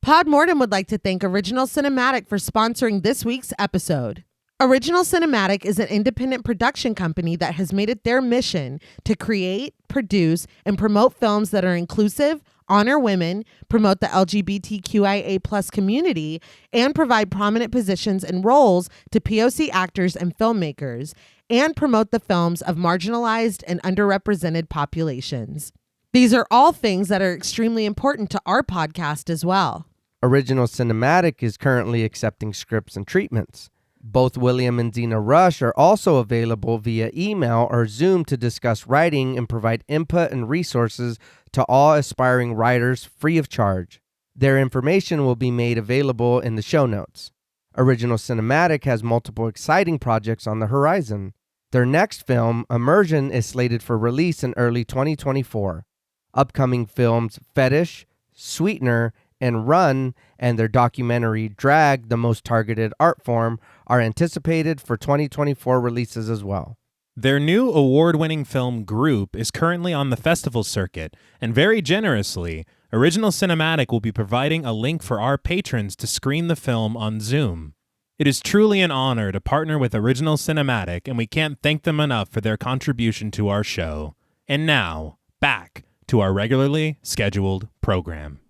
Podmortem would like to thank Original Cinematic for sponsoring this week's episode. Original Cinematic is an independent production company that has made it their mission to create, produce, and promote films that are inclusive, honor women, promote the LGBTQIA+ community, and provide prominent positions and roles to POC actors and filmmakers, and promote the films of marginalized and underrepresented populations. These are all things that are extremely important to our podcast as well. Original Cinematic is currently accepting scripts and treatments. Both William and Xxena Rush are also available via email or Zoom to discuss writing and provide input and resources to all aspiring writers free of charge. Their information will be made available in the show notes. Original Cinematic has multiple exciting projects on the horizon. Their next film, Immersion, is slated for release in early 2024. Upcoming films Fetish, Sweetener, and Run, and their documentary Drag, the Most Targeted Art Form, are anticipated for 2024 releases as well. Their new award-winning film Group is currently on the festival circuit, and very generously, Original Cinematic will be providing a link for our patrons to screen the film on Zoom. It is truly an honor to partner with Original Cinematic, and we can't thank them enough for their contribution to our show. And now, back to our regularly scheduled program.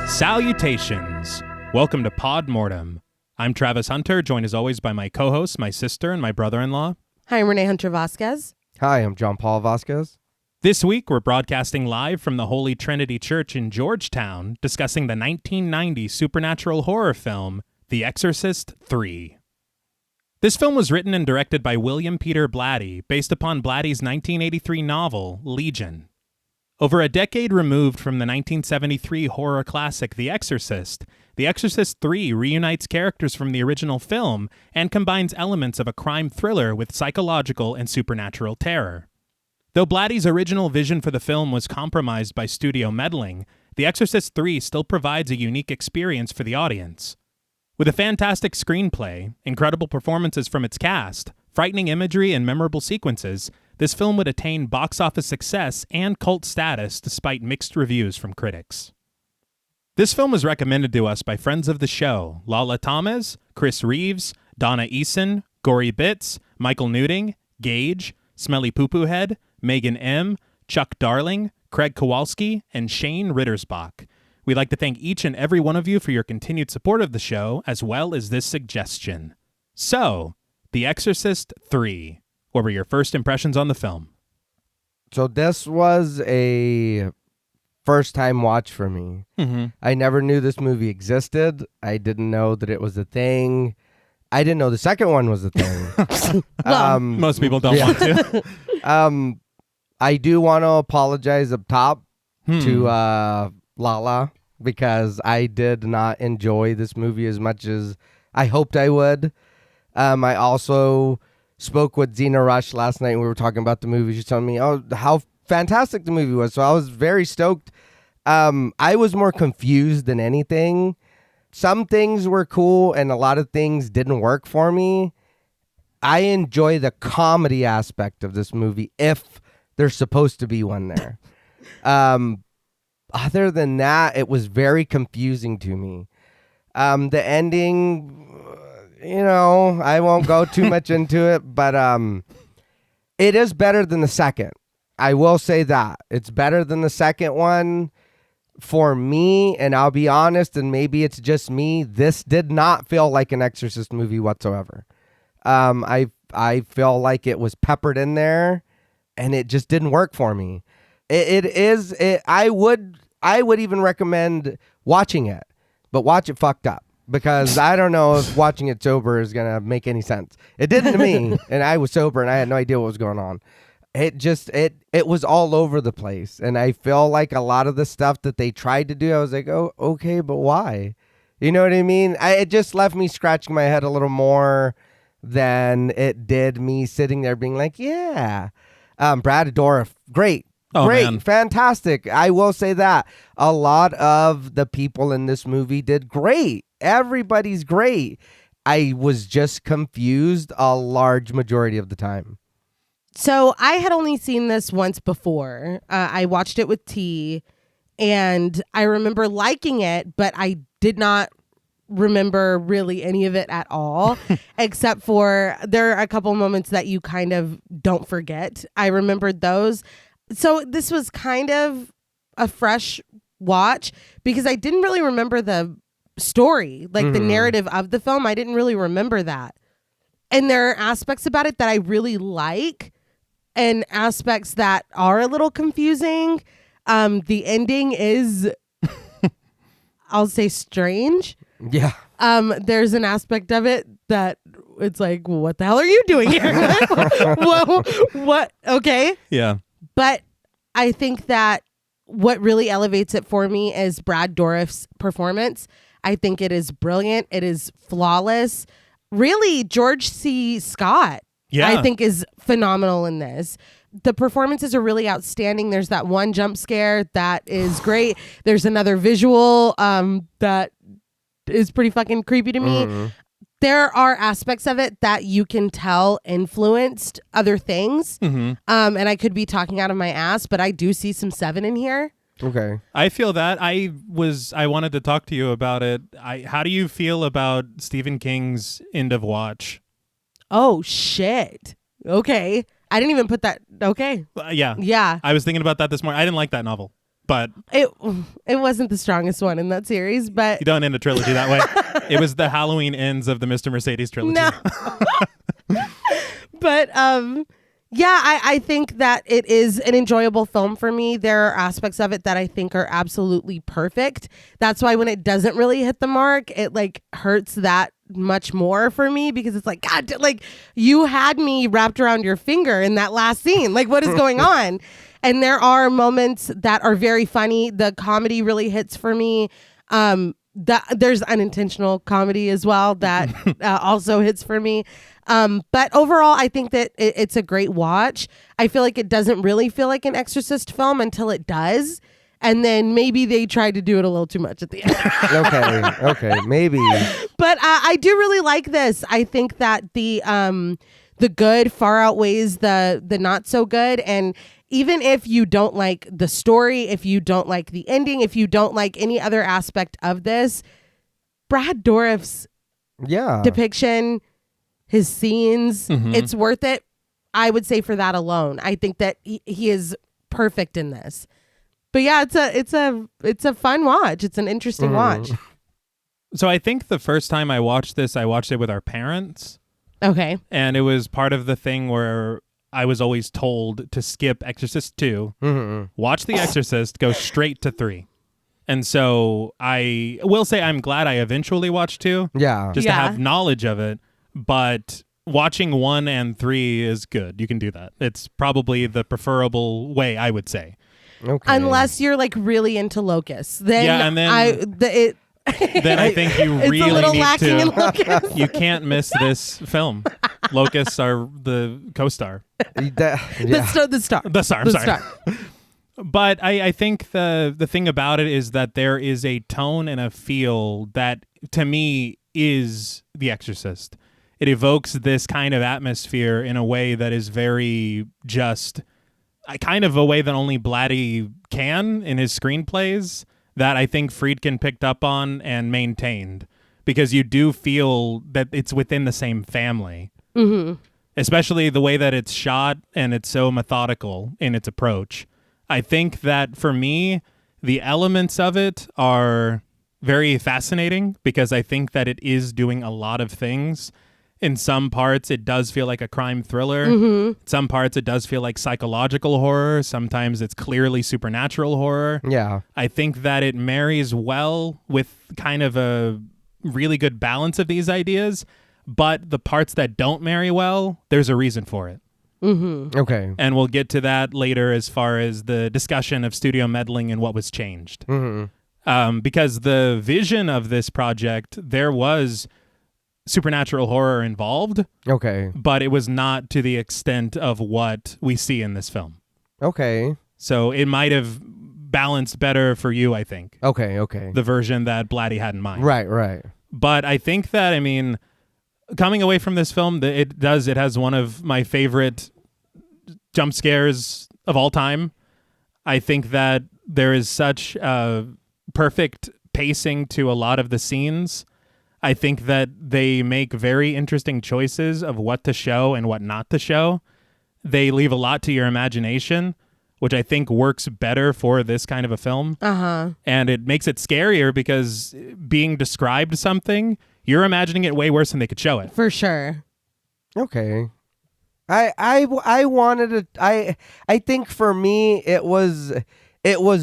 Salutations! Welcome to Podmortem. I'm Travis Hunter, joined as always by my co-host, my sister, and my brother-in-law. Hi, I'm Reneé Hunter Vasquez. Hi, I'm John Paul Vasquez. This week, we're broadcasting live from the Holy Trinity Church in Georgetown, discussing the 1990 supernatural horror film, The Exorcist III. This film was written and directed by William Peter Blatty, based upon Blatty's 1983 novel, Legion. Over a decade removed from the 1973 horror classic The Exorcist III reunites characters from the original film and combines elements of a crime thriller with psychological and supernatural terror. Though Blatty's original vision for the film was compromised by studio meddling, The Exorcist III still provides a unique experience for the audience. With a fantastic screenplay, incredible performances from its cast, frightening imagery, and memorable sequences, this film would attain box office success and cult status despite mixed reviews from critics. This film was recommended to us by friends of the show, Lala Thomas, Chris Reeves, Donna Eason, Gory Bits, Michael Newting, Gage, Smelly Poo Poo Head, Megan M., Chuck Darling, Craig Kowalski, and Shane Rittersbach. We'd like to thank each and every one of you for your continued support of the show, as well as this suggestion. So, The Exorcist III. What were your first impressions on the film? So this was a first-time watch for me. Mm-hmm. I never knew this movie existed. I didn't know that it was a thing. I didn't know the second one was a thing. Most people don't want to. I do want to apologize up top to Lala, because I did not enjoy this movie as much as I hoped I would. I also spoke with Xxena Rush last night and we were talking about the movie. She's telling me, how fantastic the movie was. So I was very stoked. I was more confused than anything. Some things were cool and a lot of things didn't work for me. I enjoy the comedy aspect of this movie, if there's supposed to be one there. Other than that, it was very confusing to me. The ending, I won't go too much into it, but it is better than the second. I will say that. It's better than the second one for me, and I'll be honest, and maybe it's just me, this did not feel like an Exorcist movie whatsoever. I feel like it was peppered in there, and it just didn't work for me. I would even recommend watching it, but watch it fucked up. Because I don't know if watching it sober is going to make any sense. It didn't to me, and I was sober, and I had no idea what was going on. It was all over the place, and I feel like a lot of the stuff that they tried to do, I was like, oh, okay, but why? You know what I mean? It just left me scratching my head a little more than it did me sitting there being like, yeah. Brad Dourif, great. Oh, great, man. fantastic. I will say that. A lot of the people in this movie did great. Everybody's great. I was just confused a large majority of the time. So I had only seen this once before. I watched it with T, and I remember liking it, but I did not remember really any of it at all, except for there are a couple moments that you kind of don't forget. I remembered those. So this was kind of a fresh watch because I didn't really remember the story, like the narrative of the film. I didn't really remember that. And there are aspects about it that I really like and aspects that are a little confusing. The ending is, I'll say, strange. Yeah. There's an aspect of it that it's like, what the hell are you doing here? Whoa, what? Okay. Yeah. But I think that what really elevates it for me is Brad Dourif's performance. I think it is brilliant. It is flawless. Really, George C. Scott, I think, is phenomenal in this. The performances are really outstanding. There's that one jump scare that is great. There's another visual that is pretty fucking creepy to me. There are aspects of it that you can tell influenced other things. And I could be talking out of my ass, but I do see some Seven in here. Okay. I feel that. I wanted to talk to you about it. How do you feel about Stephen King's End of Watch? Oh, shit. Okay. I didn't even put that. Okay. Yeah. Yeah. I was thinking about that this morning. I didn't like that novel, but It wasn't the strongest one in that series, but you don't end a trilogy that way. It was the Halloween Ends of the Mr. Mercedes trilogy. no. But yeah, I think that it is an enjoyable film for me. There are aspects of it that I think are absolutely perfect. That's why when it doesn't really hit the mark, it like hurts that much more for me because it's like, God, like you had me wrapped around your finger in that last scene. Like, what is going on? And there are moments that are very funny. The comedy really hits for me. There's unintentional comedy as well that also hits for me. But overall, I think that it's a great watch. I feel like it doesn't really feel like an Exorcist film until it does. And then maybe they tried to do it a little too much at the end. Okay, maybe. But I do really like this. I think that the good far outweighs the not so good. And even if you don't like the story, if you don't like the ending, if you don't like any other aspect of this, Brad Dourif's depiction, his scenes, it's worth it. I would say for that alone. I think that he is perfect in this. But yeah, it's a fun watch. It's an interesting watch. So I think the first time I watched this, I watched it with our parents. Okay. And it was part of the thing where I was always told to skip Exorcist 2, watch The Exorcist, go straight to 3. And so I will say I'm glad I eventually watched 2. Yeah. Just to have knowledge of it. But watching 1 and 3 is good. You can do that. It's probably the preferable way, I would say. Okay. Unless you're like really into locusts. Then Yeah, and then then I think you it's really a little need lacking in to. locusts. You can't miss this film. Locusts are the co-star. The star. The star. I'm sorry. But I think the thing about it is that there is a tone and a feel that to me is The Exorcist. It evokes this kind of atmosphere in a way that is very just kind of a way that only Blatty can in his screenplays, that I think Friedkin picked up on and maintained, because you do feel that it's within the same family. Especially the way that it's shot, and it's so methodical in its approach. I think that for me, the elements of it are very fascinating because I think that it is doing a lot of things. In some parts, it does feel like a crime thriller. Some parts, it does feel like psychological horror. Sometimes it's clearly supernatural horror. Yeah. I think that it marries well with kind of a really good balance of these ideas. But the parts that don't marry well, there's a reason for it. Okay. And we'll get to that later as far as the discussion of studio meddling and what was changed. because the vision of this project, there was supernatural horror involved, Okay. but it was not to the extent of what we see in this film. Okay. So it might have balanced better for you, I think, Okay. the version that Blatty had in mind. Right. But I think that, I mean, coming away from this film, it has one of my favorite jump scares of all time. I think that there is such perfect pacing to a lot of the scenes. I think that they make very interesting choices of what to show and what not to show. They leave a lot to your imagination, which I think works better for this kind of a film. And it makes it scarier because being described something, you're imagining it way worse than they could show it. For sure. Okay. I wanted to. I think for me it was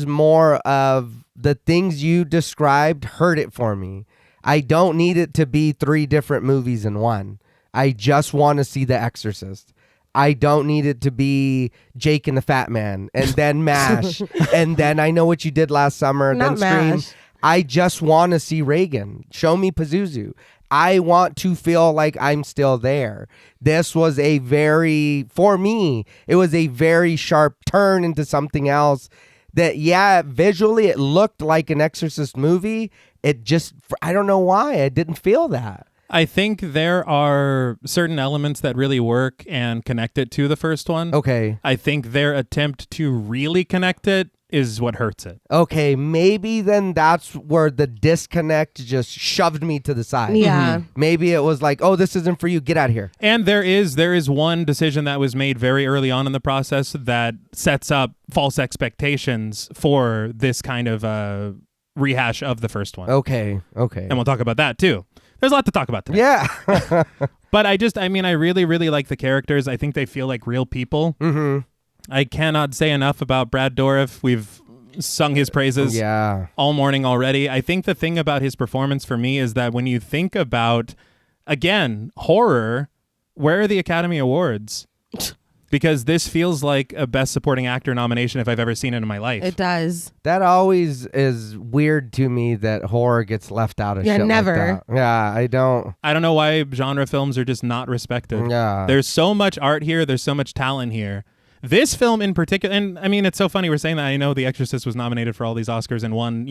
more of the things you described hurt it for me. I don't need it to be 3 different movies in one. I just want to see The Exorcist. I don't need it to be Jake and the Fat Man and then MASH and then I Know What You Did Last Summer, Not then Scream. MASH. I just want to see Reagan. Show me Pazuzu. I want to feel like I'm still there. This was for me, it was a very sharp turn into something else that, yeah, visually it looked like an Exorcist movie. It just, I don't know why. I didn't feel that. I think there are certain elements that really work and connect it to the first one. Okay. I think their attempt to really connect it is what hurts it. Okay, maybe then that's where the disconnect just shoved me to the side. Yeah. Maybe it was like, oh, this isn't for you. Get out of here. And there is one decision that was made very early on in the process that sets up false expectations for this kind of rehash of the first one. Okay. And we'll talk about that too. There's a lot to talk about today. Yeah. But I really, really like the characters. I think they feel like real people. Mm-hmm. I cannot say enough about Brad Dourif. We've sung his praises all morning already. I think the thing about his performance for me is that when you think about, again, horror, where are the Academy Awards? Because this feels like a Best Supporting Actor nomination if I've ever seen it in my life. It does. That always is weird to me that horror gets left out of shit never. like that. Yeah, I don't know why genre films are just not respected. Yeah. There's so much art here. There's so much talent here. This film in particular, and I mean, it's so funny we're saying that. I know The Exorcist was nominated for all these Oscars and won,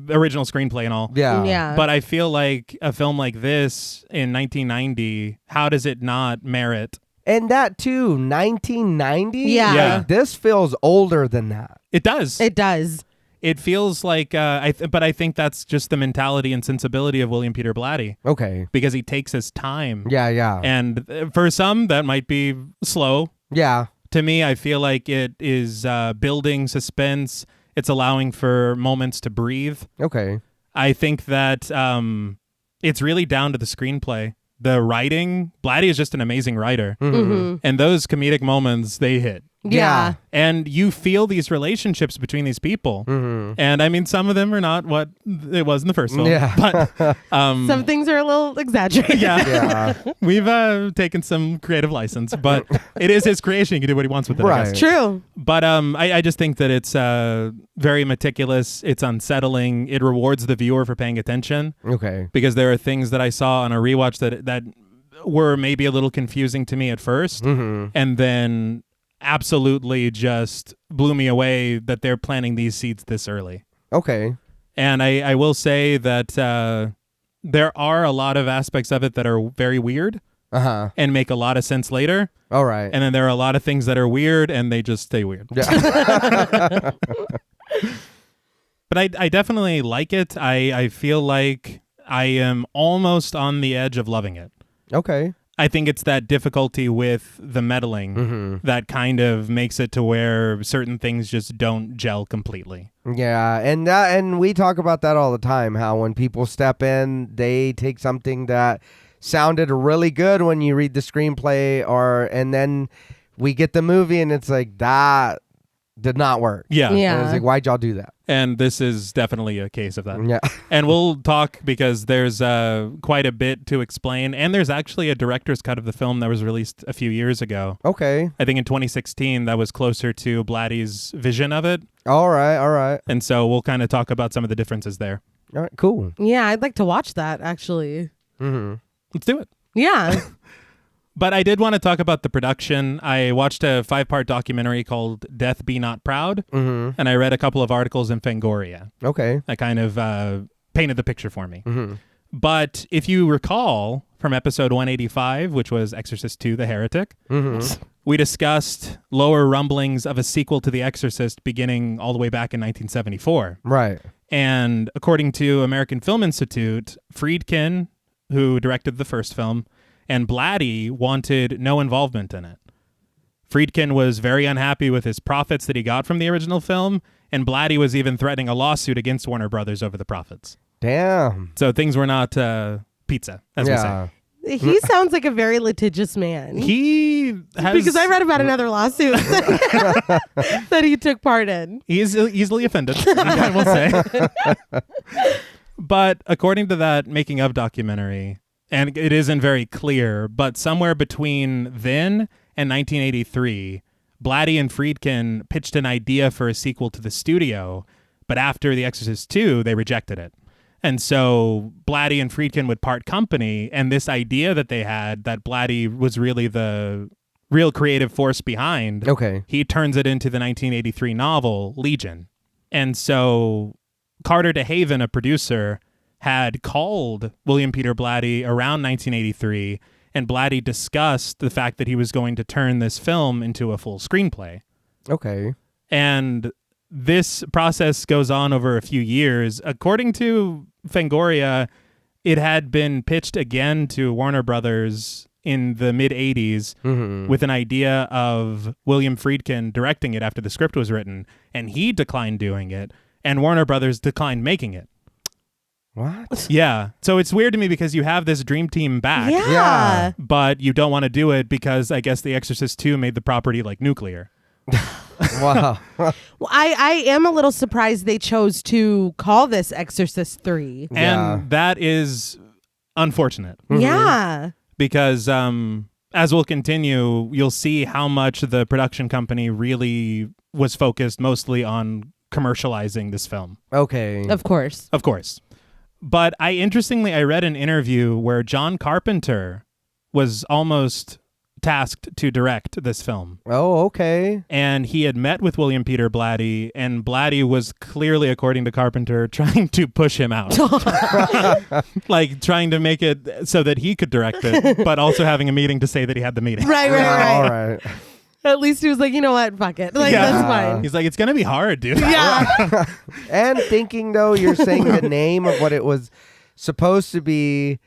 original screenplay and all. Yeah. But I feel like a film like this in 1990, how does it not merit? And that too, 1990? Yeah. Like, this feels older than that. It does. It does. It feels like, but I think that's just the mentality and sensibility of William Peter Blatty. Okay. Because he takes his time. Yeah. And for some, that might be slow. Yeah. To me, I feel like it is building suspense. It's allowing for moments to breathe. Okay. I think that it's really down to the screenplay. The writing, Blatty is just an amazing writer. Mm-hmm. And those comedic moments, they hit. Yeah. And you feel these relationships between these people. Mm-hmm. And I mean, some of them are not what it was in the first film. Yeah. But some things are a little exaggerated. Yeah. We've taken some creative license, but it is his creation. He can do what he wants with it. Right. I guess. True. But I just think that it's very meticulous. It's unsettling. It rewards the viewer for paying attention. Okay. Because there are things that I saw on a rewatch that were maybe a little confusing to me at first. Mm-hmm. And then absolutely just blew me away that they're planting these seeds this early. Okay. And I will say that there are a lot of aspects of it that are very weird and make a lot of sense later. All right. And then there are a lot of things that are weird and they just stay weird. Yeah. But I definitely like it. I feel like I am almost on the edge of loving it. Okay. I think it's that difficulty with the meddling that kind of makes it to where certain things just don't gel completely. Yeah, and we talk about that all the time, how when people step in, they take something that sounded really good when you read the screenplay and then we get the movie and it's like that did not work. Yeah. And Yeah. I was like, why'd y'all do that? And this is definitely a case of that. Yeah. And we'll talk because there's quite a bit to explain. And there's actually a director's cut of the film that was released a few years ago. Okay. I think in 2016 that was closer to Blatty's vision of it. All right. And so we'll kind of talk about some of the differences there. All right, cool. Yeah, I'd like to watch that, actually. Mm-hmm. Let's do it. Yeah. But I did want to talk about the production. I watched a 5-part documentary called Death Be Not Proud, Mm-hmm. and I read a couple of articles in Fangoria Okay. that kind of painted the picture for me. Mm-hmm. But if you recall from episode 185, which was Exorcist II, The Heretic, Mm-hmm. we discussed lower rumblings of a sequel to The Exorcist beginning all the way back in 1974. Right. And according to American Film Institute, Friedkin, who directed the first film, and Blatty wanted no involvement in it. Friedkin was very unhappy with his profits that he got from the original film, and Blatty was even threatening a lawsuit against Warner Brothers over the profits. Damn. So things were not pizza, as we say. Yeah. He sounds like a very litigious man. He has... Because I read about another lawsuit that he took part in. He is easily offended, I will say. But according to that making of documentary, and it isn't very clear, but somewhere between then and 1983, Blatty and Friedkin pitched an idea for a sequel to the studio, but after The Exorcist II, they rejected it. And so Blatty and Friedkin would part company, and this idea that they had, that Blatty was really the real creative force behind, Okay. he turns it into the 1983 novel, Legion. And so Carter DeHaven, a producer, had called William Peter Blatty around 1983, and Blatty discussed the fact that he was going to turn this film into a full screenplay. Okay. And this process goes on over a few years. According to Fangoria, it had been pitched again to Warner Brothers in the mid-'80s Mm-hmm. with an idea of William Friedkin directing it after the script was written, and he declined doing it, and Warner Brothers declined making it. What? Yeah. So it's weird to me because you have this dream team back, Yeah. but you don't want to do it because I guess The Exorcist II made the property like nuclear. Wow. Well, I am a little surprised they chose to call this Exorcist III. Yeah. And that is unfortunate Yeah. because as we'll continue, you'll see how much the production company really was focused mostly on commercializing this film. Okay. Of course. Of course. But I read an interview where John Carpenter was almost tasked to direct this film. Oh, okay. And he had met with William Peter Blatty, and Blatty was clearly, according to Carpenter, trying to push him out. Like trying to make it so that he could direct it, but also having a meeting to say that he had the meeting. Right. All right. At least he was like, you know what? Fuck it. Like, Yeah. that's fine. He's like, it's going to be hard, dude. Yeah. And thinking, though, you're saying the name of what it was supposed to be,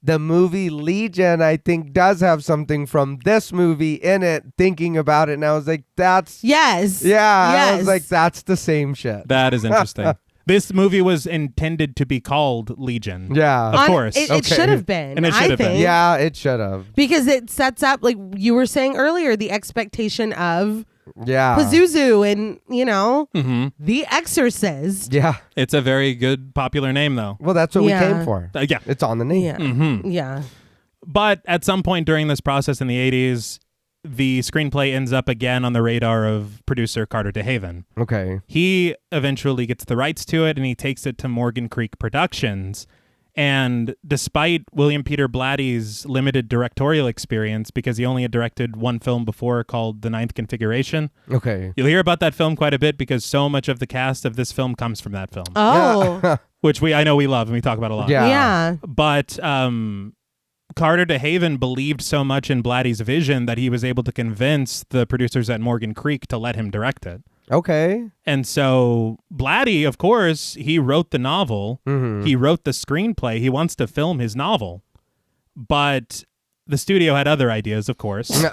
the movie Legion, I think, does have something from this movie in it, thinking about it. And I was like, that's... Yes. Yeah. Yes. I was like, that's the same shit. That is interesting. This movie was intended to be called Legion. Yeah. Of course. It Okay. should have been. And it should I have been. think. Yeah, it should have. Because it sets up, like you were saying earlier, the expectation of Yeah. Pazuzu and, you know, Mm-hmm. The Exorcist. Yeah. It's a very good popular name, though. Well, that's what Yeah. we came for. Yeah. It's on the name. Yeah. Mm-hmm. Yeah. But at some point during this process in the 80s, the screenplay ends up again on the radar of producer Carter DeHaven. Okay. He eventually gets the rights to it, and he takes it to Morgan Creek Productions. And despite William Peter Blatty's limited directorial experience, because he only had directed one film before called The Ninth Configuration, Okay. you'll hear about that film quite a bit because so much of the cast of this film comes from that film, Oh. which I know we love and we talk about a lot. Yeah. Yeah. But Carter DeHaven believed so much in Blatty's vision that he was able to convince the producers at Morgan Creek to let him direct it. Okay. And so Blatty, of course, he wrote the novel. Mm-hmm. He wrote the screenplay. He wants to film his novel. But the studio had other ideas, of course,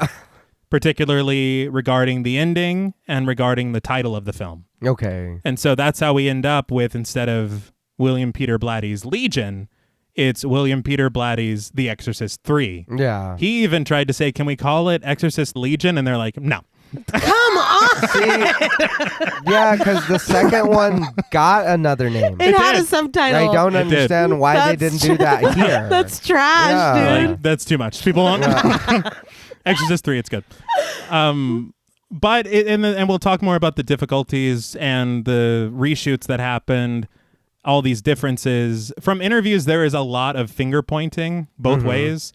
particularly regarding the ending and regarding the title of the film. Okay. And so that's how we end up with, instead of William Peter Blatty's Legion, it's William Peter Blatty's The Exorcist III. Yeah. He even tried to say, can we call it Exorcist Legion? And they're like, no. Come on. Yeah, because the second one got another name. It had did. a subtitle. I don't It understand why they didn't do that here. That's trash, Yeah. dude. Like, that's too much. People won't. Exorcist 3, it's good. But and we'll talk more about the difficulties and the reshoots that happened, all these differences. From interviews, there is a lot of finger pointing both ways.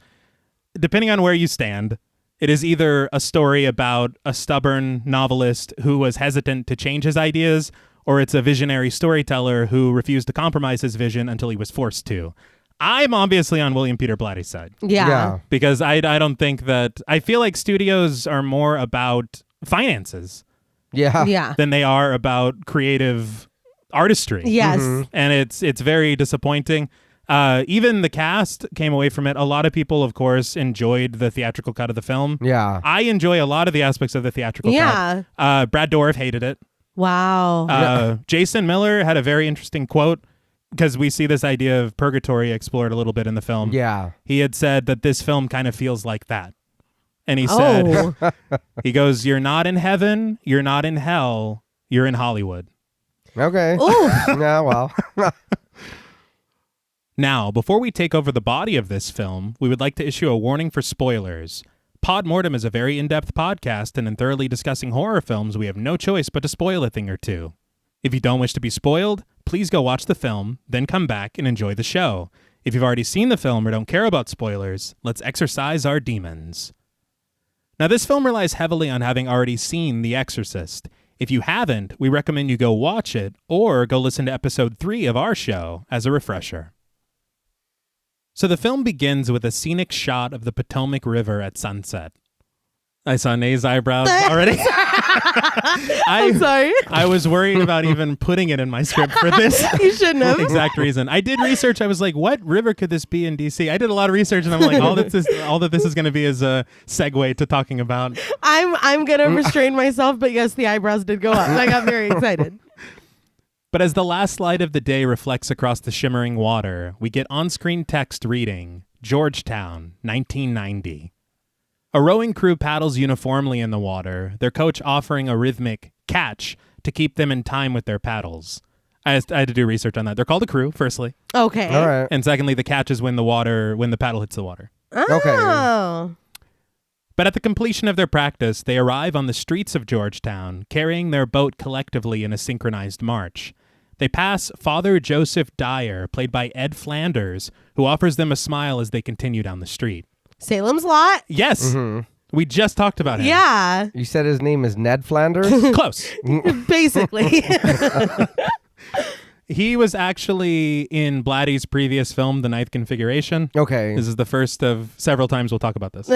Depending on where you stand, it is either a story about a stubborn novelist who was hesitant to change his ideas, or it's a visionary storyteller who refused to compromise his vision until he was forced to. I'm obviously on William Peter Blatty's side. Yeah. Because I don't think that... I feel like studios are more about finances Yeah. Yeah. than they are about creative artistry. Yes. And it's very disappointing. Even the cast came away from it. A lot of people, of course, enjoyed the theatrical cut of the film. Yeah. I enjoy a lot of the aspects of the theatrical cut. Brad Dourif hated it. Wow. Jason Miller had a very interesting quote, because we see this idea of purgatory explored a little bit in the film. Yeah. He had said that this film kind of feels like that. And he said, he goes, "You're not in heaven, you're not in hell, you're in Hollywood." Okay. Ooh. Yeah, well. Now, before we take over the body of this film, we would like to issue a warning for spoilers. Pod Mortem is a very in-depth podcast, and in thoroughly discussing horror films, we have no choice but to spoil a thing or two. If you don't wish to be spoiled, please go watch the film, then come back and enjoy the show. If you've already seen the film or don't care about spoilers, let's exorcise our demons. Now, this film relies heavily on having already seen The Exorcist. If you haven't, we recommend you go watch it or go listen to episode 3 of our show as a refresher. So the film begins with a scenic shot of the Potomac River at sunset. I saw Nay's eyebrows already. I'm sorry. I was worried about even putting it in my script for this You shouldn't have. exact reason. I did research. I was like, what river could this be in DC? I did a lot of research, and I'm like, all that this is going to be is a segue to talking about. I'm gonna restrain myself, but yes, the eyebrows did go up. I got very excited. But as the last light of the day reflects across the shimmering water, we get on-screen text reading, Georgetown, 1990. A rowing crew paddles uniformly in the water, their coach offering a rhythmic catch to keep them in time with their paddles. I had to do research on that. They're called a crew, firstly. Okay. All right. And secondly, the catch is when the paddle hits the water. Oh. But at the completion of their practice, they arrive on the streets of Georgetown, carrying their boat collectively in a synchronized march. They pass Father Joseph Dyer, played by Ed Flanders, who offers them a smile as they continue down the street. Salem's Lot? Yes, we just talked about him. Yeah. You said his name is Ned Flanders? Close. Basically. He was actually in Blatty's previous film, The Ninth Configuration. Okay. This is the first of several times we'll talk about this.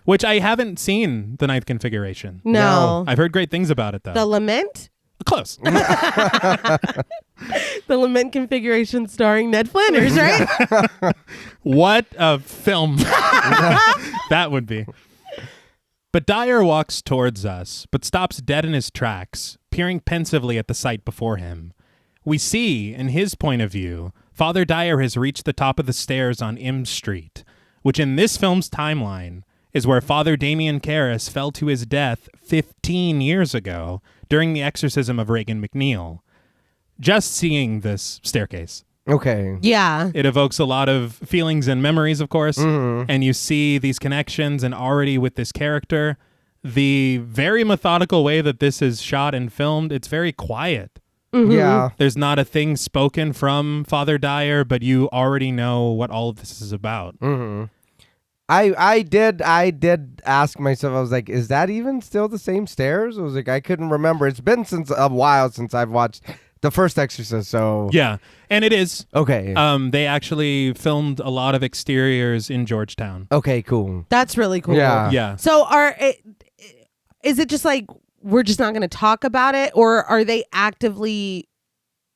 Which I haven't seen, The Ninth Configuration. No. I've heard great things about it, though. The Lament? Close. The Lament configuration starring Ned Flanders, right? What a film that would be. But Dyer walks towards us, but stops dead in his tracks, peering pensively at the sight before him. We see, in his point of view, Father Dyer has reached the top of the stairs on M Street, which in this film's timeline is where Father Damien Karras fell to his death 15 years ago during the exorcism of Reagan McNeil. Just seeing this staircase, Okay. Yeah. it evokes a lot of feelings and memories, of course, and you see these connections, and already with this character, the very methodical way that this is shot and filmed, it's very quiet. Yeah. There's not a thing spoken from Father Dyer, but you already know what all of this is about. I did ask myself, I was like, is that even still the same stairs? I was like, I couldn't remember. It's been a while since I've watched the first Exorcist, so Yeah, and it is. okay. They actually filmed a lot of exteriors in Georgetown. Okay, cool. That's really cool. Yeah. Yeah. So is it just like we're just not going to talk about it, or are they actively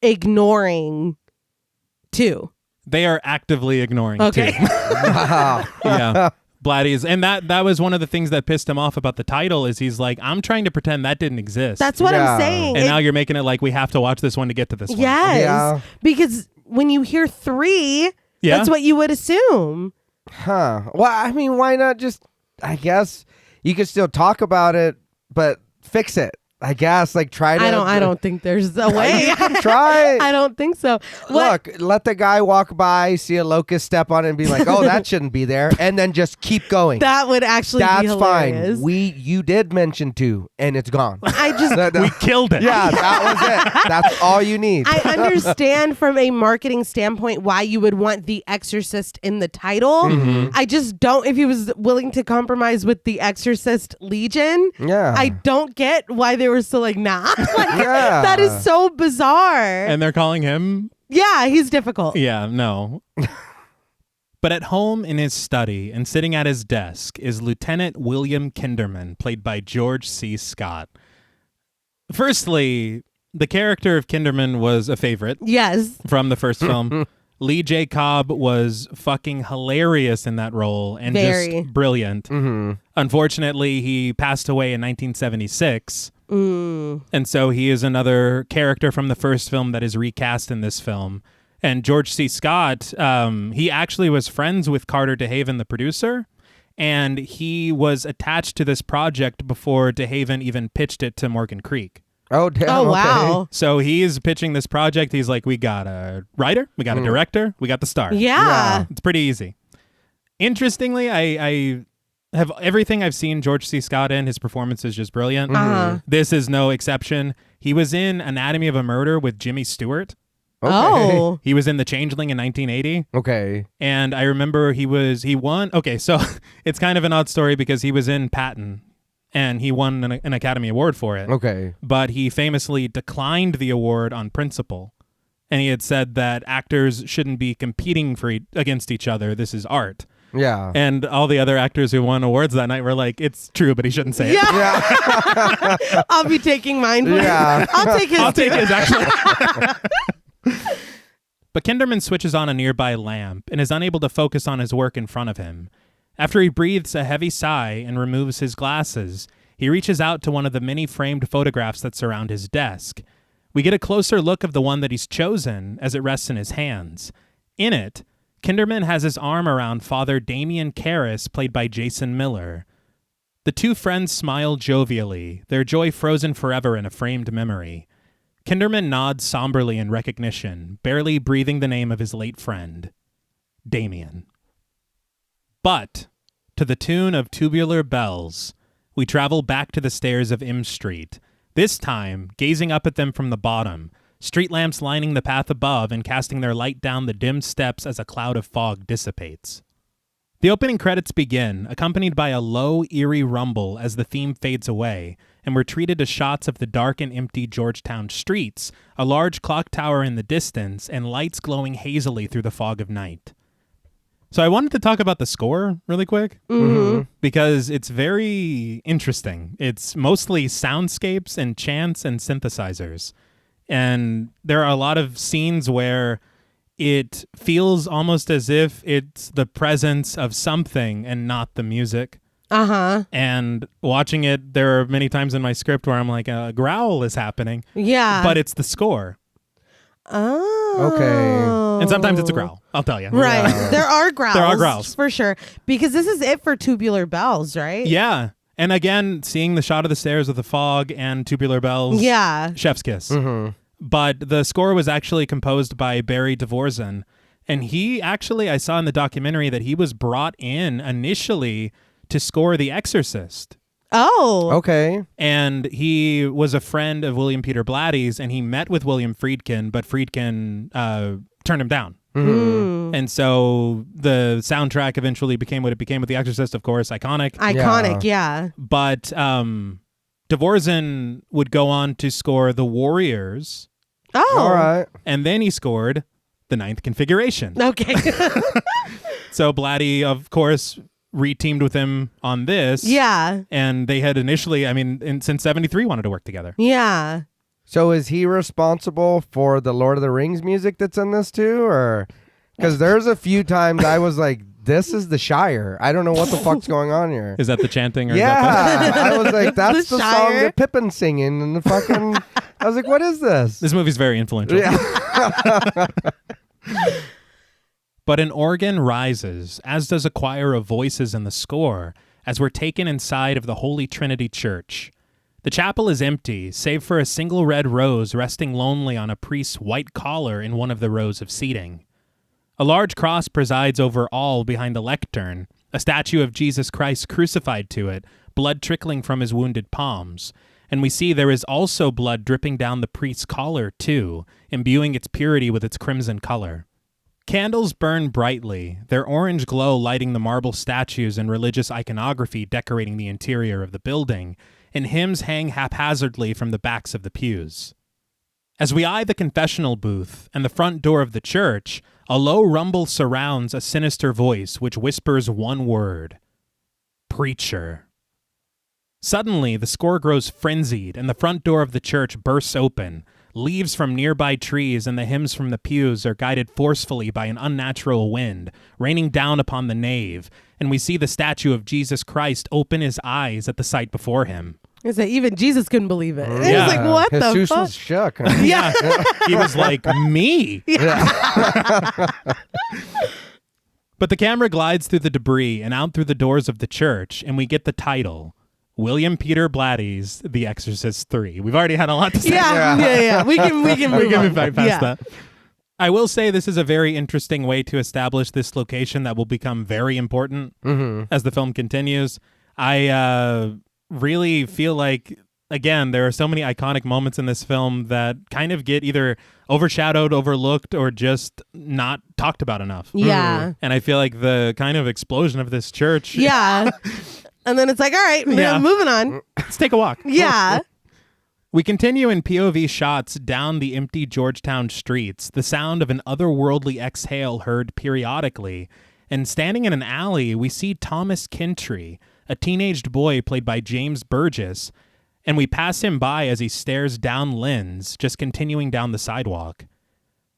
ignoring too? They are actively ignoring Okay. too. Yeah. Blatty's, and that was one of the things that pissed him off about the title is he's like, I'm trying to pretend that didn't exist. That's what Yeah. I'm saying. and now you're making it like we have to watch this one to get to this one. Yes. Yeah. Because when you hear 3, Yeah. that's what you would assume. Huh. Well, I mean, why not just, I guess you could still talk about it, but fix it. I guess like try to. I don't think there's a way. You can try. I don't think so. Look, let the guy walk by, see a locust, step on it, and be like, "Oh, that shouldn't be there," and then just keep going. That would actually be hilarious. Fine. You did mention 2, and it's gone. We killed it. Yeah, that was it. That's all you need. I understand from a marketing standpoint why you would want The Exorcist in the title. Mm-hmm. I just don't. If he was willing to compromise with The Exorcist Legion, Yeah. I don't get why they were so like, nah. Like, Yeah. that is so bizarre. And they're calling him? Yeah, he's difficult. Yeah, no. But at home in his study and sitting at his desk is Lieutenant William Kinderman, played by George C. Scott. Firstly, the character of Kinderman was a favorite Yes. from the first film. Lee J. Cobb was fucking hilarious in that role and Very. just brilliant. Mm-hmm. Unfortunately, he passed away in 1976. And so he is another character from the first film that is recast in this film. And George C. Scott, he actually was friends with Carter DeHaven, the producer, and he was attached to this project before DeHaven even pitched it to Morgan Creek. Oh, damn. Oh, okay. wow. So he's pitching this project. He's like, we got a writer, we got a director, we got the star. Yeah. It's pretty easy. Interestingly, I have everything I've seen George C. Scott in. His performance is just brilliant. Uh-huh. This is no exception. He was in Anatomy of a Murder with Jimmy Stewart. Okay. Oh. He was in The Changeling in 1980. Okay. And I remember he won. Okay, so it's kind of an odd story because he was in Patton and he won an Academy Award for it. Okay. But he famously declined the award on principle. And he had said that actors shouldn't be competing against each other. This is art. Yeah. And all the other actors who won awards that night were like, it's true, but he shouldn't say it. Yeah. I'll be taking mine. Please. Yeah. I'll take his. I'll take his, actually. But Kinderman switches on a nearby lamp and is unable to focus on his work in front of him. After he breathes a heavy sigh and removes his glasses, he reaches out to one of the many framed photographs that surround his desk. We get a closer look of the one that he's chosen as it rests in his hands. In it, Kinderman has his arm around Father Damien Karras, played by Jason Miller. The two friends smile jovially, their joy frozen forever in a framed memory. Kinderman nods somberly in recognition, barely breathing the name of his late friend, Damien. But, to the tune of Tubular Bells, we travel back to the stairs of M Street, this time gazing up at them from the bottom, street lamps lining the path above and casting their light down the dim steps as a cloud of fog dissipates. The opening credits begin, accompanied by a low, eerie rumble as the theme fades away, and we're treated to shots of the dark and empty Georgetown streets, a large clock tower in the distance, and lights glowing hazily through the fog of night. So I wanted to talk about the score really quick, because it's very interesting. It's mostly soundscapes and chants and synthesizers. And there are a lot of scenes where it feels almost as if it's the presence of something and not the music. Uh-huh. And watching it, there are many times in my script where I'm like, a growl is happening. Yeah. But it's the score. Oh. Okay. And sometimes it's a growl, I'll tell you. Right. Yeah. There are growls. There are growls. For sure. Because this is it for Tubular Bells, right? Yeah. And again, seeing the shot of the stairs with the fog and Tubular Bells. Yeah. Chef's kiss. Mm-hmm. But the score was actually composed by Barry Dvorak. And he actually, I saw in the documentary that he was brought in initially to score The Exorcist. Oh. Okay. And he was a friend of William Peter Blatty's, and he met with William Friedkin, but Friedkin turned him down. Mm. And so the soundtrack eventually became what it became with The Exorcist, of course, iconic. Iconic, yeah. But Dvorak would go on to score The Warriors, Oh. All right. and then he scored The Ninth Configuration. Okay. So Blatty, of course, re-teamed with him on this. Yeah. And they had initially, since 73 wanted to work together. Yeah. So is he responsible for the Lord of the Rings music that's in this too, or because there's a few times I was like, "This is the Shire. I don't know what the fuck's going on here." Is that the chanting? Or Yeah, Is that I was like, "That's the song Shire? that Pippin's singing," and the fucking. I was like, "What is this?" this movie's very influential. Yeah. But an organ rises, as does a choir of voices in the score, as we're taken inside of the Holy Trinity Church. The chapel is empty, save for a single red rose resting lonely on a priest's white collar in one of the rows of seating. A large cross presides over all behind the lectern, a statue of Jesus Christ crucified to it, blood trickling from his wounded palms. And we see there is also blood dripping down the priest's collar, too, imbuing its purity with its crimson color. Candles burn brightly, their orange glow lighting the marble statues and religious iconography decorating the interior of the building, and hymns hang haphazardly from the backs of the pews. As we eye the confessional booth and the front door of the church, a low rumble surrounds a sinister voice which whispers one word: preacher. Suddenly, the score grows frenzied, and the front door of the church bursts open. Leaves from nearby trees and the hymns from the pews are guided forcefully by an unnatural wind, raining down upon the nave, and we see the statue of Jesus Christ open his eyes at the sight before him. I say even Jesus couldn't believe it. He Yeah. was like, what the Jesus fuck? was shook. Huh? Yeah. He was like, me. But the camera glides through the debris and out through the doors of the church, and we get the title, William Peter Blatty's The Exorcist III. We've already had a lot to say. Yeah. We can move on. Past that. I will say this is a very interesting way to establish this location that will become very important as the film continues. I really feel like, again, there are so many iconic moments in this film that kind of get either overshadowed, overlooked, or just not talked about enough. Yeah. And I feel like the kind of explosion of this church. Yeah. And then it's like, all right, moving on. Let's take a walk. Yeah. We continue in POV shots down the empty Georgetown streets, the sound of an otherworldly exhale heard periodically, and standing in an alley, we see Thomas Kintry, a teenaged boy played by James Burgess, and we pass him by as he stares down Lynn's, just continuing down the sidewalk.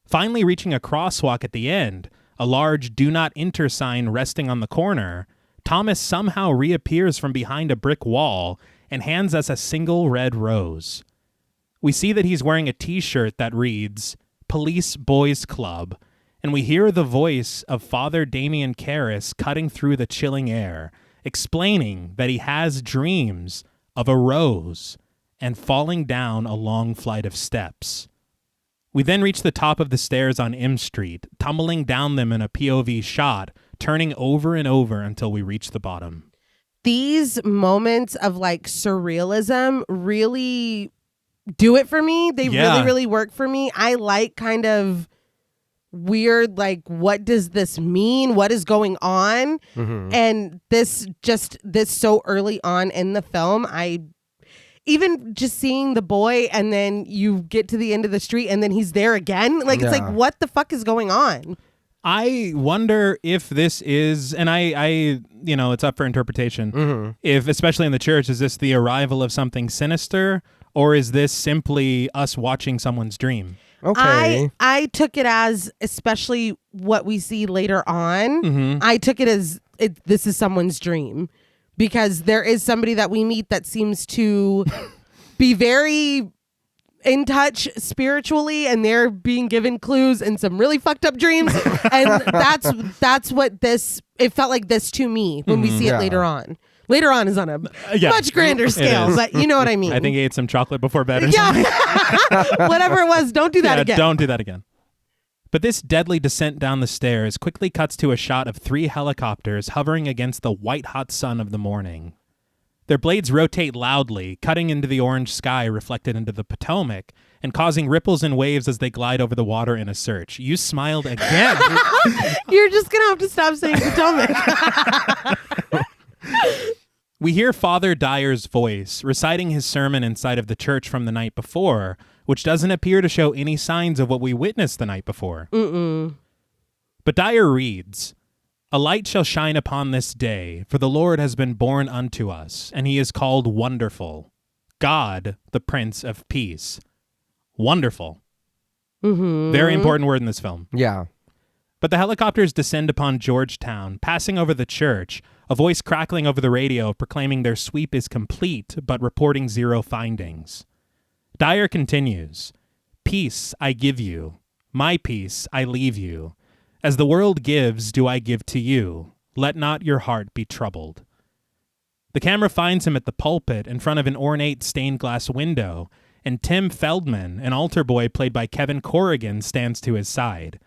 Finally reaching a crosswalk at the end, a large "Do Not Enter" sign resting on the corner, Thomas somehow reappears from behind a brick wall and hands us a single red rose. We see that he's wearing a t-shirt that reads, Police Boys Club, and we hear the voice of Father Damien Karras cutting through the chilling air, explaining that he has dreams of a rose and falling down a long flight of steps. We then reach the top of the stairs on M Street, tumbling down them in a POV shot, turning over and over until we reach the bottom. These moments of like surrealism really do it for me. They really, really work for me. I like kind of weird, like, what does this mean? What is going on? And this so early on in the film, even just seeing the boy and then you get to the end of the street and then he's there again. Like, it's like, what the fuck is going on? I wonder if this is, and I it's up for interpretation. If, especially in the church, is this the arrival of something sinister, or is this simply us watching someone's dream? Okay. I took it as, especially what we see later on, I took it as this is someone's dream, because there is somebody that we meet that seems to be very in touch spiritually, and they're being given clues and some really fucked up dreams. And that's what this, it felt like this to me when we see it later on. Later on is on a much grander scale, but you know what I mean. I think he ate some chocolate before bed or something. something. Whatever it was, don't do that again. Don't do that again. But this deadly descent down the stairs quickly cuts to a shot of 3 helicopters hovering against the white-hot sun of the morning. Their blades rotate loudly, cutting into the orange sky reflected into the Potomac, and causing ripples and waves as they glide over the water in a search. You smiled again. You're just going to have to stop saying Potomac. We hear Father Dyer's voice reciting his sermon inside of the church from the night before, which doesn't appear to show any signs of what we witnessed the night before. But Dyer reads, "A light shall shine upon this day, for the Lord has been born unto us, and he is called Wonderful, God, the Prince of Peace." Wonderful. Very important word in this film. Yeah. But the helicopters descend upon Georgetown, passing over the church, a voice crackling over the radio proclaiming their sweep is complete, but reporting 0 findings. Dyer continues, "Peace I give you, my peace I leave you. As the world gives, do I give to you. Let not your heart be troubled." The camera finds him at the pulpit in front of an ornate stained glass window, and Tim Feldman, an altar boy played by Kevin Corrigan, stands to his side.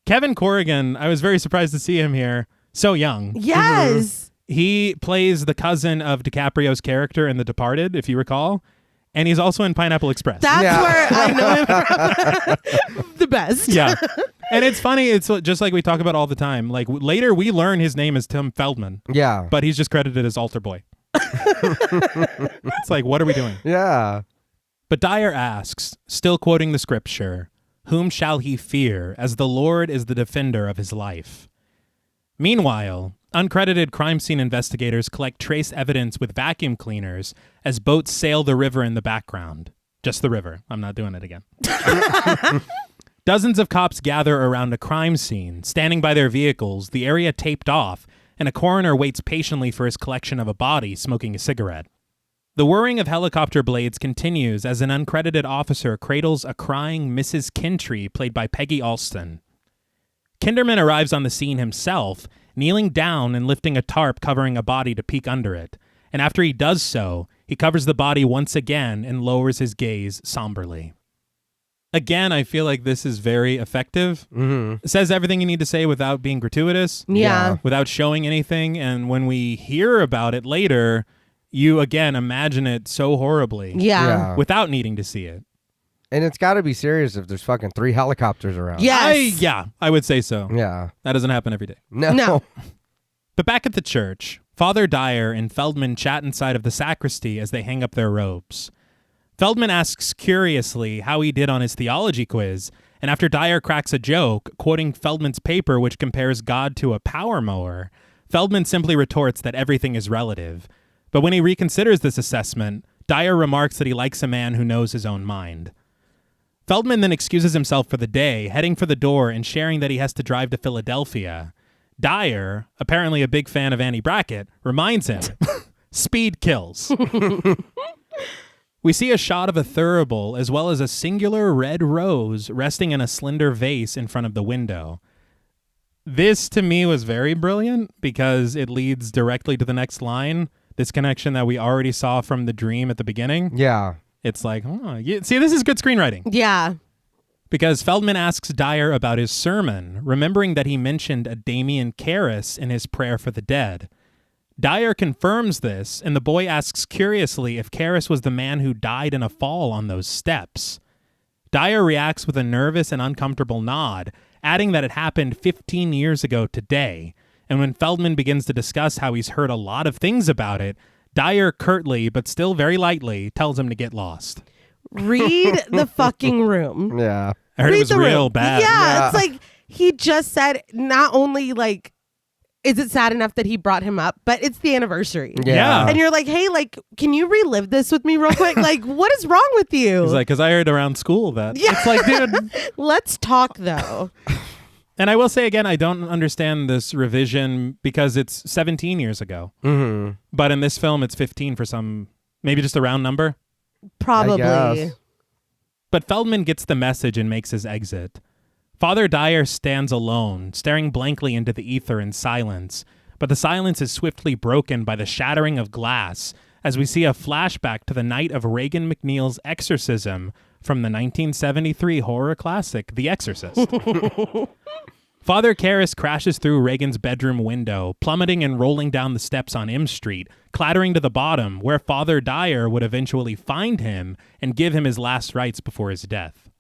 Kevin Corrigan, I was very surprised to see him here. So young. Yes. He plays the cousin of DiCaprio's character in The Departed, if you recall. And he's also in Pineapple Express. That's where I know him from. The best. Yeah. And it's funny. It's just like we talk about all the time. Like later we learn his name is Tim Feldman. Yeah. But he's just credited as altar boy. It's like, what are we doing? Yeah. But Dyer asks, still quoting the scripture, "Whom shall he fear, as the Lord is the defender of his life?" Meanwhile, uncredited crime scene investigators collect trace evidence with vacuum cleaners as boats sail the river in the background. Just the river. I'm not doing it again. Dozens of cops gather around a crime scene, standing by their vehicles, the area taped off, and a coroner waits patiently for his collection of a body smoking a cigarette. The whirring of helicopter blades continues as an uncredited officer cradles a crying Mrs. Kintry, played by Peggy Alston. Kinderman arrives on the scene himself, kneeling down and lifting a tarp covering a body to peek under it. And after he does so, he covers the body once again and lowers his gaze somberly. Again, I feel like this is very effective. Mm-hmm. It says everything you need to say without being gratuitous. Yeah. Without showing anything. And when we hear about it later, you again imagine it so horribly. Yeah. Without needing to see it. And it's got to be serious if there's fucking 3 helicopters around. Yes. I would say so. Yeah. That doesn't happen every day. No. But back at the church, Father Dyer and Feldman chat inside of the sacristy as they hang up their robes. Feldman asks curiously how he did on his theology quiz, and after Dyer cracks a joke, quoting Feldman's paper which compares God to a power mower, Feldman simply retorts that everything is relative. But when he reconsiders this assessment, Dyer remarks that he likes a man who knows his own mind. Feldman then excuses himself for the day, heading for the door and sharing that he has to drive to Philadelphia. Dyer, apparently a big fan of Annie Brackett, reminds him, speed kills. We see a shot of a thurible as well as a singular red rose resting in a slender vase in front of the window. This, to me, was very brilliant because it leads directly to the next line, this connection that we already saw from the dream at the beginning. Yeah. It's like, see, this is good screenwriting. Yeah. Because Feldman asks Dyer about his sermon, remembering that he mentioned a Damien Karras in his prayer for the dead. Dyer confirms this, and the boy asks curiously if Karras was the man who died in a fall on those steps. Dyer reacts with a nervous and uncomfortable nod, adding that it happened 15 years ago today. And when Feldman begins to discuss how he's heard a lot of things about it, Dyer curtly, but still very lightly, tells him to get lost. Read the fucking room. Yeah. I heard Read it was the real room. bad. Yeah, it's like he just said not only like is it sad enough that he brought him up, but it's the anniversary. Yeah. And you're like, hey, like, can you relive this with me real quick? Like, what is wrong with you? He's like, because I heard around school that. Yeah. It's like, dude. Let's talk, though. And I will say again, I don't understand this revision because it's 17 years ago. Mm-hmm. But in this film, it's 15 for some, maybe just a round number. Probably. But Feldman gets the message and makes his exit. Father Dyer stands alone, staring blankly into the ether in silence, but the silence is swiftly broken by the shattering of glass as we see a flashback to the night of Regan McNeil's exorcism from the 1973 horror classic, The Exorcist. Father Karras crashes through Regan's bedroom window, plummeting and rolling down the steps on M Street, clattering to the bottom, where Father Dyer would eventually find him and give him his last rites before his death.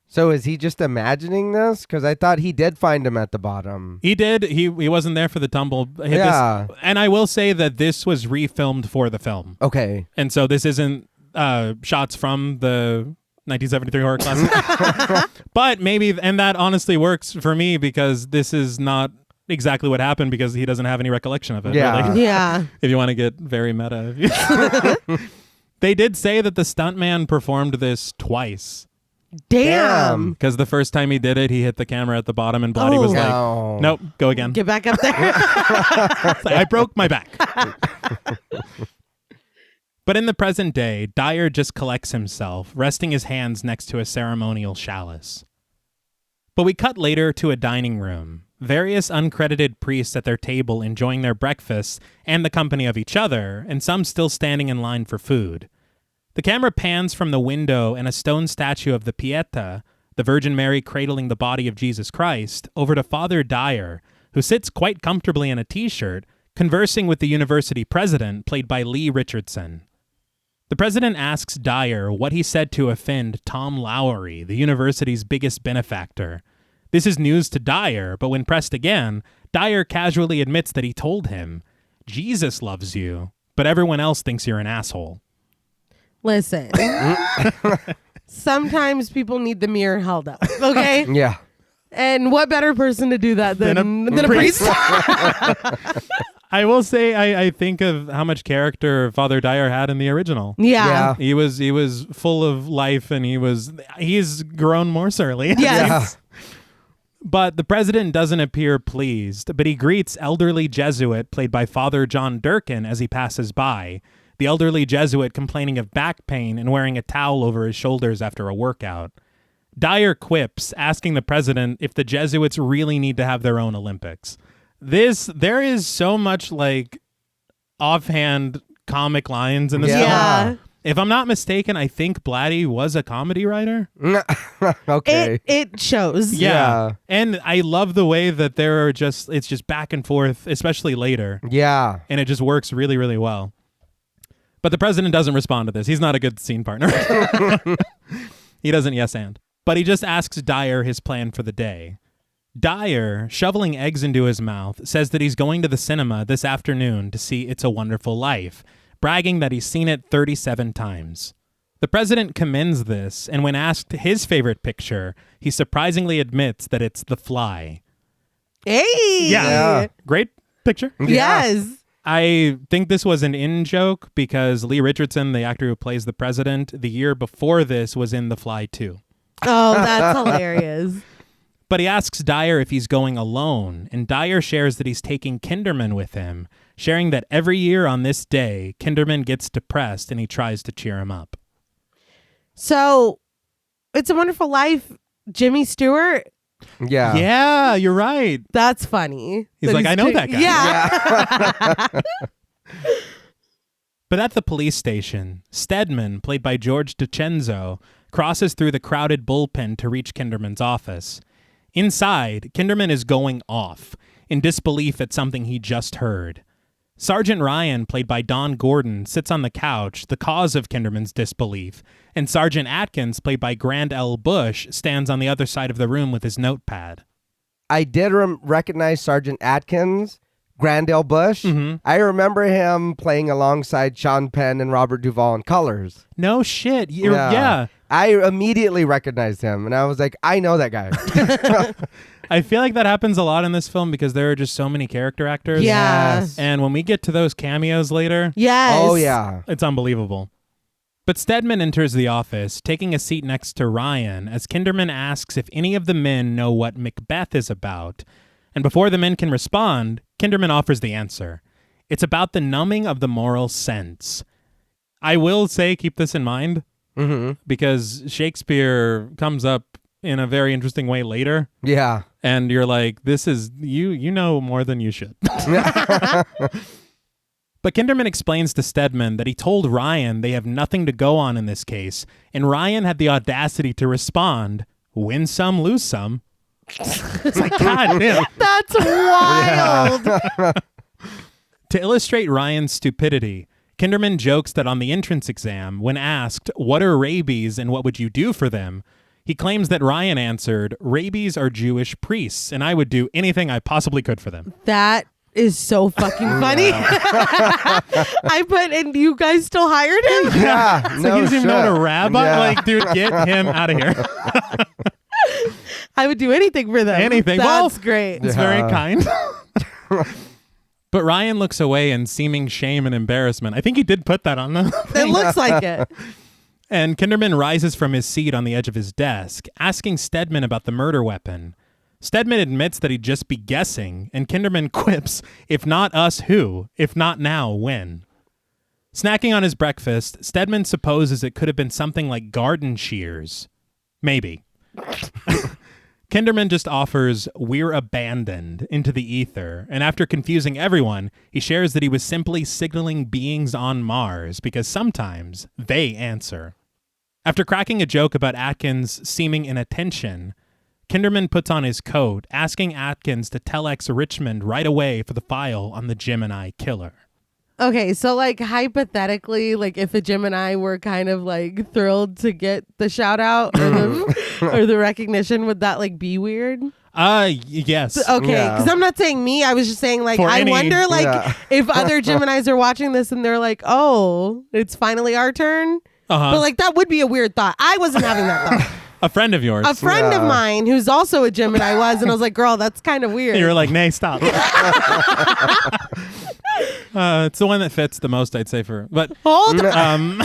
So is he just imagining this? Because I thought he did find him at the bottom. He did. He wasn't there for the tumble. Yeah. And I will say that this was refilmed for the film. Okay. And so this isn't shots from the 1973 horror classic. But maybe, and that honestly works for me because this is not exactly what happened because he doesn't have any recollection of it. Yeah. Really. Yeah. If you want to get very meta. They did say that the stuntman performed this twice. Damn. Because the first time he did it, he hit the camera at the bottom and Blatty was like, No. nope, go again. Get back up there. It's like, I broke my back. But in the present day, Dyer just collects himself, resting his hands next to a ceremonial chalice. But we cut later to a dining room. various uncredited priests at their table enjoying their breakfasts and the company of each other, and some still standing in line for food. The camera pans from the window and a stone statue of the Pietà, the Virgin Mary cradling the body of Jesus Christ, over to Father Dyer, who sits quite comfortably in a t-shirt, conversing with the university president, played by Lee Richardson. The president asks Dyer what he said to offend Tom Lowery, the university's biggest benefactor. This is news to Dyer, but when pressed again, Dyer casually admits that he told him, "Jesus loves you, but everyone else thinks you're an asshole." Listen, sometimes people need the mirror held up, okay? Yeah. And what better person to do that than a priest? I will say I think of how much character Father Dyer had in the original. Yeah. He was full of life, and he's grown more surly. Yes. But the president doesn't appear pleased, but he greets elderly Jesuit played by Father John Durkin as he passes by. The elderly Jesuit complaining of back pain and wearing a towel over his shoulders after a workout. Dyer quips, asking the president if the Jesuits really need to have their own Olympics. There is so much like offhand comic lines in this film. Yeah. If I'm not mistaken, I think Blatty was a comedy writer. Okay. It shows. Yeah. And I love the way that it's just back and forth, especially later. Yeah. And it just works really, really well. But the president doesn't respond to this. He's not a good scene partner. He doesn't yes and. But he just asks Dyer his plan for the day. Dyer, shoveling eggs into his mouth, says that he's going to the cinema this afternoon to see It's a Wonderful Life, bragging that he's seen it 37 times. The president commends this, and when asked his favorite picture, he surprisingly admits that it's The Fly. Hey. Yeah. Great picture. Yes. I think this was an in-joke because Lee Richardson, the actor who plays the president, the year before this was in The Fly 2. Oh, that's hilarious. But he asks Dyer if he's going alone, and Dyer shares that he's taking Kinderman with him, sharing that every year on this day, Kinderman gets depressed and he tries to cheer him up. So, It's a Wonderful Life, Jimmy Stewart. Yeah. Yeah, you're right. That's funny. He's like, I know that guy. Yeah. But at the police station, Stedman, played by George DiCenzo, crosses through the crowded bullpen to reach Kinderman's office. Inside, Kinderman is going off, in disbelief at something he just heard. Sergeant Ryan, played by Don Gordon, sits on the couch, the cause of Kinderman's disbelief, and Sergeant Atkins, played by Grand L. Bush, stands on the other side of the room with his notepad. I did recognize Sergeant Atkins, Grandel Bush. Mm-hmm. I remember him playing alongside Sean Penn and Robert Duvall in Colors. No shit. Yeah. I immediately recognized him, and I was like, I know that guy. I feel like that happens a lot in this film because there are just so many character actors. Yeah. Yes. And when we get to those cameos later, Yes. Oh, yeah. it's unbelievable. But Stedman enters the office, taking a seat next to Ryan, as Kinderman asks if any of the men know what Macbeth is about. And before the men can respond, Kinderman offers the answer. It's about the numbing of the moral sense. I will say, keep this in mind, because Shakespeare comes up in a very interesting way later. Yeah. And you're like, this is, you know more than you should. But Kinderman explains to Stedman that he told Ryan they have nothing to go on in this case, and Ryan had the audacity to respond, win some, lose some. It's like, God damn. That's wild. To illustrate Ryan's stupidity, Kinderman jokes that on the entrance exam, when asked, what are rabies and what would you do for them? He claims that Ryan answered, rabies are Jewish priests, and I would do anything I possibly could for them. That is so fucking funny. I put, and you guys still hired him? Yeah. So he's even known a rabbi? Yeah. Like, dude, get him out of here. I would do anything for them. Anything. That's great. It's very kind. But Ryan looks away in seeming shame and embarrassment. I think he did put that on the It looks like it. And Kinderman rises from his seat on the edge of his desk, asking Stedman about the murder weapon. Stedman admits that he'd just be guessing, and Kinderman quips, if not us, who? If not now, when? Snacking on his breakfast, Stedman supposes it could have been something like garden shears. Maybe. Kinderman just offers, "We're abandoned," into the ether, and after confusing everyone, he shares that he was simply signaling beings on Mars because sometimes they answer. After cracking a joke about Atkins seeming inattention, Kinderman puts on his coat, asking Atkins to telex Richmond right away for the file on the Gemini killer. Okay, so like hypothetically, like if a Gemini were kind of like thrilled to get the shout out or the recognition, would that like be weird? Yes. Okay, because I'm not saying me. I was just saying like I wonder like if other Geminis are watching this and they're like, oh, it's finally our turn. But like that would be a weird thought. I wasn't having that thought. A friend of yours. A friend of mine who's also a Gemini was, and I was like, girl, that's kind of weird. You were like, nay, stop. It's the one that fits the most, I'd say, but hold on.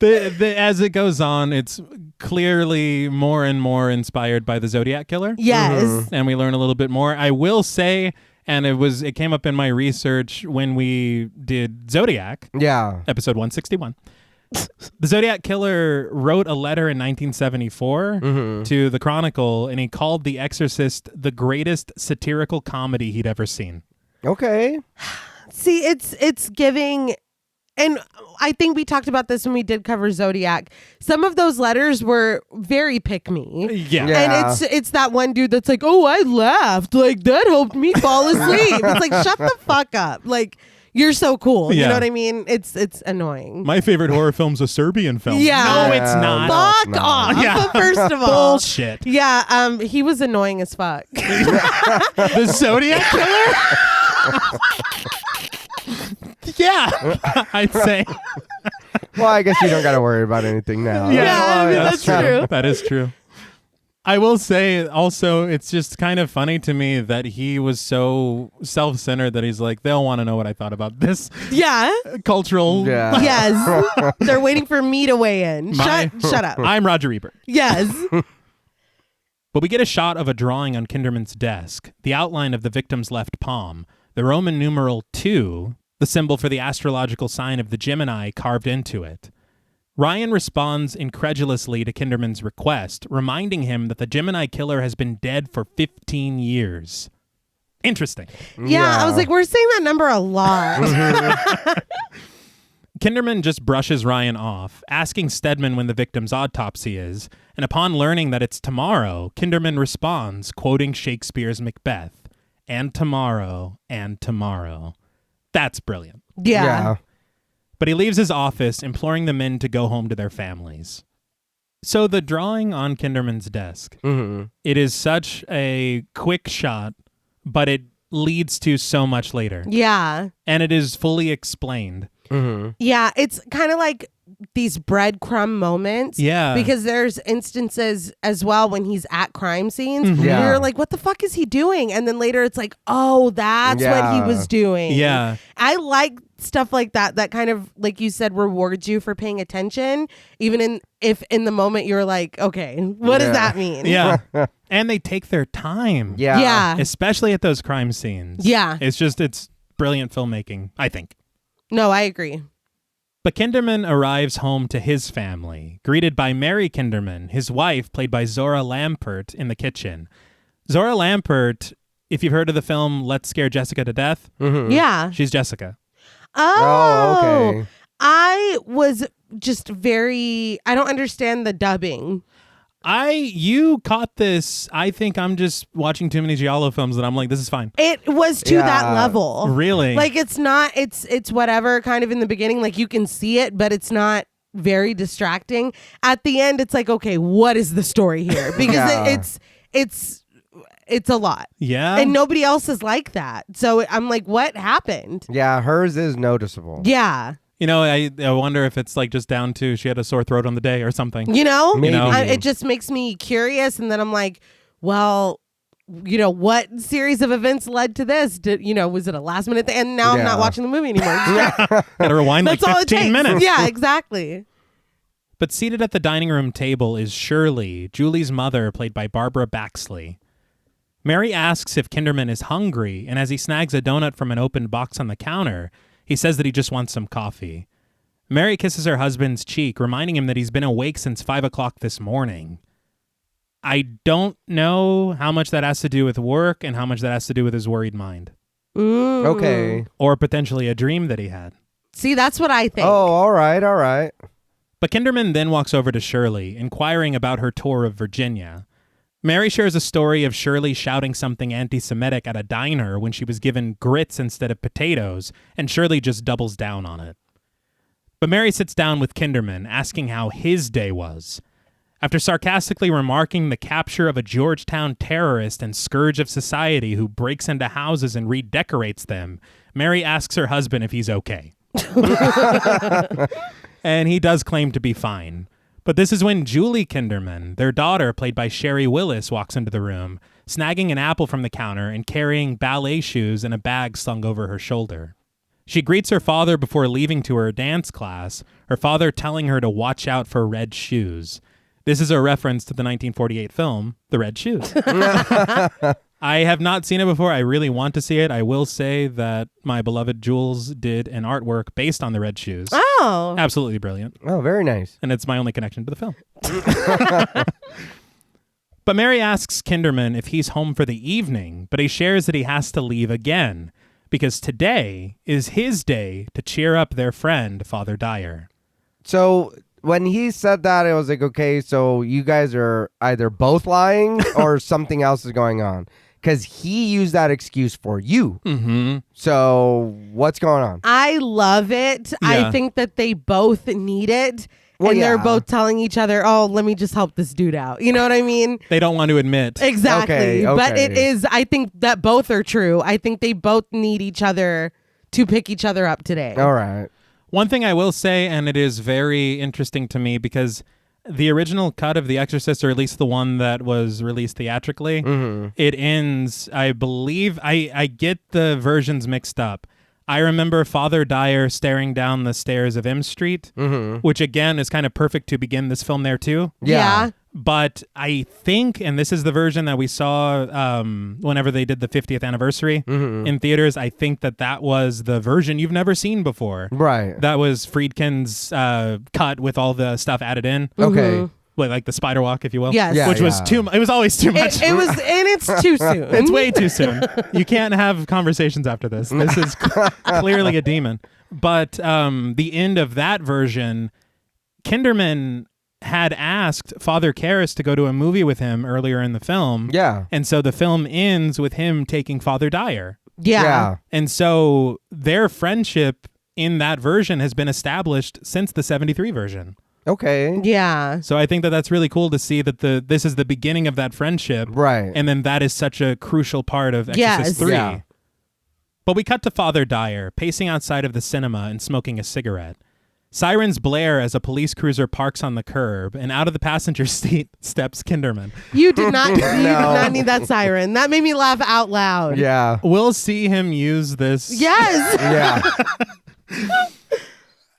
As it goes on, it's clearly more and more inspired by the Zodiac Killer. Yes. And we learn a little bit more. I will say, and it came up in my research when we did Zodiac. Yeah. Episode 161. The Zodiac Killer wrote a letter in 1974 to the Chronicle, and he called The Exorcist the greatest satirical comedy he'd ever seen. Okay. See, it's giving, and I think we talked about this when we did cover Zodiac. Some of those letters were very pick me. Yeah. And it's that one dude that's like, oh, I laughed. Like, that helped me fall asleep. It's like, shut the fuck up. Like, you're so cool. Yeah. You know what I mean? It's annoying. My favorite horror film's a Serbian film. Yeah. No, it's not. Fuck off. Yeah. First of all. Bullshit. Yeah, he was annoying as fuck. The Zodiac Killer? Yeah, I'd say. Well, I guess you don't got to worry about anything now. Yeah, that's true. That is true. I will say also, it's just kind of funny to me that he was so self-centered that he's like, they'll want to know what I thought about this. Yeah. Cultural. Yeah. Yes. They're waiting for me to weigh in. Shut up. I'm Roger Ebert. Yes. But we get a shot of a drawing on Kinderman's desk, the outline of the victim's left palm, the Roman numeral 2, the symbol for the astrological sign of the Gemini carved into it. Ryan responds incredulously to Kinderman's request, reminding him that the Gemini killer has been dead for 15 years. Interesting. Yeah, I was like, we're saying that number a lot. Kinderman just brushes Ryan off, asking Stedman when the victim's autopsy is, and upon learning that it's tomorrow, Kinderman responds, quoting Shakespeare's Macbeth, and tomorrow, and tomorrow. That's brilliant. Yeah. But he leaves his office, imploring the men to go home to their families. So the drawing on Kinderman's desk, it is such a quick shot, but it leads to so much later. Yeah. And it is fully explained. Yeah, it's kind of like these breadcrumb moments. Yeah. Because there's instances as well when he's at crime scenes. Yeah. Where you're like, what the fuck is he doing? And then later it's like, oh, that's what he was doing. Yeah. I like stuff like that kind of, like you said, rewards you for paying attention, even if in the moment you're like, okay, what does that mean? Yeah. And they take their time. Yeah. Yeah. Especially at those crime scenes. Yeah. It's brilliant filmmaking, I think. No, I agree. But Kinderman arrives home to his family, greeted by Mary Kinderman, his wife, played by Zora Lampert, in the kitchen. Zora Lampert, if you've heard of the film Let's Scare Jessica to Death, Yeah. she's Jessica. Oh, okay. I was just I don't understand the dubbing. You caught this. I think I'm just watching too many Giallo films that I'm like, this is fine. It was to that level. Really? Like it's not, it's whatever kind of in the beginning, like you can see it, but it's not very distracting. At the end, it's like, okay, what is the story here? Because it's a lot. Yeah. And nobody else is like that. So I'm like, what happened? Yeah, hers is noticeable. Yeah. You know, I wonder if it's like just down to she had a sore throat on the day or something. You know? Maybe. It just makes me curious. And then I'm like, well, you know, what series of events led to this? Was it a last minute thing? And now I'm not watching the movie anymore. Gotta rewind like That's all it 15 takes. minutes. Yeah, exactly. But seated at the dining room table is Shirley, Julie's mother, played by Barbara Baxley. Mary asks if Kinderman is hungry, and as he snags a donut from an open box on the counter, he says that he just wants some coffee. Mary kisses her husband's cheek, reminding him that he's been awake since 5 o'clock this morning. I don't know how much that has to do with work and how much that has to do with his worried mind. Okay. Or potentially a dream that he had. See, that's what I think. Oh, all right. But Kinderman then walks over to Shirley, inquiring about her tour of Virginia. Mary shares a story of Shirley shouting something anti-Semitic at a diner when she was given grits instead of potatoes, and Shirley just doubles down on it. But Mary sits down with Kinderman, asking how his day was. After sarcastically remarking the capture of a Georgetown terrorist and scourge of society who breaks into houses and redecorates them, Mary asks her husband if he's okay. And he does claim to be fine. But this is when Julie Kinderman, their daughter, played by Sherry Willis, walks into the room, snagging an apple from the counter and carrying ballet shoes in a bag slung over her shoulder. She greets her father before leaving to her dance class, her father telling her to watch out for red shoes. This is a reference to the 1948 film, The Red Shoes. I have not seen it before. I really want to see it. I will say that my beloved Jules did an artwork based on The Red Shoes. Oh. Absolutely brilliant. Oh, very nice. And it's my only connection to the film. But Mary asks Kinderman if he's home for the evening, but he shares that he has to leave again because today is his day to cheer up their friend, Father Dyer. So when he said that, it was like, okay, so you guys are either both lying or something else is going on. Because he used that excuse for you. Mm-hmm. So what's going on? I love it. Yeah. I think that they both need it. Well, and they're yeah. both telling each other, oh, let me just help this dude out. You know what I mean? They don't want to admit. Exactly. Okay. But it is, I think that both are true. I think they both need each other to pick each other up today. All right. One thing I will say, and it is very interesting to me because the original cut of The Exorcist, or at least the one that was released theatrically, it ends, I believe, I get the versions mixed up. I remember Father Dyer staring down the stairs of M Street, which again is kind of perfect to begin this film there too. Yeah. But I think, and this is the version that we saw whenever they did the 50th anniversary in theaters, I think that was the version you've never seen before. Right. That was Friedkin's cut with all the stuff added in. Okay. Like the spider walk, if you will. Yes. Yeah, Which was it was always too much. It was, and it's too soon. It's way too soon. You can't have conversations after this. This is clearly a demon. But the end of that version, Kinderman had asked Father Karras to go to a movie with him earlier in the film. Yeah. And so the film ends with him taking Father Dyer. Yeah. And so their friendship in that version has been established since the 73 version. Okay. Yeah. So I think that that's really cool to see that this is the beginning of that friendship. Right. And then that is such a crucial part of Exorcist 3. Yeah. But we cut to Father Dyer pacing outside of the cinema and smoking a cigarette. Sirens blare as a police cruiser parks on the curb, and out of the passenger seat steps Kinderman. You did not need that siren. That made me laugh out loud. Yeah. We'll see him use this. Yes. Yeah.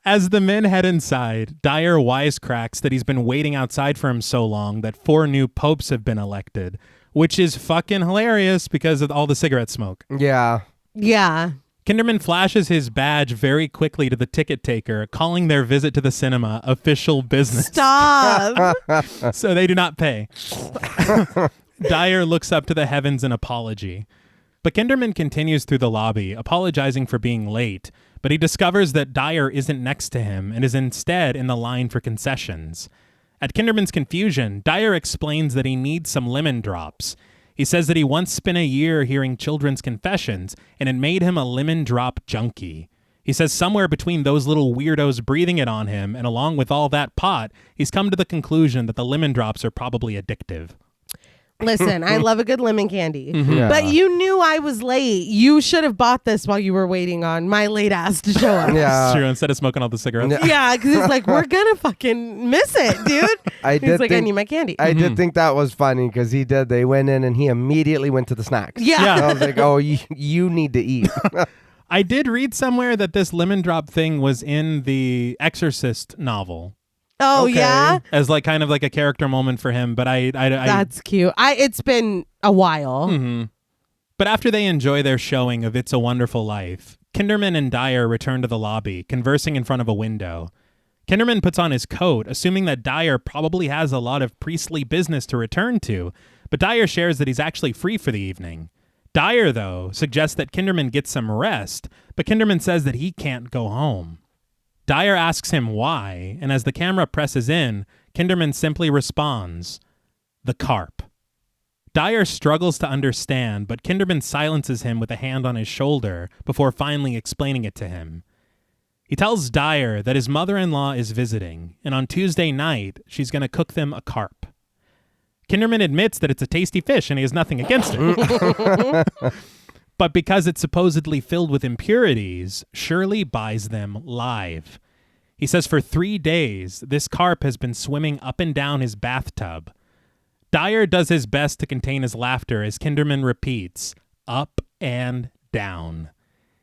As the men head inside, Dyer wisecracks that he's been waiting outside for him so long that 4 new popes have been elected, which is fucking hilarious because of all the cigarette smoke. Yeah. Yeah. Kinderman flashes his badge very quickly to the ticket taker, calling their visit to the cinema official business. Stop. So they do not pay. Dyer looks up to the heavens in apology. But Kinderman continues through the lobby, apologizing for being late, but he discovers that Dyer isn't next to him and is instead in the line for concessions. At Kinderman's confusion, Dyer explains that he needs some lemon drops. He says that he once spent a year hearing children's confessions, and it made him a lemon drop junkie. He says somewhere between those little weirdos breathing it on him and along with all that pot, he's come to the conclusion that the lemon drops are probably addictive. Listen, I love a good lemon candy. Yeah. But you knew I was late. You should have bought this while you were waiting on my late ass to show up. Yeah. It's true, instead of smoking all the cigarettes. Yeah, because it's like, we're going to fucking miss it, dude. I He's did like, I think- need my candy. I did think that was funny because they went in and he immediately went to the snacks. Yeah. I was like, oh, you need to eat. I did read somewhere that this lemon drop thing was in the Exorcist novel Oh, Okay. yeah? as like kind of like a character moment for him, but I That's cute. It's been a while. But after they enjoy their showing of It's a Wonderful Life, Kinderman and Dyer return to the lobby, conversing in front of a window. Kinderman puts on his coat, assuming that Dyer probably has a lot of priestly business to return to, but Dyer shares that he's actually free for the evening. Dyer, though, suggests that Kinderman get some rest, but Kinderman says that he can't go home. Dyer asks him why, and as the camera presses in, Kinderman simply responds, "The carp." Dyer struggles to understand, but Kinderman silences him with a hand on his shoulder before finally explaining it to him. He tells Dyer that his mother-in-law is visiting, and on Tuesday night, she's going to cook them a carp. Kinderman admits that it's a tasty fish and he has nothing against it. But because it's supposedly filled with impurities, Shirley buys them live. He says for 3 days, this carp has been swimming up and down his bathtub. Dyer does his best to contain his laughter as Kinderman repeats, "Up and down."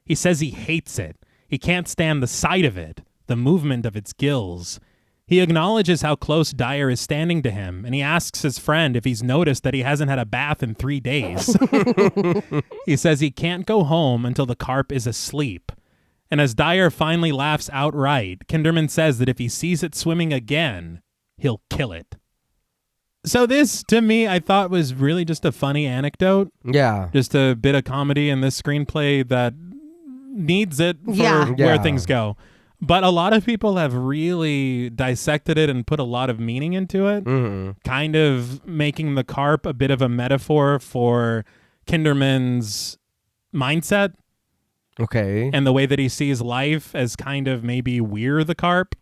He says he hates it. He can't stand the sight of it, the movement of its gills. He acknowledges how close Dyer is standing to him, and he asks his friend if he's noticed that he hasn't had a bath in 3 days. He says he can't go home until the carp is asleep. And as Dyer finally laughs outright, Kinderman says that if he sees it swimming again, he'll kill it. So this, to me, I thought was really just a funny anecdote. Yeah. Just a bit of comedy in this screenplay that needs it for where things go. But a lot of people have really dissected it and put a lot of meaning into it, kind of making the carp a bit of a metaphor for Kinderman's mindset. Okay. And the way that he sees life as kind of maybe we're the carp.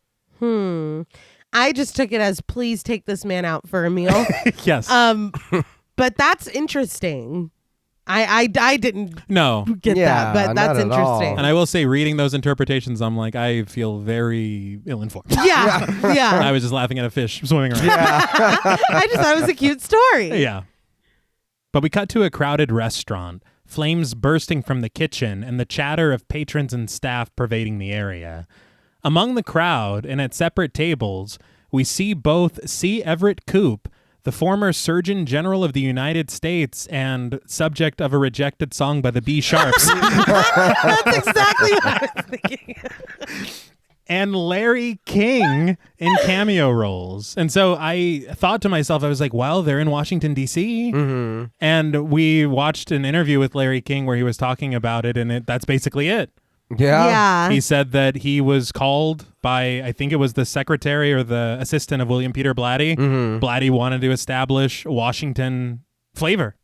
I just took it as, please take this man out for a meal. Yes. But that's interesting. I didn't get that, but that's interesting. And I will say, reading those interpretations, I'm like, I feel very ill-informed. Yeah. I was just laughing at a fish swimming around. I just thought it was a cute story. Yeah. But we cut to a crowded restaurant, flames bursting from the kitchen, and the chatter of patrons and staff pervading the area. Among the crowd, and at separate tables, we see both C. Everett Koop, the former Surgeon General of the United States and subject of a rejected song by the B Sharps. That's exactly what I was thinking. And Larry King in cameo roles. And so I thought to myself, I was like, well, they're in Washington, D.C. And we watched an interview with Larry King where he was talking about it, and that's basically it. Yeah. He said that he was called by, I think it was the secretary or the assistant of William Peter Blatty. Blatty wanted to establish Washington flavor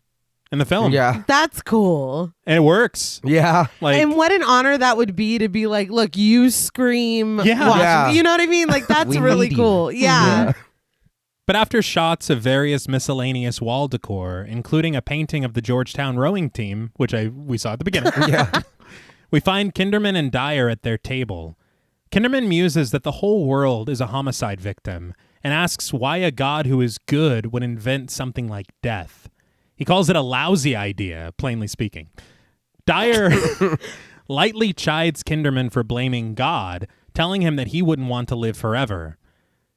in the film. Yeah. That's cool. And it works. Yeah. And what an honor that would be to be like, look, you scream Yeah. Washington. You know what I mean? Like, that's really cool. Yeah. But after shots of various miscellaneous wall decor, including a painting of the Georgetown rowing team, which we saw at the beginning. We find Kinderman and Dyer at their table. Kinderman muses that the whole world is a homicide victim and asks why a god who is good would invent something like death. He calls it a lousy idea, plainly speaking. Dyer lightly chides Kinderman for blaming God, telling him that he wouldn't want to live forever.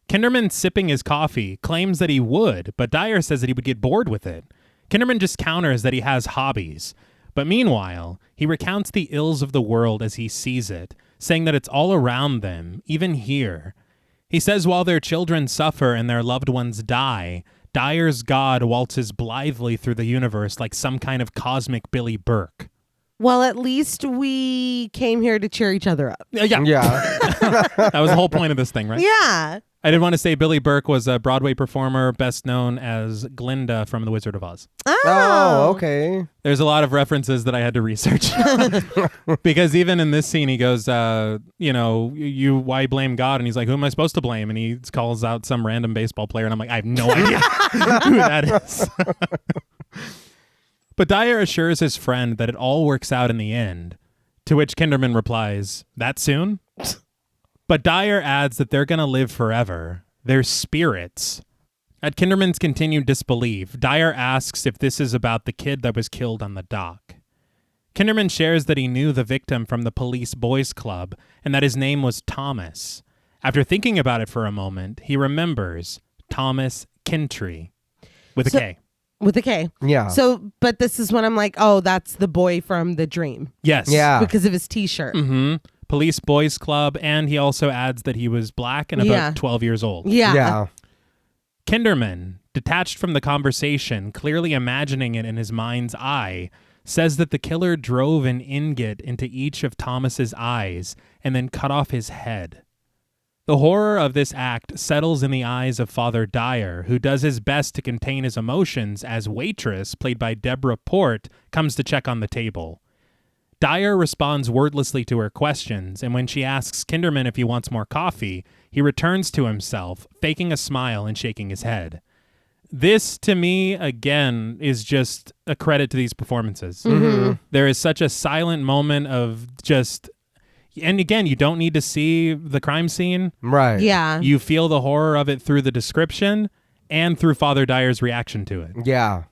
Kinderman, sipping his coffee, claims that he would, but Dyer says that he would get bored with it. Kinderman just counters that he has hobbies. But meanwhile, he recounts the ills of the world as he sees it, saying that it's all around them, even here. He says while their children suffer and their loved ones die, Dyer's God waltzes blithely through the universe like some kind of cosmic Billy Burke. Well, at least we came here to cheer each other up. Yeah. That was the whole point of this thing, right? Yeah. I did want to say Billy Burke was a Broadway performer best known as Glinda from The Wizard of Oz. Oh, okay. There's a lot of references that I had to research. Because even in this scene, he goes, you why blame God? And he's like, who am I supposed to blame? And he calls out some random baseball player. And I'm like, I have no idea who that is. But Dyer assures his friend that it all works out in the end, to which Kinderman replies, that soon? But Dyer adds that they're going to live forever. They're spirits. At Kinderman's continued disbelief, Dyer asks if this is about the kid that was killed on the dock. Kinderman shares that he knew the victim from the police boys club and that his name was Thomas. After thinking about it for a moment, he remembers Thomas Kintry with a K. With a K. Yeah. So, but this is when I'm like, oh, that's the boy from The Dream. Yes. Yeah. Because of his t-shirt. Mm-hmm. police boys club, and he also adds that he was black and about 12 years old. Yeah. Kinderman, detached from the conversation, clearly imagining it in his mind's eye, says that the killer drove an ingot into each of Thomas's eyes and then cut off his head. The horror of this act settles in the eyes of Father Dyer, who does his best to contain his emotions as Waitress, played by Deborah Port, comes to check on the table. Dyer responds wordlessly to her questions, and when she asks Kinderman if he wants more coffee, he returns to himself, faking a smile and shaking his head. This, to me, again, is just a credit to these performances. Mm-hmm. There is such a silent moment of just... And again, you don't need to see the crime scene. Right. Yeah. You feel the horror of it through the description and through Father Dyer's reaction to it. Yeah.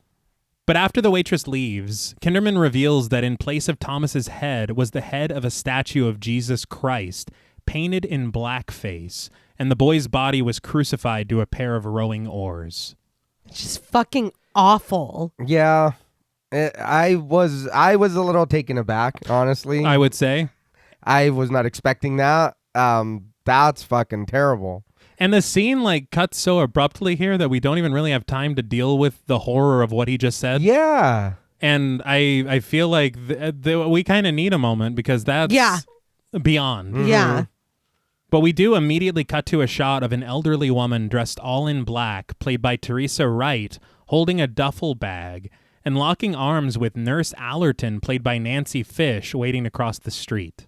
But after the waitress leaves, Kinderman reveals that in place of Thomas's head was the head of a statue of Jesus Christ, painted in blackface, and the boy's body was crucified to a pair of rowing oars. It's just fucking awful. Yeah. I was a little taken aback, honestly. I would say. I was not expecting that. That's fucking terrible. And the scene cuts so abruptly here that we don't even really have time to deal with the horror of what he just said. Yeah. And I feel like we kind of need a moment because that's beyond. Mm-hmm. Yeah. But we do immediately cut to a shot of an elderly woman dressed all in black, played by Teresa Wright, holding a duffel bag and locking arms with Nurse Allerton, played by Nancy Fish, waiting to cross the street.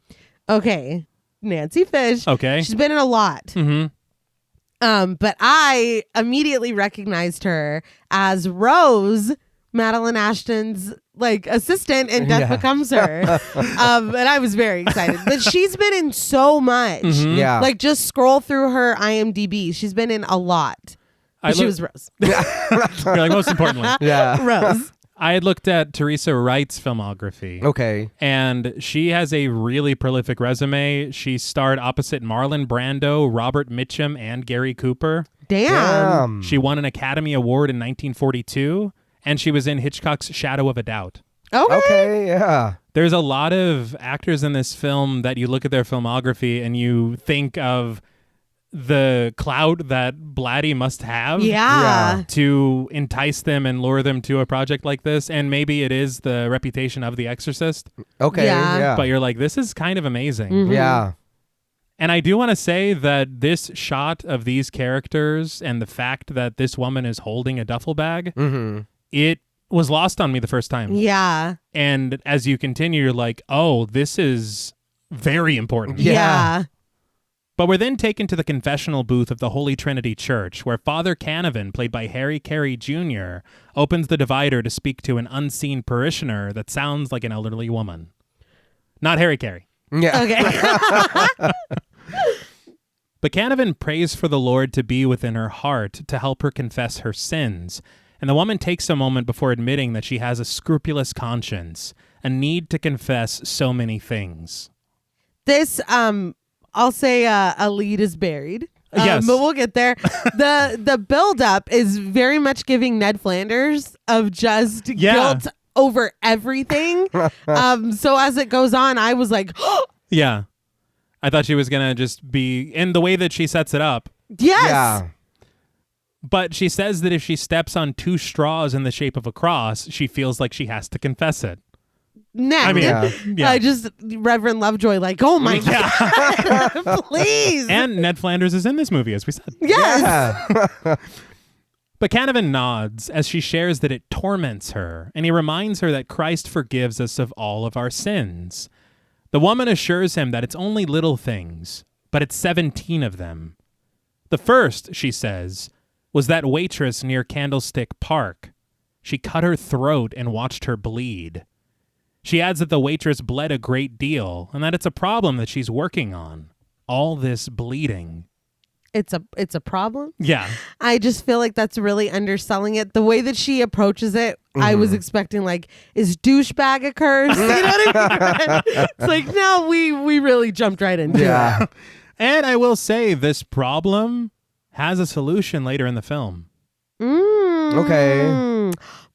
Okay. Nancy Fish. Okay. She's been in a lot. Mm-hmm. But I immediately recognized her as Rose, Madeline Ashton's assistant, and Death Becomes Her. And I was very excited. But she's been in so much. Mm-hmm. Yeah. Just scroll through her IMDb. She's been in a lot. She was Rose. You're most importantly. Yeah. Rose. I had looked at Teresa Wright's filmography. Okay. And she has a really prolific resume. She starred opposite Marlon Brando, Robert Mitchum, and Gary Cooper. Damn. She won an Academy Award in 1942, and she was in Hitchcock's Shadow of a Doubt. Okay, yeah. There's a lot of actors in this film that you look at their filmography and you think of the clout that Blatty must have to entice them and lure them to a project like this. And maybe it is the reputation of The Exorcist. Okay, yeah. But you're like, this is kind of amazing. Mm-hmm. Yeah. And I do want to say that this shot of these characters and the fact that this woman is holding a duffel bag, it was lost on me the first time. Yeah. And as you continue, you're like, oh, this is very important. Yeah. But we're then taken to the confessional booth of the Holy Trinity Church, where Father Canavan, played by Harry Carey Jr., opens the divider to speak to an unseen parishioner that sounds like an elderly woman. Not Harry Carey. Yeah. Okay. But Canavan prays for the Lord to be within her heart to help her confess her sins, and the woman takes a moment before admitting that she has a scrupulous conscience, a need to confess so many things. This, I'll say a lead is buried. Yes. But we'll get there. The build-up is very much giving Ned Flanders of just guilt over everything. So as it goes on, I was like, yeah. I thought she was going to just be in the way that she sets it up. yes. Yeah. But she says that if she steps on 2 straws in the shape of a cross, she feels like she has to confess it. Ned. I mean, yeah. Just Reverend Lovejoy, oh my God, please. And Ned Flanders is in this movie, as we said. Yes. Yeah. But Canavan nods as she shares that it torments her, and he reminds her that Christ forgives us of all of our sins. The woman assures him that it's only little things, but it's 17 of them. The first, she says, was that waitress near Candlestick Park. She cut her throat and watched her bleed. She adds that the waitress bled a great deal and that it's a problem that she's working on. All this bleeding. It's a problem. Yeah. I just feel like that's really underselling it. The way that she approaches it, I was expecting is douchebag a curse? You know what I mean? It's no, we really jumped right into it. And I will say this problem has a solution later in the film. Okay.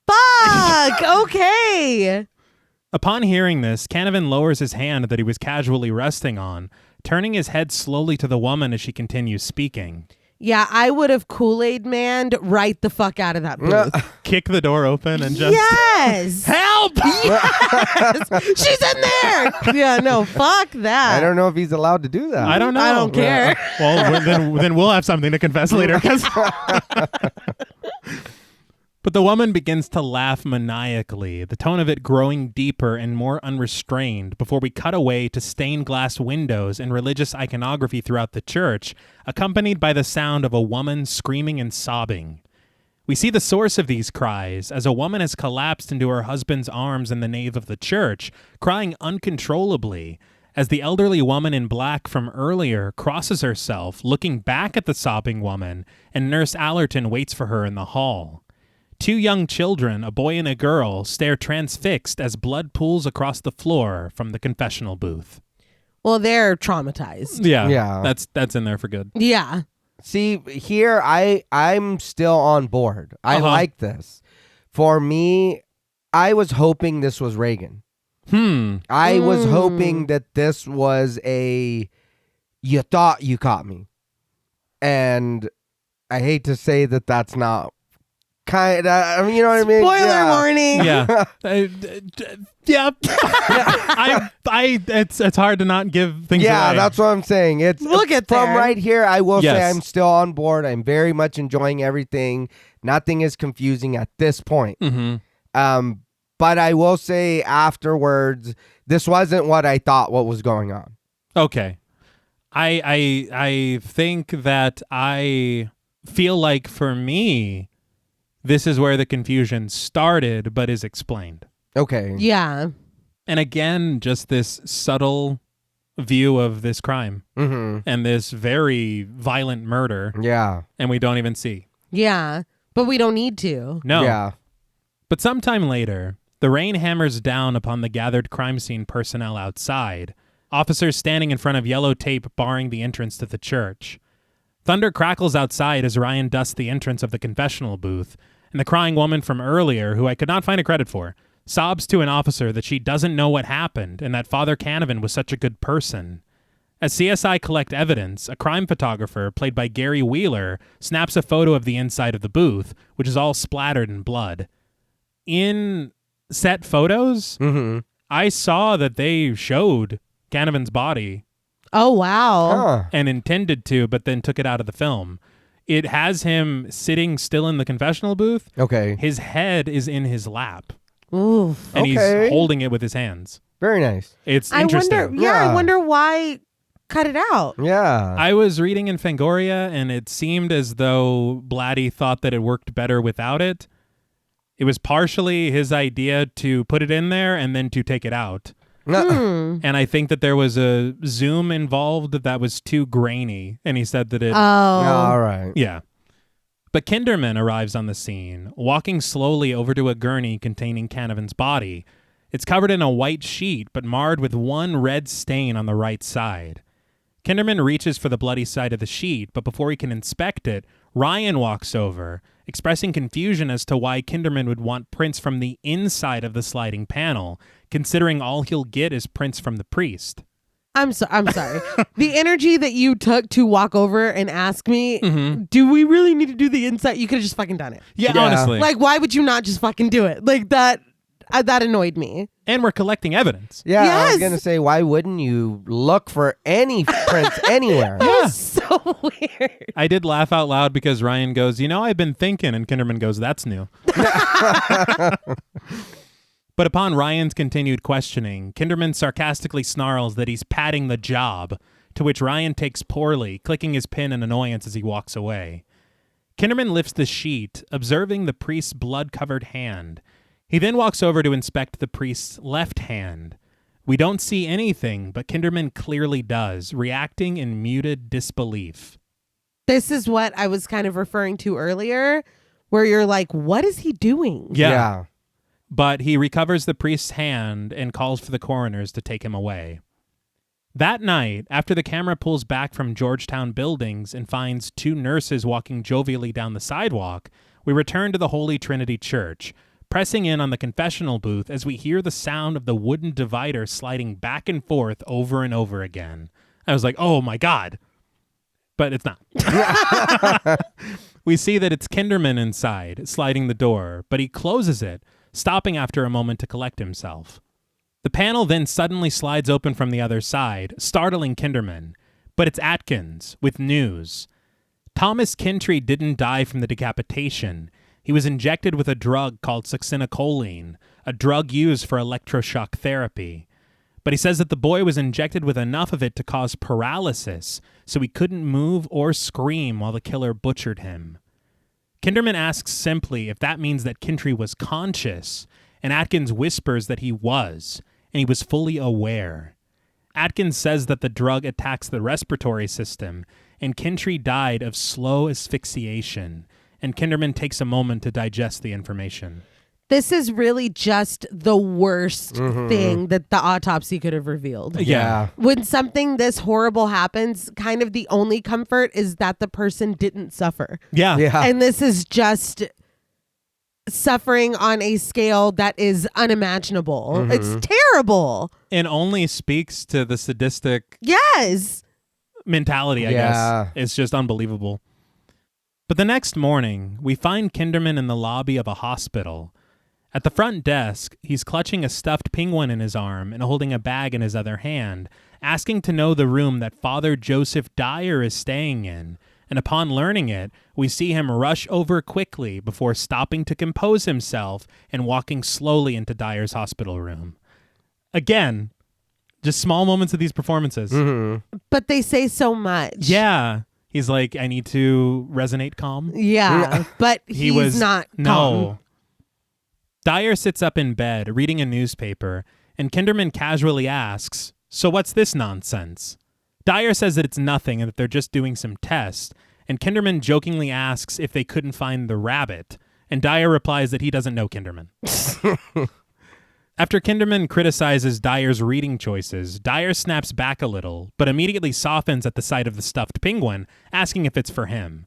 Fuck. Okay. Upon hearing this, Canavan lowers his hand that he was casually resting on, turning his head slowly to the woman as she continues speaking. Yeah, I would have Kool-Aid manned right the fuck out of that booth. Kick the door open and just... Yes! Help! Yes! She's in there! Yeah, no, fuck that. I don't know if he's allowed to do that. I don't know. I don't care. Well, then we'll have something to confess later. But the woman begins to laugh maniacally, the tone of it growing deeper and more unrestrained before we cut away to stained glass windows and religious iconography throughout the church, accompanied by the sound of a woman screaming and sobbing. We see the source of these cries as a woman has collapsed into her husband's arms in the nave of the church, crying uncontrollably, as the elderly woman in black from earlier crosses herself, looking back at the sobbing woman, and Nurse Allerton waits for her in the hall. 2 young children, a boy and a girl, stare transfixed as blood pools across the floor from the confessional booth. Well, they're traumatized. Yeah. That's in there for good. Yeah. See, here I'm still on board. I like this. For me, I was hoping this was Reagan. I was hoping that this was a you thought you caught me. And I hate to say that that's not kind of, I mean, you know what I mean? Spoiler warning. Yeah. Yeah. It's hard to not give things away. Yeah, that's what I'm saying. It's Look at from there. right here. I will say Yes. I'm still on board. I'm very much enjoying everything. Nothing is confusing at this point. But I will say afterwards, this wasn't what I thought what was going on. Okay. I think that I feel like for me, this is where the confusion started, but is explained. Okay. Yeah. And again, just this subtle view of this crime and this very violent murder, Yeah. and we don't even see. Yeah. But we don't need to. No. Yeah. But sometime later, the rain hammers down upon the gathered crime scene personnel outside, officers standing in front of yellow tape barring the entrance to the church. Thunder crackles outside as Ryan dusts the entrance of the confessional booth, and the crying woman from earlier, who I could not find a credit for, sobs to an officer that she doesn't know what happened and that Father Canavan was such a good person. As CSI collect evidence, a crime photographer, played by Gary Wheeler, snaps a photo of the inside of the booth, which is all splattered in blood. In set photos, I saw that they showed Canavan's body. Oh, wow. And intended to, but then took it out of the film. It has him sitting still in the confessional booth. Okay. His head is in his lap. Oof. And Okay. he's holding it with his hands. Very nice. It's I interesting. wonder, Yeah. I wonder why cut it out. Yeah. I was reading in Fangoria, and it seemed as though Blatty thought that it worked better without it. It was partially his idea to put it in there and then to take it out. And I think that there was a zoom involved that was too grainy, and he said that it... All right. Yeah. But Kinderman arrives on the scene, walking slowly over to a gurney containing Canavan's body. It's covered in a white sheet, but marred with one red stain on the right side. Kinderman reaches for the bloody side of the sheet, but before he can inspect it, Ryan walks over, expressing confusion as to why Kinderman would want prints from the inside of the sliding panel, considering all he'll get is prints from the priest. I'm sorry. The energy that you took to walk over and ask me, do we really need to do the inside? You could have just fucking done it. Yeah, Yeah. honestly. Like, why would you not just fucking do it? Like, that annoyed me. And we're collecting evidence. Yeah, I was Yes. going to say, why wouldn't you look for any prints anywhere? That was so weird. I did laugh out loud because Ryan goes, I've been thinking, and Kinderman goes, that's new. But upon Ryan's continued questioning, Kinderman sarcastically snarls that he's padding the job, to which Ryan takes poorly, clicking his pen in annoyance as he walks away. Kinderman lifts the sheet, observing the priest's blood-covered hand. He then walks over to inspect the priest's left hand. We don't see anything, but Kinderman clearly does, reacting in muted disbelief. This is what I was kind of referring to earlier, where you're like, what is he doing? Yeah. But he recovers the priest's hand and calls for the coroners to take him away. That night, after the camera pulls back from Georgetown buildings and finds 2 nurses walking jovially down the sidewalk, we return to the Holy Trinity Church, pressing in on the confessional booth as we hear the sound of the wooden divider sliding back and forth over and over again. I was like, oh my God. But it's not. We see that it's Kinderman inside, sliding the door, but he closes it, stopping after a moment to collect himself. The panel then suddenly slides open from the other side, startling Kinderman. But it's Atkins, with news. Thomas Kintry didn't die from the decapitation. He was injected with a drug called succinylcholine, a drug used for electroshock therapy. But he says that the boy was injected with enough of it to cause paralysis, so he couldn't move or scream while the killer butchered him. Kinderman asks simply if that means that Kintry was conscious, and Atkins whispers that he was, and he was fully aware. Atkins says that the drug attacks the respiratory system, and Kintry died of slow asphyxiation, and Kinderman takes a moment to digest the information. This is really just the worst thing that the autopsy could have revealed. Yeah. When something this horrible happens, kind of the only comfort is that the person didn't suffer. Yeah. And this is just suffering on a scale that is unimaginable. It's terrible. And only speaks to the sadistic Yes. mentality, I guess. It's just unbelievable. But the next morning, we find Kinderman in the lobby of a hospital. At the front desk, he's clutching a stuffed penguin in his arm and holding a bag in his other hand, asking to know the room that Father Joseph Dyer is staying in. And upon learning it, we see him rush over quickly before stopping to compose himself and walking slowly into Dyer's hospital room. Again, just small moments of these performances. But they say so much. Yeah. He's like, I need to resonate calm. Yeah. But he's not calm. No. Dyer sits up in bed, reading a newspaper, and Kinderman casually asks, so what's this nonsense? Dyer says that it's nothing and that they're just doing some tests, and Kinderman jokingly asks if they couldn't find the rabbit, and Dyer replies that he doesn't know Kinderman. After Kinderman criticizes Dyer's reading choices, Dyer snaps back a little, but immediately softens at the sight of the stuffed penguin, asking if it's for him.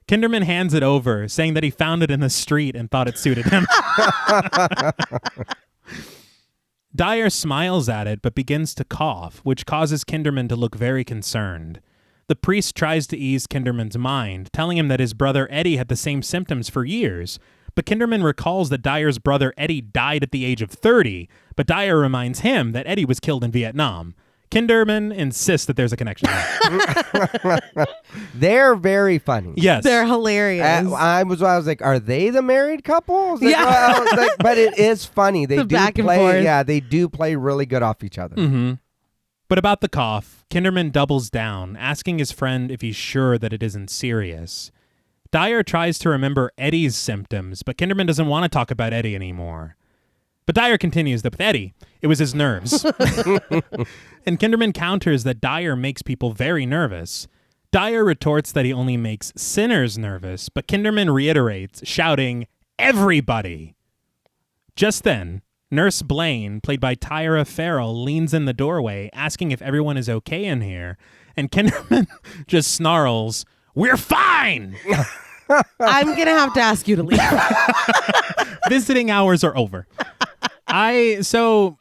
Kinderman hands it over, saying that he found it in the street and thought it suited him. Dyer smiles at it, but begins to cough, which causes Kinderman to look very concerned. The priest tries to ease Kinderman's mind, telling him that his brother Eddie had the same symptoms for years. But Kinderman recalls that Dyer's brother Eddie died at the age of 30, but Dyer reminds him that Eddie was killed in Vietnam. Kinderman insists that there's a connection there. They're very funny. Yes. They're hilarious. I was like, are they the married couple? I was like, Yeah. well, I was like, but it is funny. They The do back and play. forth. Yeah, they do play really good off each other. Mm-hmm. But about the cough, Kinderman doubles down, asking his friend if he's sure that it isn't serious. Dyer tries to remember Eddie's symptoms, but Kinderman doesn't want to talk about Eddie anymore. But Dyer continues that with Eddie, it was his nerves. And Kinderman counters that Dyer makes people very nervous. Dyer retorts that he only makes sinners nervous, but Kinderman reiterates, shouting, everybody! Just then, Nurse Blaine, played by Tyra Farrell, leans in the doorway, asking if everyone is okay in here, and Kinderman just snarls, we're fine! I'm going to have to ask you to leave. Visiting hours are over. So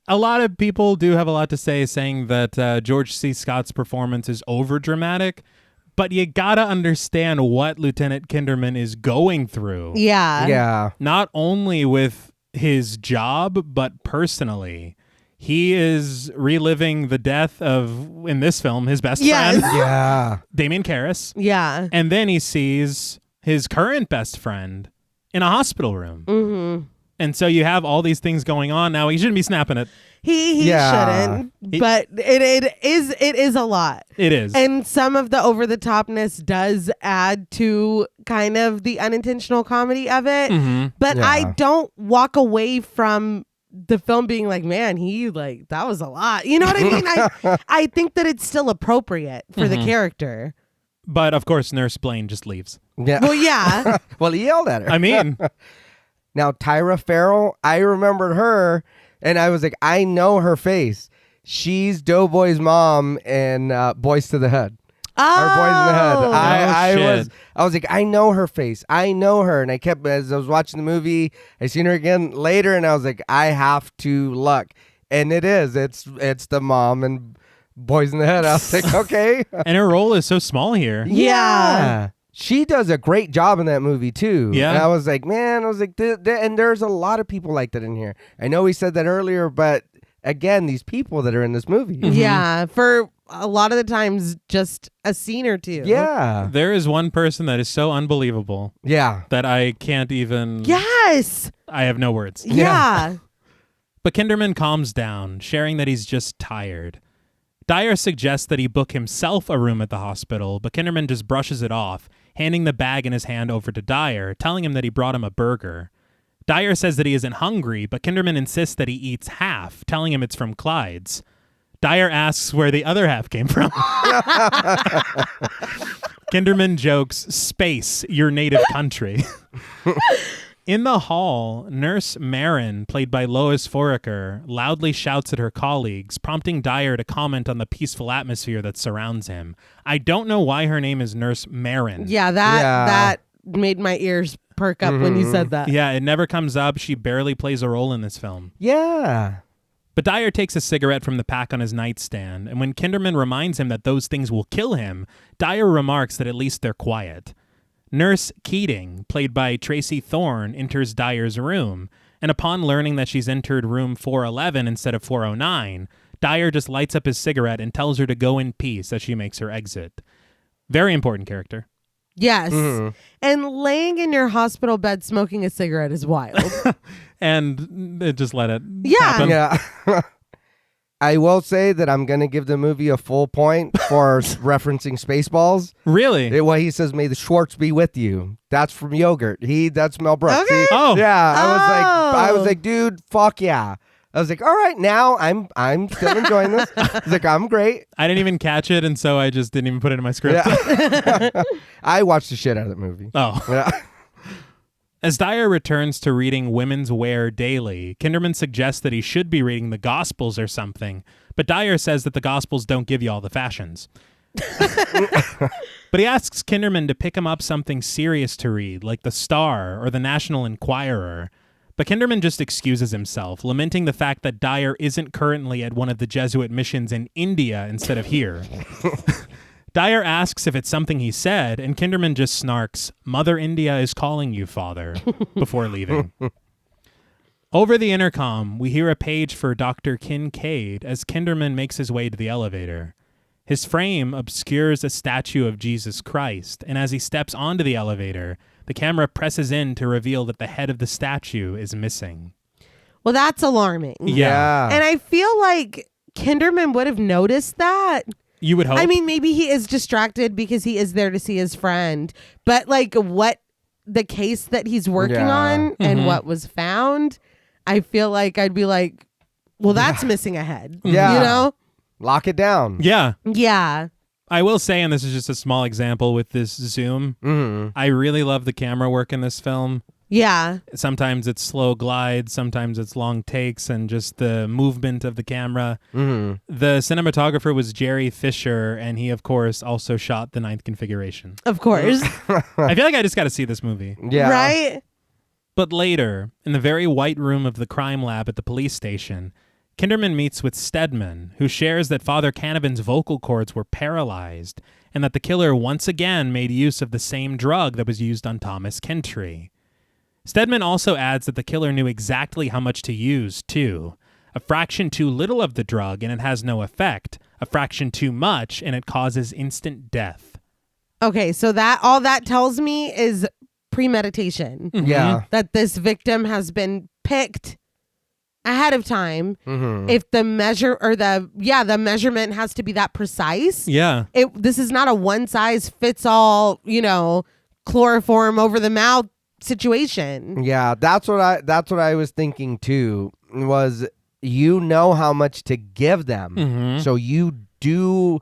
a lot of people do have a lot to say, saying that George C. Scott's performance is over dramatic, but you gotta understand what Lieutenant Kinderman is going through. Yeah. Yeah. Not only with his job, but personally. He is reliving the death of, in this film, his best Yes. friend, Yeah. Damien Karras. Yeah. And then he sees his current best friend in a hospital room. Mm-hmm. And so you have all these things going on. Now, he shouldn't be snapping it. He Yeah. shouldn't, but it is a lot. It is. And some of the over the topness does add to kind of the unintentional comedy of it. Mhm. But Yeah. I don't walk away from the film being like, man, that was a lot. You know what I mean? I think that it's still appropriate for the character. But, of course, Nurse Blaine just leaves. Yeah. Well, yeah. Well, he yelled at her. I mean, Now, Tyra Farrell, I remembered her, and I was like, I know her face. She's Doughboy's mom in Boys to the Hood. Boys in the Head. Oh. I was like, I know her face. I know her. And I kept, as I was watching the movie, I seen her again later, and I was like, I have to look. And it is. It's the mom and Boys in the Head. I was like, okay. And her role is so small here. Yeah. She does a great job in that movie, too. Yeah. And I was like, man, and there's a lot of people like that in here. I know we said that earlier, but again, these people that are in this movie. Yeah. For a lot of the times, just a scene or two. Yeah. There is one person that is so unbelievable Yeah. that I can't even... Yes. I have no words. Yeah. But Kinderman calms down, sharing that he's just tired. Dyer suggests that he book himself a room at the hospital, but Kinderman just brushes it off, handing the bag in his hand over to Dyer, telling him that he brought him a burger. Dyer says that he isn't hungry, but Kinderman insists that he eats half, telling him it's from Clyde's. Dyer asks where the other half came from. Kinderman jokes, "Space, your native country." In the hall, Nurse Marin, played by Lois Foraker, loudly shouts at her colleagues, prompting Dyer to comment on the peaceful atmosphere that surrounds him. I don't know why her name is Nurse Marin. Yeah, that made my ears perk up when you said that. Yeah, it never comes up. She barely plays a role in this film. Yeah. But Dyer takes a cigarette from the pack on his nightstand, and when Kinderman reminds him that those things will kill him, Dyer remarks that at least they're quiet. Nurse Keating, played by Tracy Thorne, enters Dyer's room, and upon learning that she's entered room 411 instead of 409, Dyer just lights up his cigarette and tells her to go in peace as she makes her exit. Very important character. Yes. And laying in your hospital bed smoking a cigarette is wild. And just let it Yeah. happen. Yeah. I will say that I'm going to give the movie a full point for referencing Spaceballs. Really? He says, "May the Schwartz be with you." That's from Yogurt. That's Mel Brooks. Okay. Oh. Yeah. I was Oh. like, dude, fuck yeah. I was like, all right, now I'm still enjoying this. I was like, I'm great. I didn't even catch it, and so I just didn't even put it in my script. Yeah. I watched the shit out of that movie. Oh. Yeah. As Dyer returns to reading Women's Wear daily, Kinderman suggests that he should be reading the Gospels or something, but Dyer says that the Gospels don't give you all the fashions. But he asks Kinderman to pick him up something serious to read, like The Star or the National Enquirer. But Kinderman just excuses himself, lamenting the fact that Dyer isn't currently at one of the Jesuit missions in India instead of here. Dyer asks if it's something he said, and Kinderman just snarks, "Mother India is calling you, Father," before leaving. Over the intercom, we hear a page for Dr. Kincaid as Kinderman makes his way to the elevator. His frame obscures a statue of Jesus Christ, and as he steps onto the elevator, the camera presses in to reveal that the head of the statue is missing. Well, that's alarming. Yeah. And I feel like Kinderman would have noticed that. You would hope. I mean, maybe he is distracted because he is there to see his friend. But like what the case that he's working on and what was found, I feel like I'd be like, well, that's missing a head. Yeah. You know? Lock it down. Yeah. Yeah. I will say, and this is just a small example with this zoom, I really love the camera work in this film. Yeah. Sometimes it's slow glides, sometimes it's long takes, and just the movement of the camera. The cinematographer was Jerry Fisher, and he, of course, also shot The Ninth Configuration. Of course. I feel like I just got to see this movie. Yeah. Right? But later, in the very white room of the crime lab at the police station, Kinderman meets with Stedman, who shares that Father Canavan's vocal cords were paralyzed, and that the killer once again made use of the same drug that was used on Thomas Kentry. Stedman also adds that the killer knew exactly how much to use, too. A fraction too little of the drug and it has no effect. A fraction too much and it causes instant death. Okay, so that all that tells me is premeditation. Yeah. That this victim has been picked ahead of time. If the measure or the measurement has to be that precise. Yeah. This is not a one size fits all, chloroform over the mouth situation. Yeah, that's what I was thinking too. Was how much to give them, so you do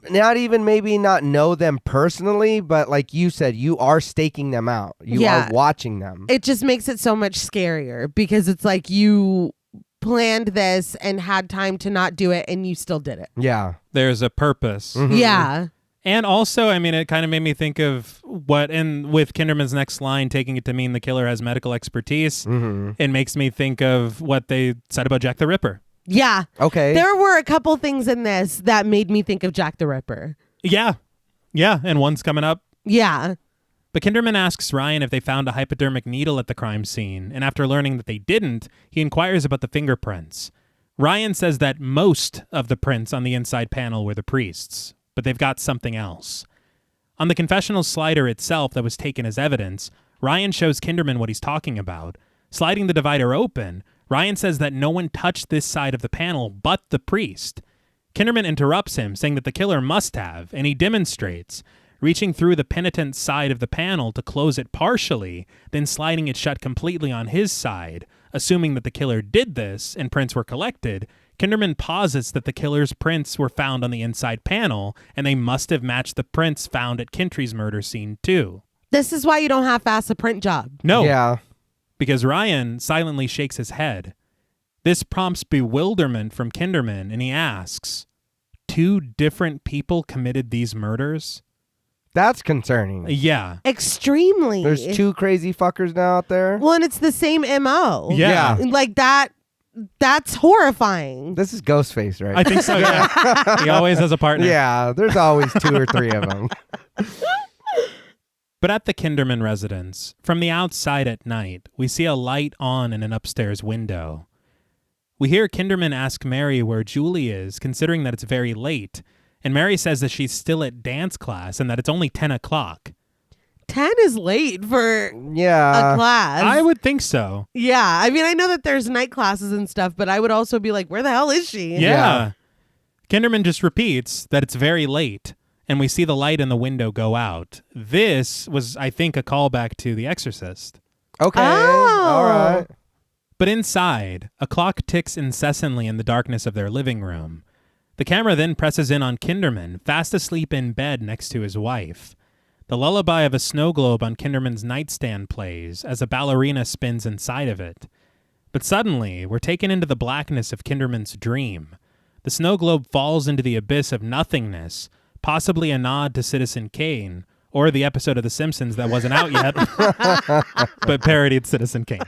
not even maybe not know them personally, but like you said, you are staking them out. You are watching them. It just makes it so much scarier because it's like you planned this and had time to not do it, and you still did it. Yeah, There's a purpose. Yeah. And also, I mean, it kind of made me think of with Kinderman's next line, taking it to mean the killer has medical expertise, it makes me think of what they said about Jack the Ripper. Yeah. Okay. There were a couple things in this that made me think of Jack the Ripper. Yeah. Yeah. And one's coming up. Yeah. But Kinderman asks Ryan if they found a hypodermic needle at the crime scene, and after learning that they didn't, he inquires about the fingerprints. Ryan says that most of the prints on the inside panel were the priest's, but they've got something else. On the confessional slider itself that was taken as evidence, Ryan shows Kinderman what he's talking about. Sliding the divider open, Ryan says that no one touched this side of the panel but the priest. Kinderman interrupts him, saying that the killer must have, and he demonstrates, reaching through the penitent's side of the panel to close it partially, then sliding it shut completely on his side. Assuming that the killer did this and prints were collected, Kinderman posits that the killer's prints were found on the inside panel, and they must have matched the prints found at Kintry's murder scene too. This is why you don't half-ass a print job. No. Yeah. Because Ryan silently shakes his head. This prompts bewilderment from Kinderman, and he asks, 2 different people committed these murders? That's concerning. Yeah. Extremely. There's 2 crazy fuckers now out there. Well, and it's the same MO. Yeah. Like that's horrifying. This is Ghostface, right? I think so, yeah. He always has a partner. Yeah, there's always 2 or 3 of them. But at the Kinderman residence, from the outside at night, we see a light on in an upstairs window. We hear Kinderman ask Mary where Julie is, considering that it's very late, and Mary says that she's still at dance class and that it's only 10 o'clock. 10 is late for a Yeah. class. I would think so. Yeah. I mean, I know that there's night classes and stuff, but I would also be like, where the hell is she? Yeah. Kinderman just repeats that it's very late, and we see the light in the window go out. This was, I think, a callback to The Exorcist. Okay. Oh. All right. But inside, a clock ticks incessantly in the darkness of their living room. The camera then presses in on Kinderman, fast asleep in bed next to his wife. The lullaby of a snow globe on Kinderman's nightstand plays as a ballerina spins inside of it. But suddenly, we're taken into the blackness of Kinderman's dream. The snow globe falls into the abyss of nothingness, possibly a nod to Citizen Kane, or the episode of The Simpsons that wasn't out yet, but parodied Citizen Kane.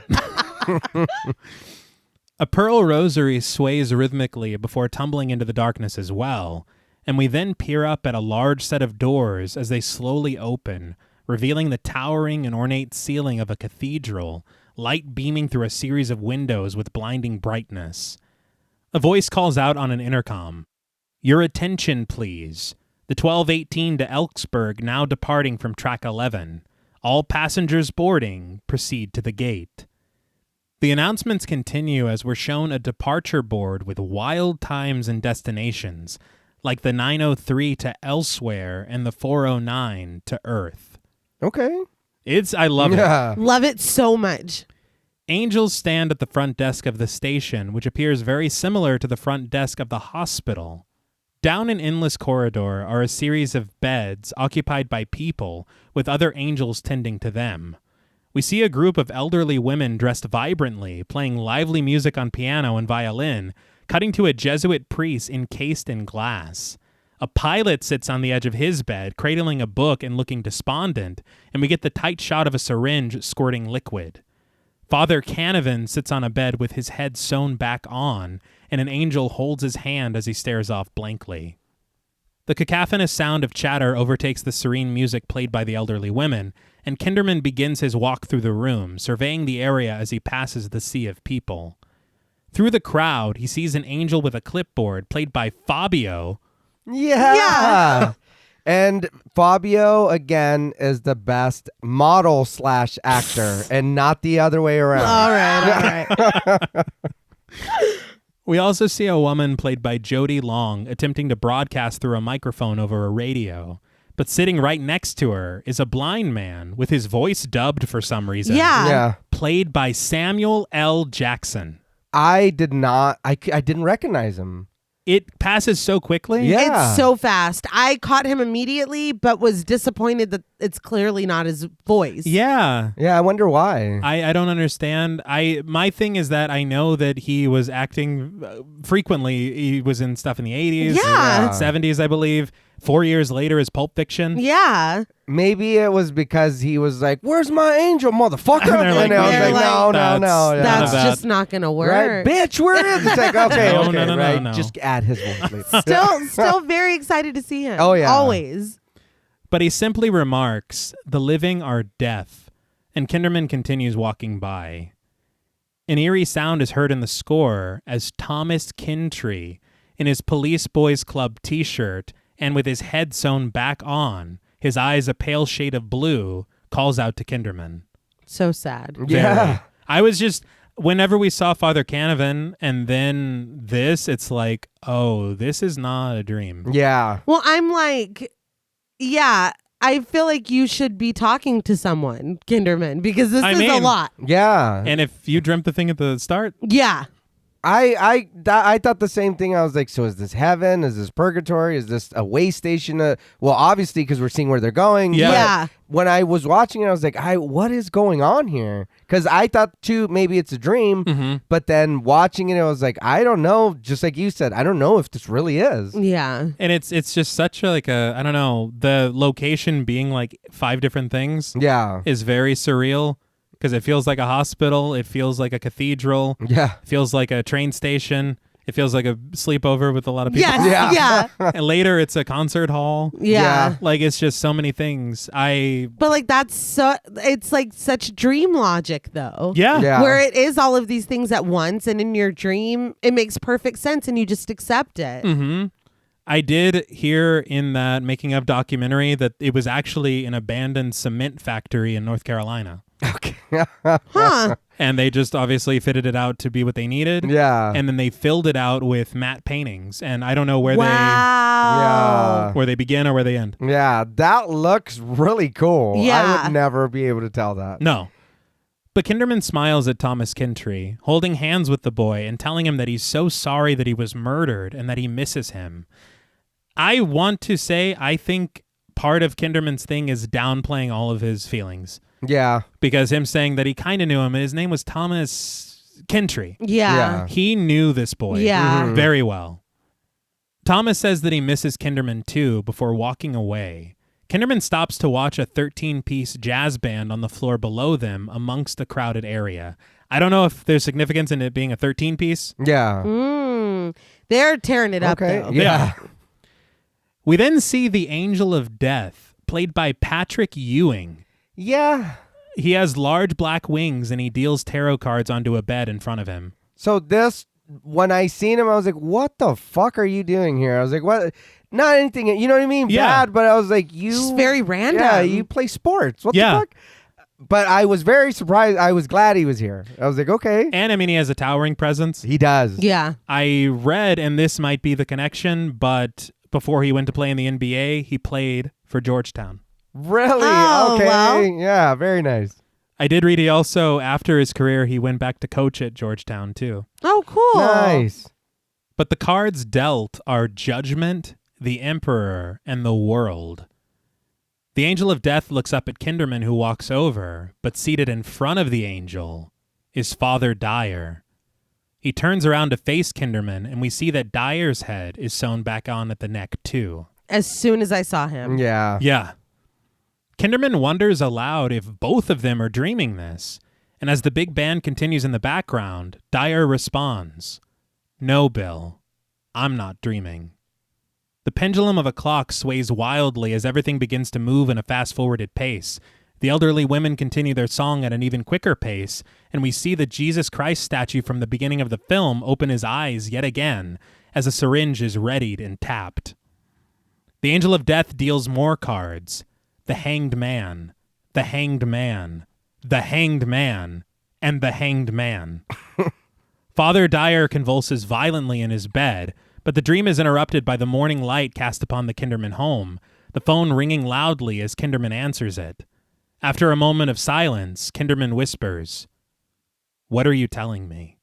A pearl rosary sways rhythmically before tumbling into the darkness as well, and we then peer up at a large set of doors as they slowly open, revealing the towering and ornate ceiling of a cathedral, light beaming through a series of windows with blinding brightness. A voice calls out on an intercom, "Your attention, please. The 1218 to Elksburg now departing from track 11. All passengers boarding, proceed to the gate." The announcements continue as we're shown a departure board with wild times and destinations, like the 903 to Elsewhere and the 409 to Earth. Okay. I love it. Yeah. Love it so much. Angels stand at the front desk of the station, which appears very similar to the front desk of the hospital. Down an endless corridor are a series of beds occupied by people, with other angels tending to them. We see a group of elderly women dressed vibrantly, playing lively music on piano and violin, cutting to a Jesuit priest encased in glass. A pilot sits on the edge of his bed, cradling a book and looking despondent, and we get the tight shot of a syringe squirting liquid. Father Canavan sits on a bed with his head sewn back on, and an angel holds his hand as he stares off blankly. The cacophonous sound of chatter overtakes the serene music played by the elderly women, and Kinderman begins his walk through the room, surveying the area as he passes the sea of people. Through the crowd, he sees an angel with a clipboard, played by Fabio. Yeah. And Fabio, again, is the best model/actor and not the other way around. All right. We also see a woman played by Jodie Long attempting to broadcast through a microphone over a radio. But sitting right next to her is a blind man with his voice dubbed for some reason. Yeah. Played by Samuel L. Jackson. I didn't recognize him. It passes so quickly. Yeah. It's so fast. I caught him immediately, but was disappointed that it's clearly not his voice. Yeah. Yeah, I wonder why. I don't understand. My thing is that I know that he was acting frequently. He was in stuff in the 80s, Yeah. 70s, I believe. 4 years later is Pulp Fiction. Yeah. Maybe it was because he was like, "Where's my angel, motherfucker?" And they're like, and I was they're like, "No, no, no, yeah. That's that. just not going to work. right, bitch. Where is it?" It's like, okay, No, okay, no, no, right. no. Just add his voice. Still very excited to see him. Oh, yeah. Always. But he simply remarks, "The living are death," and Kinderman continues walking by. An eerie sound is heard in the score as Thomas Kintrey, in his Police Boys Club t-shirt and with his head sewn back on, his eyes a pale shade of blue, calls out to Kinderman. So sad. Yeah. Very. I was just, whenever we saw Father Canavan and then this, it's like, oh, this is not a dream. Yeah. Well, I'm like, yeah, I feel like you should be talking to someone, Kinderman, because this is a lot. Yeah. And if you dreamt the thing at the start, Yeah. I thought the same thing. I was like, so is this heaven? Is this purgatory? Is this a way station? Well, obviously, because we're seeing where they're going. Yeah. but Yeah. When I was watching it, I was like, what is going on here? Because I thought, too, maybe it's a dream. mm-hmm. But then watching it, I was like, I don't know. Just like you said, I don't know if this really is. Yeah. And it's just such a, like a, I don't know, the location being like 5 different things Yeah. is very surreal because it feels like a hospital. It feels like a cathedral. Yeah. It feels like a train station. It feels like a sleepover with a lot of people. Yes. Yeah. Yeah. And later it's a concert hall. Yeah. Like it's just so many things. But like it's like such dream logic though. Yeah. Yeah. Where it is all of these things at once, and in your dream it makes perfect sense and you just accept it. Mm-hmm. I did hear in that making of documentary that it was actually an abandoned cement factory in North Carolina. Okay. Huh. And they just obviously fitted it out to be what they needed. Yeah. And then they filled it out with matte paintings. And I don't know where Wow. they begin or where they end. Yeah. That looks really cool. I Yeah. would never be able to tell that. No. But Kinderman smiles at Thomas Kintrey, holding hands with the boy and telling him that he's so sorry that he was murdered and that he misses him. I want to say I think part of Kinderman's thing is downplaying all of his feelings. Yeah. Because him saying that he kind of knew him, and his name was Thomas Kintrey. Yeah. He knew this boy Yeah. very well. Thomas says that he misses Kinderman too before walking away. Kinderman stops to watch a 13-piece jazz band on the floor below them amongst the crowded area. I don't know if there's significance in it being a 13-piece. Yeah. They're tearing it up Okay. though. Yeah. We then see the Angel of Death, played by Patrick Ewing. Yeah. He has large black wings and he deals tarot cards onto a bed in front of him. So this, when I seen him, I was like, what the fuck are you doing here? I was like, what? Not anything, you know what I mean? Yeah. Bad, but I was like, you. Just very random. Yeah, you play sports. What Yeah. the fuck? But I was very surprised. I was glad he was here. I was like, okay. And I mean, he has a towering presence. He does. Yeah. I read, and this might be the connection, but before he went to play in the NBA, he played for Georgetown. Really? Oh, okay. well. Yeah, very nice. I did read he also, after his career, he went back to coach at Georgetown too. Oh, cool. Nice. But the cards dealt are Judgment, the Emperor, and the World. The Angel of Death looks up at Kinderman, who walks over, but seated in front of the angel is Father Dyer. He turns around to face Kinderman, and we see that Dyer's head is sewn back on at the neck too. As soon as I saw him. Yeah. Yeah. Kinderman wonders aloud if both of them are dreaming this, and as the big band continues in the background, Dyer responds, "No, Bill, I'm not dreaming." The pendulum of a clock sways wildly as everything begins to move in a fast-forwarded pace. The elderly women continue their song at an even quicker pace, and we see the Jesus Christ statue from the beginning of the film open his eyes yet again as a syringe is readied and tapped. The Angel of Death deals more cards. The Hanged Man, the Hanged Man, the Hanged Man, and the Hanged Man. Father Dyer convulses violently in his bed, but the dream is interrupted by the morning light cast upon the Kinderman home, the phone ringing loudly as Kinderman answers it. After a moment of silence, Kinderman whispers, "What are you telling me?"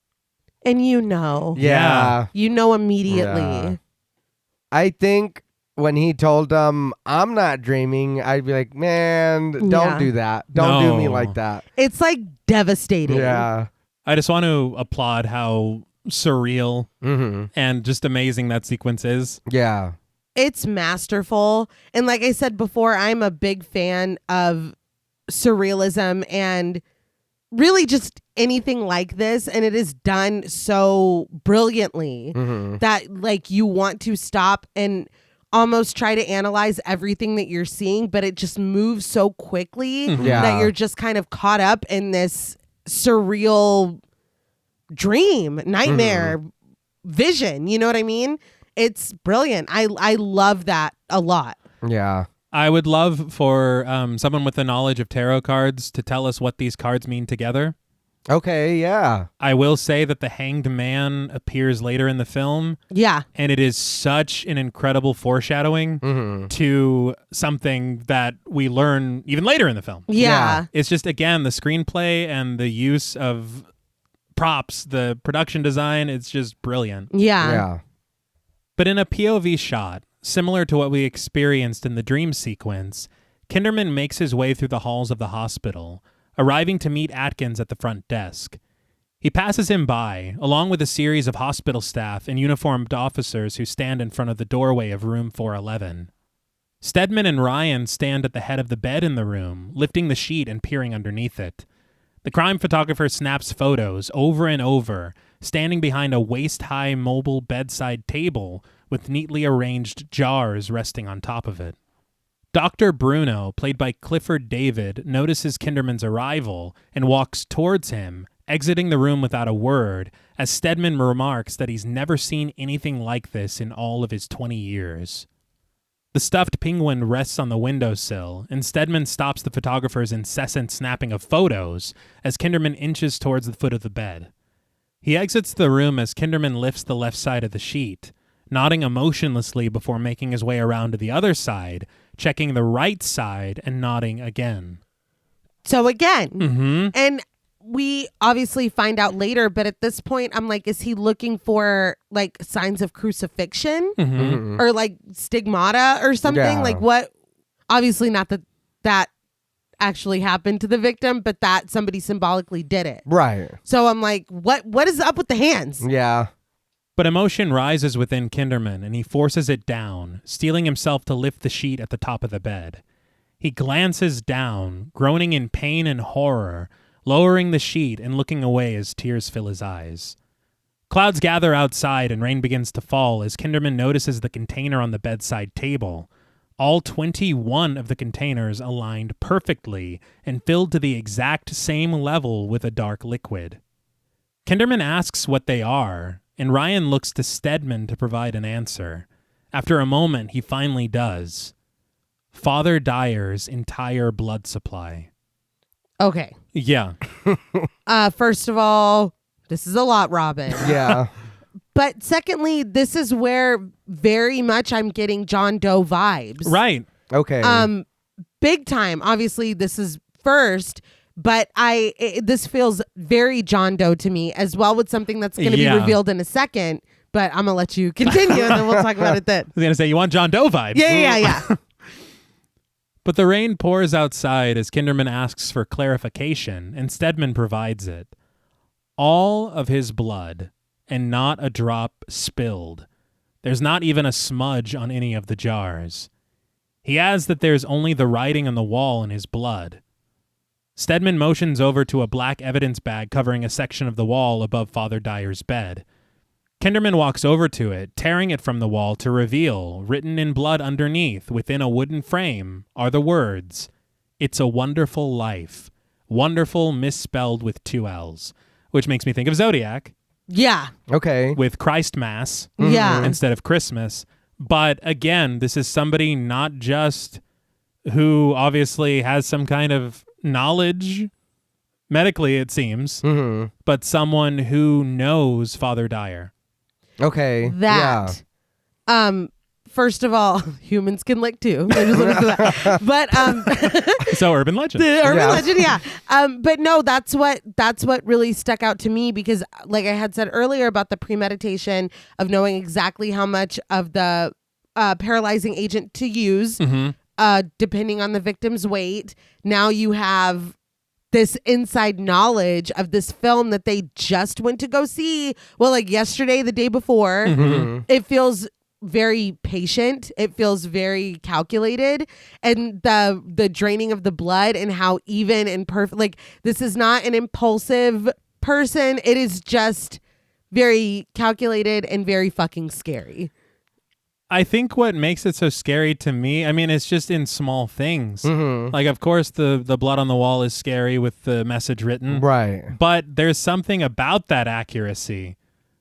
And you know. Yeah. You know immediately. Yeah. I think when he told him, I'm not dreaming, I'd be like, man, don't Yeah. do that. Don't do me No. like that. It's like devastating. Yeah. I just want to applaud how surreal Mm-hmm. and just amazing that sequence is. Yeah. It's masterful. And like I said before, I'm a big fan of surrealism and really just anything like this. And it is done so brilliantly that like you want to stop and almost try to analyze everything that you're seeing, but it just moves so quickly that you're just kind of caught up in this surreal dream, nightmare, vision. You know what I mean? It's brilliant. I love that a lot. Yeah. I would love for someone with the knowledge of tarot cards to tell us what these cards mean together. Okay, yeah. I will say that the Hanged Man appears later in the film. Yeah. And it is such an incredible foreshadowing to something that we learn even later in the film. Yeah. It's just, again, the screenplay and the use of props, the production design, it's just brilliant. Yeah. But in a POV shot, similar to what we experienced in the dream sequence, Kinderman makes his way through the halls of the hospital, arriving to meet Atkins at the front desk. He passes him by, along with a series of hospital staff and uniformed officers who stand in front of the doorway of room 411. Stedman and Ryan stand at the head of the bed in the room, lifting the sheet and peering underneath it. The crime photographer snaps photos over and over, standing behind a waist-high mobile bedside table with neatly arranged jars resting on top of it. Dr. Bruno, played by Clifford David, notices Kinderman's arrival and walks towards him, exiting the room without a word, as Stedman remarks that he's never seen anything like this in all of his 20 years. The stuffed penguin rests on the windowsill, and Stedman stops the photographer's incessant snapping of photos as Kinderman inches towards the foot of the bed. He exits the room as Kinderman lifts the left side of the sheet, nodding emotionlessly before making his way around to the other side, checking the right side and nodding again. So again, and we obviously find out later, but at this point, I'm like, is he looking for like signs of crucifixion or like stigmata or something? Yeah. Like what? Obviously not that actually happened to the victim, but that somebody symbolically did it. Right. So I'm like, what is up with the hands? Yeah. But emotion rises within Kinderman, and he forces it down, steeling himself to lift the sheet at the top of the bed. He glances down, groaning in pain and horror, lowering the sheet and looking away as tears fill his eyes. Clouds gather outside and rain begins to fall as Kinderman notices the container on the bedside table. All 21 of the containers aligned perfectly and filled to the exact same level with a dark liquid. Kinderman asks what they are, and Ryan looks to Stedman to provide an answer. After a moment, he finally does. Father Dyer's entire blood supply. Okay. Yeah. First of all, this is a lot, Robin. Yeah. But secondly, this is where very much I'm getting John Doe vibes. Right. Okay. Big time. Obviously, this is first, but this feels very John Doe to me, as well with something that's going to be revealed in a second. But I'm gonna let you continue, and then we'll talk about it then. I was gonna say, you want John Doe vibes? Yeah. But the rain pours outside as Kinderman asks for clarification, and Stedman provides it. All of his blood, and not a drop spilled. There's not even a smudge on any of the jars. He adds that there's only the writing on the wall in his blood. Stedman motions over to a black evidence bag covering a section of the wall above Father Dyer's bed. Kinderman walks over to it, tearing it from the wall to reveal, written in blood underneath, within a wooden frame, are the words, "It's a wonderful life." Wonderful misspelled with 2 L's, which makes me think of Zodiac. Yeah. Okay. With Christ Mass Yeah. instead of Christmas. But again, this is somebody not just who obviously has some kind of knowledge, medically it seems, but someone who knows Father Dyer. Okay. That. First of all, humans can lick too. I just wanna do that. But So urban legend. the urban legend, yeah. But no, that's what really stuck out to me, because like I had said earlier about the premeditation of knowing exactly how much of the paralyzing agent to use, depending on the victim's weight. Now you have this inside knowledge of this film that they just went to go see. Well, like yesterday, the day before. It feels very patient. It feels very calculated, and the draining of the blood and how even and perfect. Like, this is not an impulsive person. It is just very calculated and very fucking scary. I think what makes it so scary to me, I mean, it's just in small things. Like, of course, the blood on the wall is scary with the message written. Right. But there's something about that accuracy.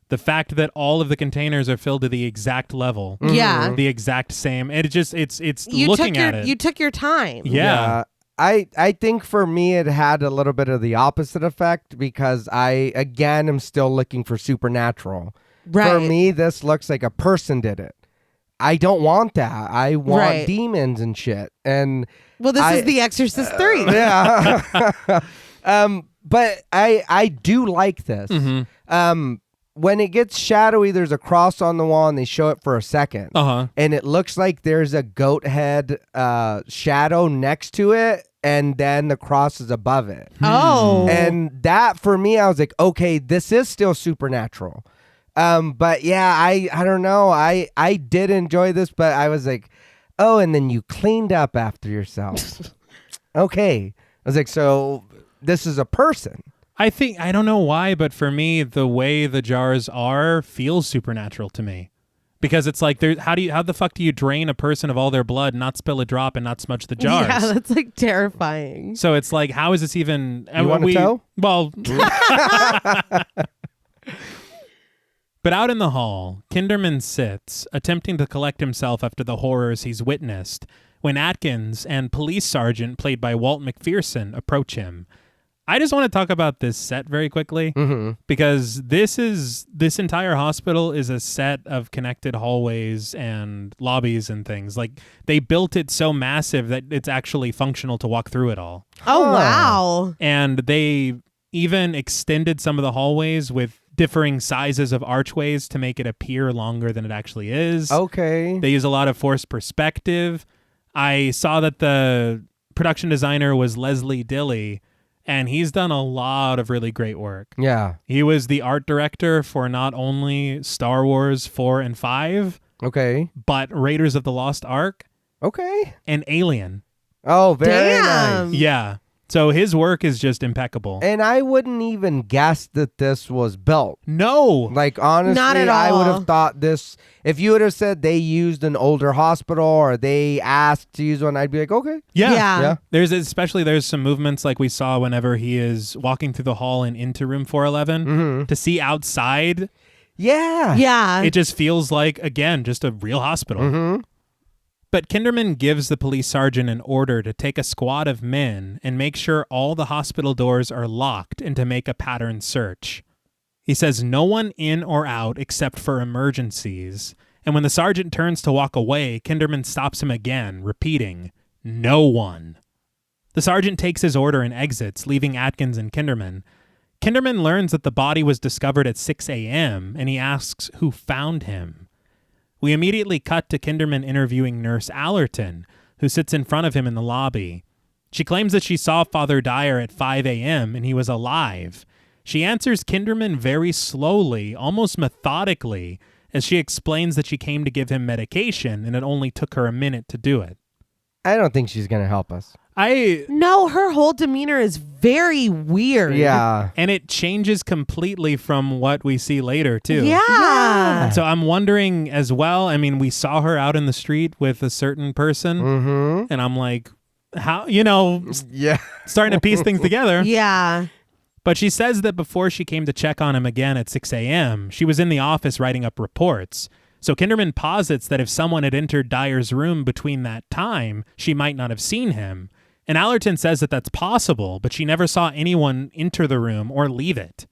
The fact that all of the containers are filled to the exact level. Yeah. The exact same. It just, it's You looking took your, at it. You took your time. Yeah. I think for me it had a little bit of the opposite effect because I, again, am still looking for supernatural. Right. For me, this looks like a person did it. I don't want that. I want demons and shit. And well, this is The Exorcist III. Yeah. But I do like this. When it gets shadowy, there's a cross on the wall and they show it for a second. And it looks like there's a goat head shadow next to it. And then the cross is above it. Oh. And that, for me, I was like, okay, this is still supernatural. But yeah, I don't know. I did enjoy this, but I was like, oh, and then you cleaned up after yourself. Okay. I was like, so this is a person. I think, I don't know why, but for me, the way the jars are feels supernatural to me. Because it's like, how the fuck do you drain a person of all their blood, not spill a drop, and not smudge the jars? Yeah, that's like terrifying. So it's like, how is this even? You want to tell? Well. But out in the hall, Kinderman sits, attempting to collect himself after the horrors he's witnessed, when Atkins and Police Sergeant, played by Walt McPherson, approach him. I just want to talk about this set very quickly, because this entire hospital is a set of connected hallways and lobbies and things. Like, they built it so massive that it's actually functional to walk through it all. Oh, wow. And they even extended some of the hallways with differing sizes of archways to make it appear longer than it actually is. Okay. They use a lot of forced perspective. I saw that the production designer was Leslie Dilley, and he's done a lot of really great work. Yeah. He was the art director for not only Star Wars 4 and 5, Okay. but Raiders of the Lost Ark Okay. and Alien. Oh, very Damn. nice. Yeah. So his work is just impeccable. And I wouldn't even guess that this was built. No. Like, honestly, Not at I would all. have thought this, if you would have said they used an older hospital or they asked to use one, I'd be like, okay. Yeah. There's some movements like we saw whenever he is walking through the hall and into room 411 to see outside. Yeah. Yeah. It just feels like, again, just a real hospital. But Kinderman gives the police sergeant an order to take a squad of men and make sure all the hospital doors are locked and to make a pattern search. He says no one in or out except for emergencies. And when the sergeant turns to walk away, Kinderman stops him again, repeating, no one. The sergeant takes his order and exits, leaving Atkins and Kinderman. Kinderman learns that the body was discovered at 6 a.m., and he asks who found him. We immediately cut to Kinderman interviewing Nurse Allerton, who sits in front of him in the lobby. She claims that she saw Father Dyer at 5 a.m. and he was alive. She answers Kinderman very slowly, almost methodically, as she explains that she came to give him medication and it only took her a minute to do it. I don't think she's going to help us. No, her whole demeanor is very weird. Yeah. And it changes completely from what we see later, too. Yeah. So I'm wondering as well, I mean, we saw her out in the street with a certain person, and I'm like, how, Yeah. starting to piece things together. Yeah. But she says that before she came to check on him again at 6 a.m., she was in the office writing up reports. So Kinderman posits that if someone had entered Dyer's room between that time, she might not have seen him. And Allerton says that that's possible, but she never saw anyone enter the room or leave it.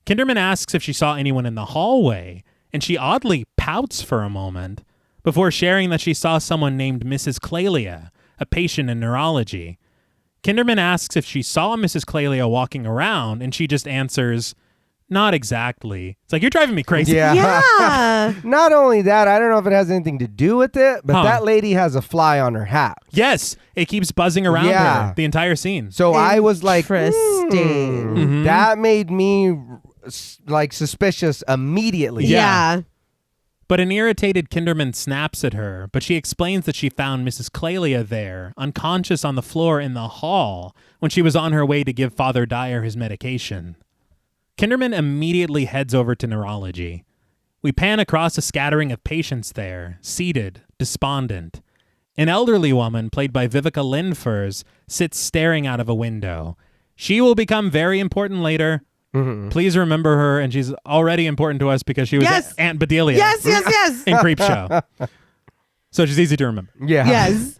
Kinderman asks if she saw anyone in the hallway, and she oddly pouts for a moment before sharing that she saw someone named Mrs. Clelia, a patient in neurology. Kinderman asks if she saw Mrs. Clelia walking around, and she just answers, not exactly. It's like, you're driving me crazy. Yeah. Not only that, I don't know if it has anything to do with it, but that lady has a fly on her hat. Yes, it keeps buzzing around her the entire scene. So I was like, interesting. That made me like suspicious immediately. Yeah. But an irritated Kinderman snaps at her, but she explains that she found Mrs. Clelia there, unconscious on the floor in the hall, when she was on her way to give Father Dyer his medication. Kinderman immediately heads over to neurology. We pan across a scattering of patients there, seated, despondent. An elderly woman, played by Vivica Lindfors, sits staring out of a window. She will become very important later. Mm-hmm. Please remember her, and she's already important to us because she was Aunt Bedelia. Yes. In Creepshow. So she's easy to remember. Yeah. Yes.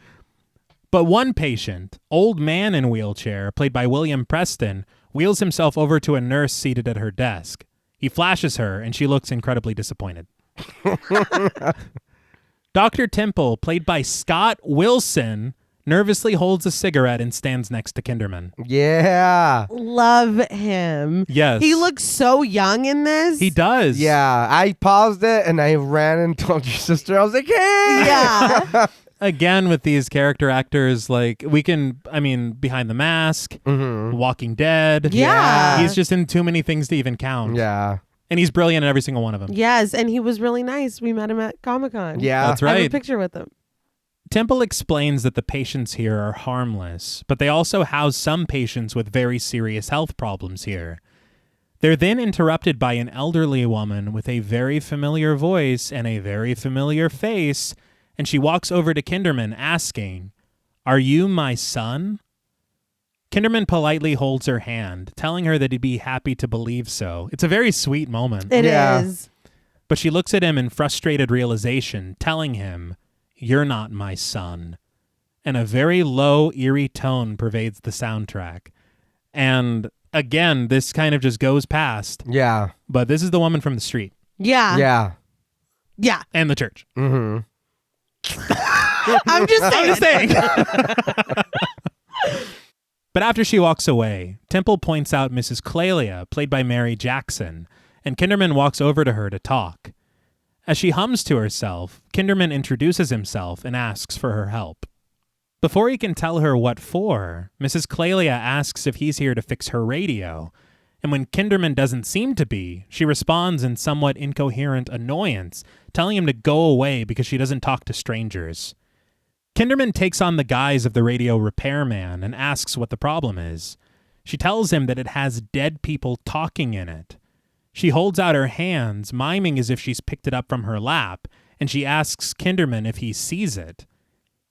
But one patient, old man in wheelchair, played by William Preston, wheels himself over to a nurse seated at her desk. He flashes her, and she looks incredibly disappointed. Dr. Temple, played by Scott Wilson, nervously holds a cigarette and stands next to Kinderman. Yeah. Love him. Yes. He looks so young in this. He does. Yeah. I paused it and I ran and told your sister. I was like, hey. Yeah. Again, with these character actors, like, Behind the Mask, Walking Dead. Yeah. He's just in too many things to even count. Yeah. And he's brilliant in every single one of them. Yes, and he was really nice. We met him at Comic-Con. Yeah. That's I have right. a picture with him. Temple explains that the patients here are harmless, but they also house some patients with very serious health problems here. They're then interrupted by an elderly woman with a very familiar voice and a very familiar face, and she walks over to Kinderman asking, "Are you my son?" Kinderman politely holds her hand, telling her that he'd be happy to believe so. It's a very sweet moment. It is. But she looks at him in frustrated realization, telling him, "You're not my son." And a very low, eerie tone pervades the soundtrack. And again, this kind of just goes past. Yeah. But this is the woman from the street. Yeah. Yeah. Yeah. And the church. Mm-hmm. I'm just saying. But after she walks away, Temple points out Mrs. Clelia, played by Mary Jackson, and Kinderman walks over to her to talk. As she hums to herself, Kinderman introduces himself and asks for her help. Before he can tell her what for, Mrs. Clelia asks if he's here to fix her radio, and when Kinderman doesn't seem to be, she responds in somewhat incoherent annoyance, telling him to go away because she doesn't talk to strangers. Kinderman takes on the guise of the radio repairman and asks what the problem is. She tells him that it has dead people talking in it. She holds out her hands, miming as if she's picked it up from her lap, and she asks Kinderman if he sees it.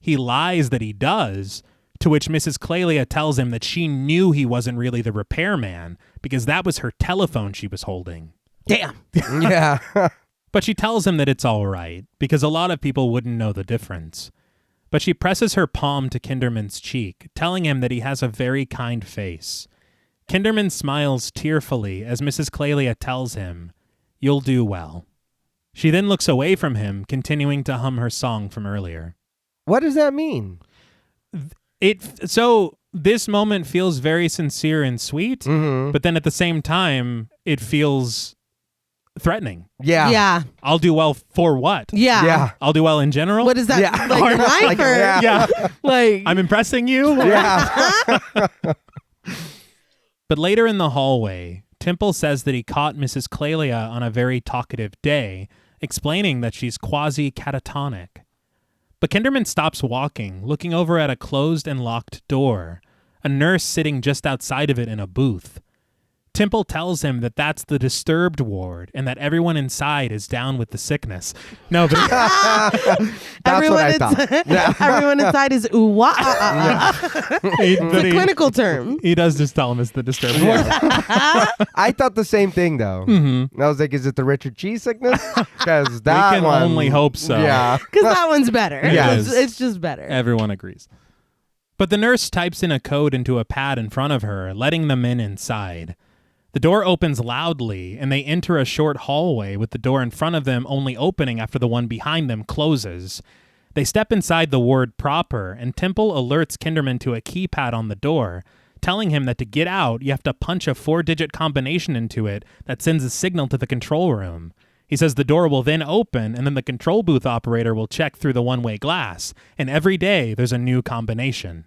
He lies that he does, to which Mrs. Clelia tells him that she knew he wasn't really the repairman because that was her telephone she was holding. Damn. Yeah. But she tells him that it's all right because a lot of people wouldn't know the difference. But she presses her palm to Kinderman's cheek, telling him that he has a very kind face. Kinderman smiles tearfully as Mrs. Clelia tells him, "You'll do well." She then looks away from him, continuing to hum her song from earlier. What does that mean? So this moment feels very sincere and sweet, but then at the same time, it feels threatening. Yeah. Yeah. I'll do well for what? Yeah. Yeah. I'll do well in general? What is that? Yeah. Like your line for? Yeah. Like, I'm impressing you? Yeah. But later in the hallway, Temple says that he caught Mrs. Clelia on a very talkative day, explaining that she's quasi-catatonic. But Kinderman stops walking, looking over at a closed and locked door, a nurse sitting just outside of it in a booth. Temple tells him that that's the disturbed ward and that everyone inside is down with the sickness. No, but That's what I thought. Yeah. Everyone inside is ooh wah. It's a clinical term. He does just tell him it's the disturbed ward. I thought the same thing though. Mm-hmm. And I was like, is it the Richard Cheese sickness? Because We that can one, only hope so. Yeah. Because that one's better. Yeah. It's just better. Everyone agrees. But the nurse types in a code into a pad in front of her, letting them in inside. The door opens loudly, and they enter a short hallway with the door in front of them only opening after the one behind them closes. They step inside the ward proper, and Temple alerts Kinderman to a keypad on the door, telling him that to get out, you have to punch a 4-digit combination into it that sends a signal to the control room. He says the door will then open, and then the control booth operator will check through the one-way glass, and every day there's a new combination.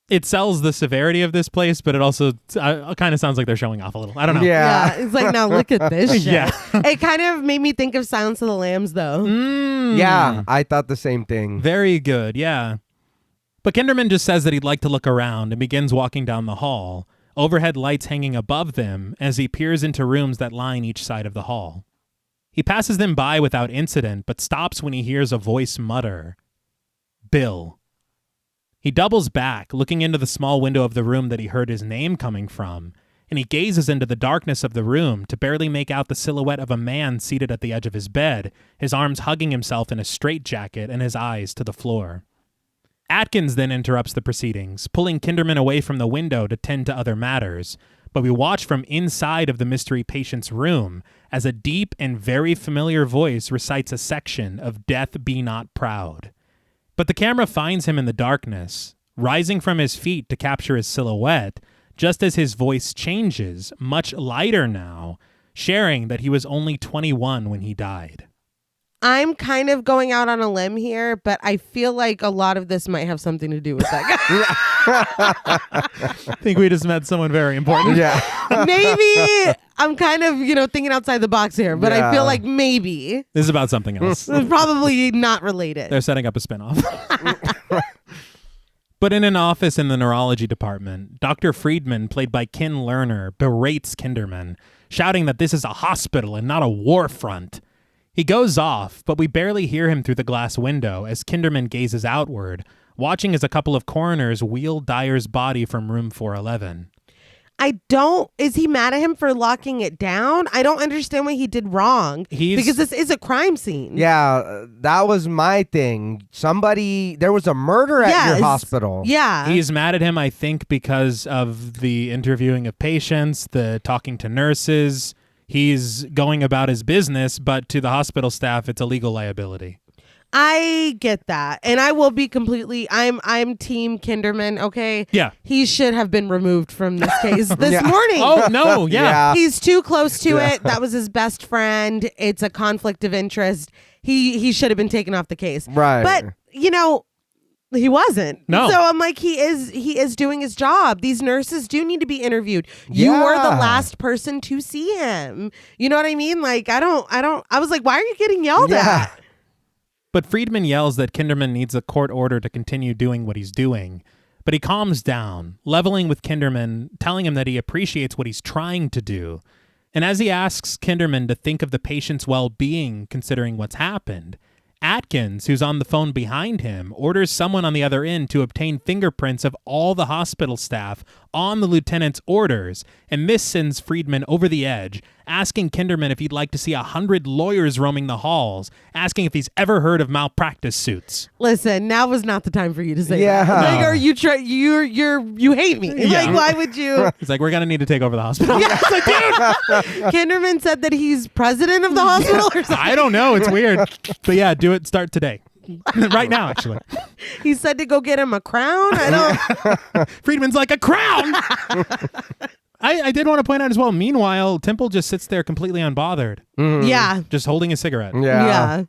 It sells the severity of this place, but it also kind of sounds like they're showing off a little. I don't know. Yeah. It's like, now look at this shit. Yeah. It kind of made me think of Silence of the Lambs, though. Yeah, I thought the same thing. Very good, yeah. But Kinderman just says that he'd like to look around and begins walking down the hall, overhead lights hanging above them as he peers into rooms that line each side of the hall. He passes them by without incident, but stops when he hears a voice mutter, "Bill." He doubles back, looking into the small window of the room that he heard his name coming from, and he gazes into the darkness of the room to barely make out the silhouette of a man seated at the edge of his bed, his arms hugging himself in a straitjacket and his eyes to the floor. Atkins then interrupts the proceedings, pulling Kinderman away from the window to tend to other matters, but we watch from inside of the mystery patient's room as a deep and very familiar voice recites a section of Death Be Not Proud. But the camera finds him in the darkness, rising from his feet to capture his silhouette, just as his voice changes, much lighter now, sharing that he was only 21 when he died. I'm kind of going out on a limb here, but I feel like a lot of this might have something to do with that guy. I think we just met someone very important. Yeah. Maybe I'm kind of, thinking outside the box here, but I feel Yeah. like maybe This is about something else. it's probably not related. They're setting up a spinoff. But in an office in the neurology department, Dr. Friedman, played by Ken Lerner, berates Kinderman, shouting that this is a hospital and not a war front. He goes off, but we barely hear him through the glass window as Kinderman gazes outward, watching as a couple of coroners wheel Dyer's body from room 411. Is he mad at him for locking it down? I don't understand what he did wrong. Because this is a crime scene. Yeah, that was my thing. There was a murder at your hospital. Yeah. He's mad at him, I think, because of the interviewing of patients, the talking to nurses. He's going about his business, but to the hospital staff, it's a legal liability. I get that. And I will be I'm team Kinderman, okay? Yeah. He should have been removed from this case this morning. Oh, no, yeah. He's too close to it. That was his best friend. It's a conflict of interest. He should have been taken off the case. Right. But, he wasn't. No. So I'm like, he is doing his job. These nurses do need to be interviewed. You were the last person to see him. You know what I mean? Like, I was like, why are you getting yelled at? But Friedman yells that Kinderman needs a court order to continue doing what he's doing. But he calms down, leveling with Kinderman, telling him that he appreciates what he's trying to do. And as he asks Kinderman to think of the patient's well-being considering what's happened, Atkins, who's on the phone behind him, orders someone on the other end to obtain fingerprints of all the hospital staff on the lieutenant's orders, and this sends Friedman over the edge, asking Kinderman if he'd like to see 100 lawyers roaming the halls, asking if he's ever heard of malpractice suits. Listen, now was not the time for you to say that. Yeah. Like, are you you hate me? Yeah. Like, why would you? He's like, we're going to need to take over the hospital. Yeah. It's like, dude, Kinderman said that he's president of the hospital or something. I don't know. It's weird. But yeah, do it. Start today. Right now, actually. He said to go get him a crown. I don't. Friedman's like, a crown! I did want to point out as well, meanwhile, Temple just sits there completely unbothered. Yeah. Just holding a cigarette. Yeah.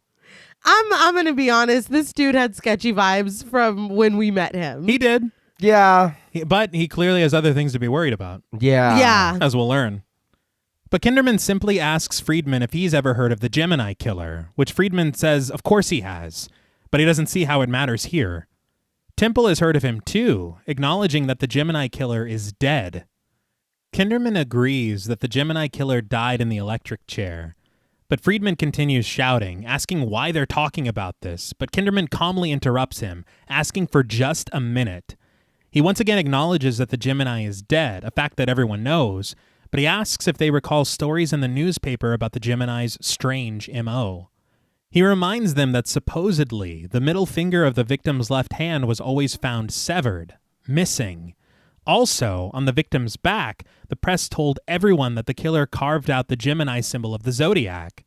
I'm going to be honest. This dude had sketchy vibes from when we met him. He did. Yeah. But he clearly has other things to be worried about. Yeah. Yeah. As we'll learn. But Kinderman simply asks Friedman if he's ever heard of the Gemini killer, which Friedman says of course he has, but he doesn't see how it matters here. Temple has heard of him too, acknowledging that the Gemini killer is dead. Kinderman agrees that the Gemini killer died in the electric chair, but Friedman continues shouting, asking why they're talking about this, but Kinderman calmly interrupts him, asking for just a minute. He once again acknowledges that the Gemini is dead, a fact that everyone knows, but he asks if they recall stories in the newspaper about the Gemini's strange M.O. He reminds them that supposedly the middle finger of the victim's left hand was always found severed, missing. Also, on the victim's back, the press told everyone that the killer carved out the Gemini symbol of the zodiac.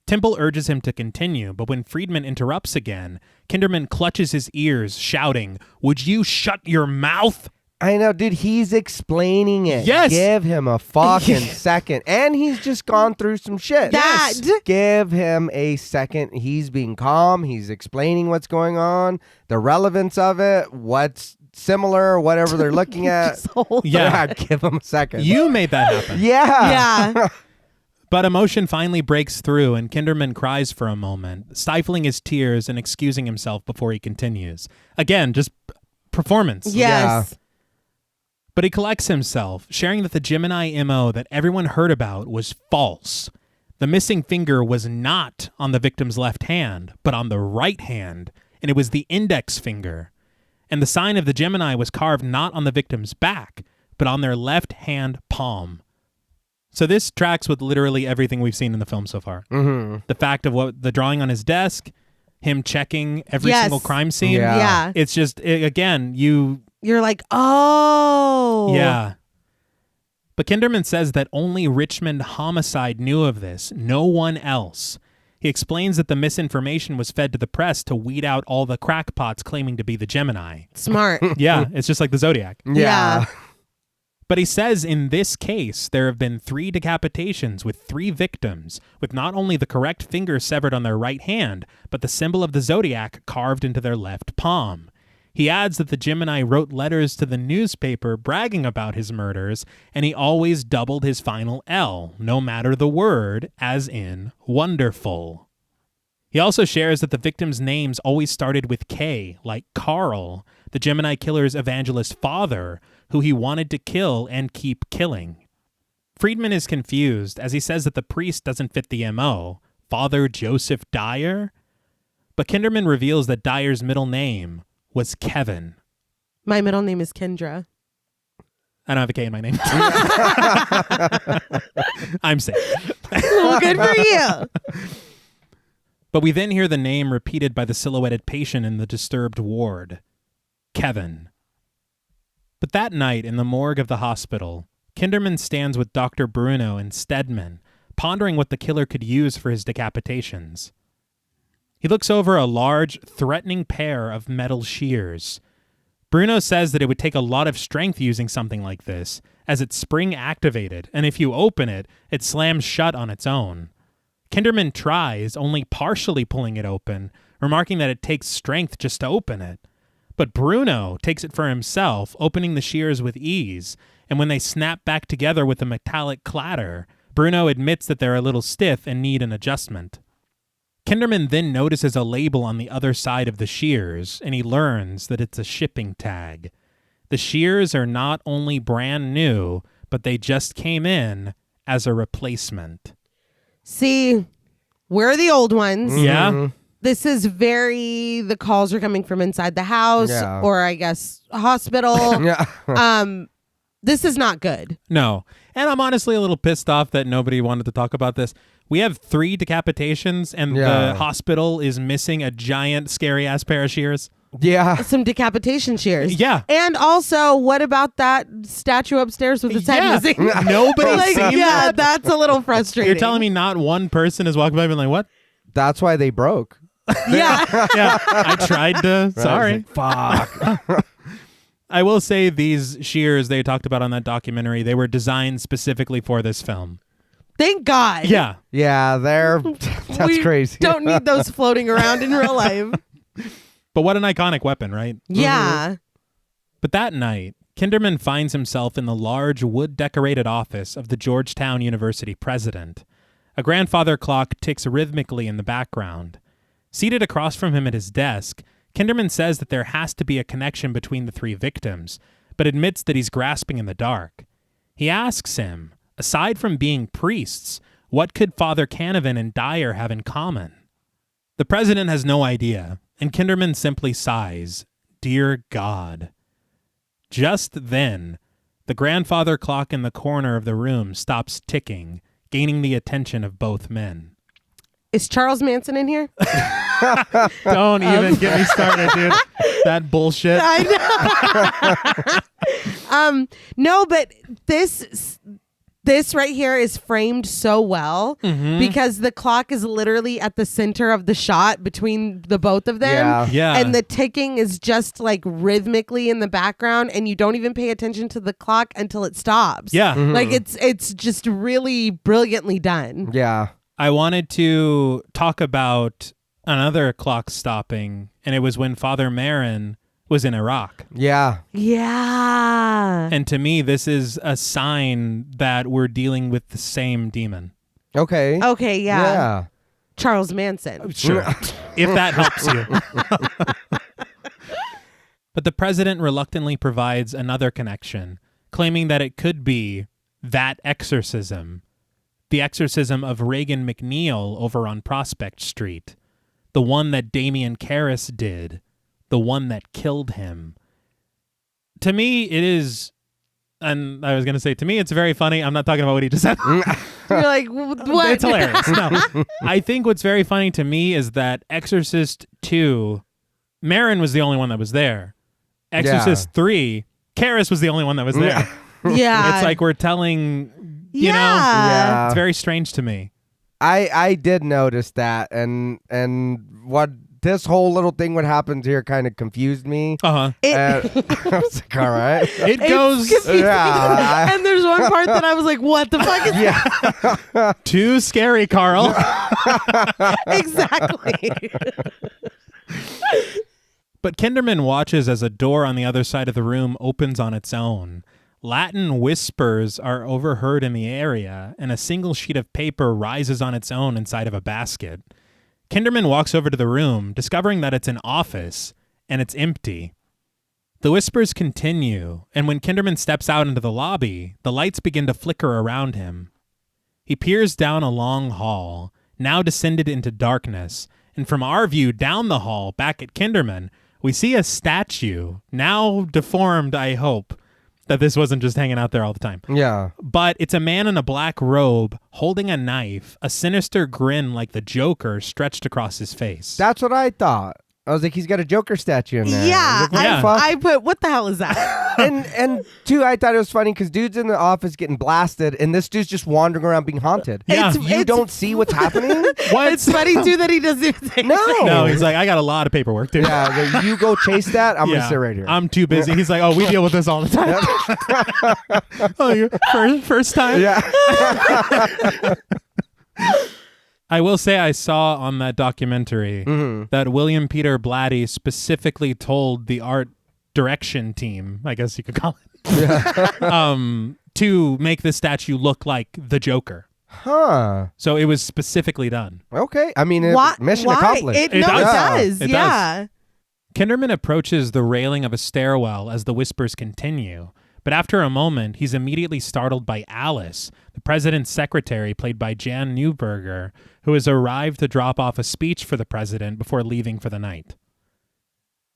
Temple urges him to continue, but when Friedman interrupts again, Kinderman clutches his ears, shouting, "Would you shut your mouth?" I know, dude, he's explaining it. Yes. Give him a fucking second. And he's just gone through some shit. That- Give him a second. He's being calm. He's explaining what's going on, the relevance of it, what's similar, whatever they're looking at. Just hold Yeah. Give them a second. You made that happen. Yeah. But emotion finally breaks through, and Kinderman cries for a moment, stifling his tears and excusing himself before he continues. Again, just performance. Yes. But he collects himself, sharing that the Gemini MO that everyone heard about was false. The missing finger was not on the victim's left hand, but on the right hand, and it was the index finger. And the sign of the Gemini was carved not on the victim's back, but on their left hand palm. So this tracks with literally everything we've seen in the film so far. Mm-hmm. The fact of what the drawing on his desk, him checking every Yes. single crime scene. Yeah. It's just, again, You're like, oh. Yeah. But Kinderman says that only Richmond Homicide knew of this, no one else. He explains that the misinformation was fed to the press to weed out all the crackpots claiming to be the Gemini. Smart. Yeah, it's just like the Zodiac. Yeah. But he says in this case, there have been 3 decapitations with 3 victims, with not only the correct finger severed on their right hand, but the symbol of the Zodiac carved into their left palm. He adds that the Gemini wrote letters to the newspaper bragging about his murders, and he always doubled his final L, no matter the word, as in wonderful. He also shares that the victims' names always started with K, like Carl, the Gemini killer's evangelist father, who he wanted to kill and keep killing. Friedman is confused as he says that the priest doesn't fit the MO, Father Joseph Dyer, but Kinderman reveals that Dyer's middle name was Kevin. My middle name is Kendra. I don't have a K in my name. I'm safe. Well, good for you. But we then hear the name repeated by the silhouetted patient in the disturbed ward, Kevin. But that night in the morgue of the hospital, Kinderman stands with Dr. Bruno and Stedman, pondering what the killer could use for his decapitations. He looks over a large, threatening pair of metal shears. Bruno says that it would take a lot of strength using something like this, as it's spring-activated, and if you open it, it slams shut on its own. Kinderman tries, only partially pulling it open, remarking that it takes strength just to open it. But Bruno takes it for himself, opening the shears with ease, and when they snap back together with a metallic clatter, Bruno admits that they're a little stiff and need an adjustment. Kinderman then notices a label on the other side of the shears, and he learns that it's a shipping tag. The shears are not only brand new, but they just came in as a replacement. See, we're the old ones. Yeah? This is the calls are coming from inside the house or I guess a hospital. This is not good. No. And I'm honestly a little pissed off that nobody wanted to talk about this. We have 3 decapitations, and the hospital is missing a giant, scary-ass pair of shears. Yeah. Some decapitation shears. Yeah. And also, what about that statue upstairs with its head missing? Nobody's seen that? That's a little frustrating. You're telling me not one person is walking by and being like, what? That's why they broke. Yeah. Yeah. I tried to. Sorry. Fuck. I will say these shears they talked about on that documentary, they were designed specifically for this film. Thank God. Yeah. Yeah, that's we crazy. Don't need those floating around in real life. But what an iconic weapon, right? Yeah. Mm-hmm. But that night, Kinderman finds himself in the large wood-decorated office of the Georgetown University president. A grandfather clock ticks rhythmically in the background. Seated across from him at his desk, Kinderman says that there has to be a connection between the 3 victims, but admits that he's grasping in the dark. He asks him, aside from being priests, what could Father Canavan and Dyer have in common? The president has no idea, and Kinderman simply sighs, "Dear God." Just then, the grandfather clock in the corner of the room stops ticking, gaining the attention of both men. Is Charles Manson in here? Don't even get me started, dude. That bullshit. I know. No, but this right here is framed so well because the clock is literally at the center of the shot between the both of them. Yeah. And the ticking is just like rhythmically in the background, and you don't even pay attention to the clock until it stops. Yeah. Like it's just really brilliantly done. Yeah. I wanted to talk about another clock stopping, and it was when Father Marin was in Iraq. Yeah. Yeah. And to me, this is a sign that we're dealing with the same demon. Okay. Okay, yeah. Yeah. Charles Manson. Sure. If that helps you. But the president reluctantly provides another connection, claiming that it could be that exorcism. The exorcism of Reagan McNeil over on Prospect Street. The one that Damian Karras did. The one that killed him. To me, it is... And I was going to say, to me, it's very funny. I'm not talking about what he just said. You're like, what? It's hilarious. No. I think what's very funny to me is that Exorcist II, Marin was the only one that was there. Exorcist III, Karras was the only one that was there. Yeah. It's like we're telling, you know, Yeah. it's very strange to me. I did notice that, and what this whole little thing what happens here kind of confused me. Uh-huh. I was like, all right. It goes Yeah. And there's one part that I was like, what the fuck is Yeah. too scary, Carl. exactly? But Kinderman watches as a door on the other side of the room opens on its own. Latin whispers are overheard in the area, and a single sheet of paper rises on its own inside of a basket. Kinderman walks over to the room, discovering that it's an office, and it's empty. The whispers continue, and when Kinderman steps out into the lobby, the lights begin to flicker around him. He peers down a long hall, now descended into darkness, and from our view down the hall, back at Kinderman, we see a statue, now deformed, I hope, that this wasn't just hanging out there all the time. Yeah. But it's a man in a black robe holding a knife, a sinister grin like the Joker stretched across his face. That's what I thought. I was like, he's got a Joker statue in there. Yeah, I was like, what the fuck? I put, what the hell is that? and two, I thought it was funny because dude's in the office getting blasted, and this dude's just wandering around being haunted. Yeah. You don't see what's happening? What? It's funny too that he doesn't even say No. No, he's like, I got a lot of paperwork, dude. Yeah, like, you go chase that. I'm gonna sit right here. I'm too busy. He's like, oh, we deal with this all the time. Oh, you first time? Yeah. I will say I saw on that documentary that William Peter Blatty specifically told the art direction team, I guess you could call it, to make this statue look like the Joker. Huh. So it was specifically done. Okay. I mean, mission why? accomplished. It does. does. It Yeah. Kinderman approaches the railing of a stairwell as the whispers continue. But after a moment, he's immediately startled by Alice, the president's secretary, played by Jan Neuberger, who has arrived to drop off a speech for the president before leaving for the night.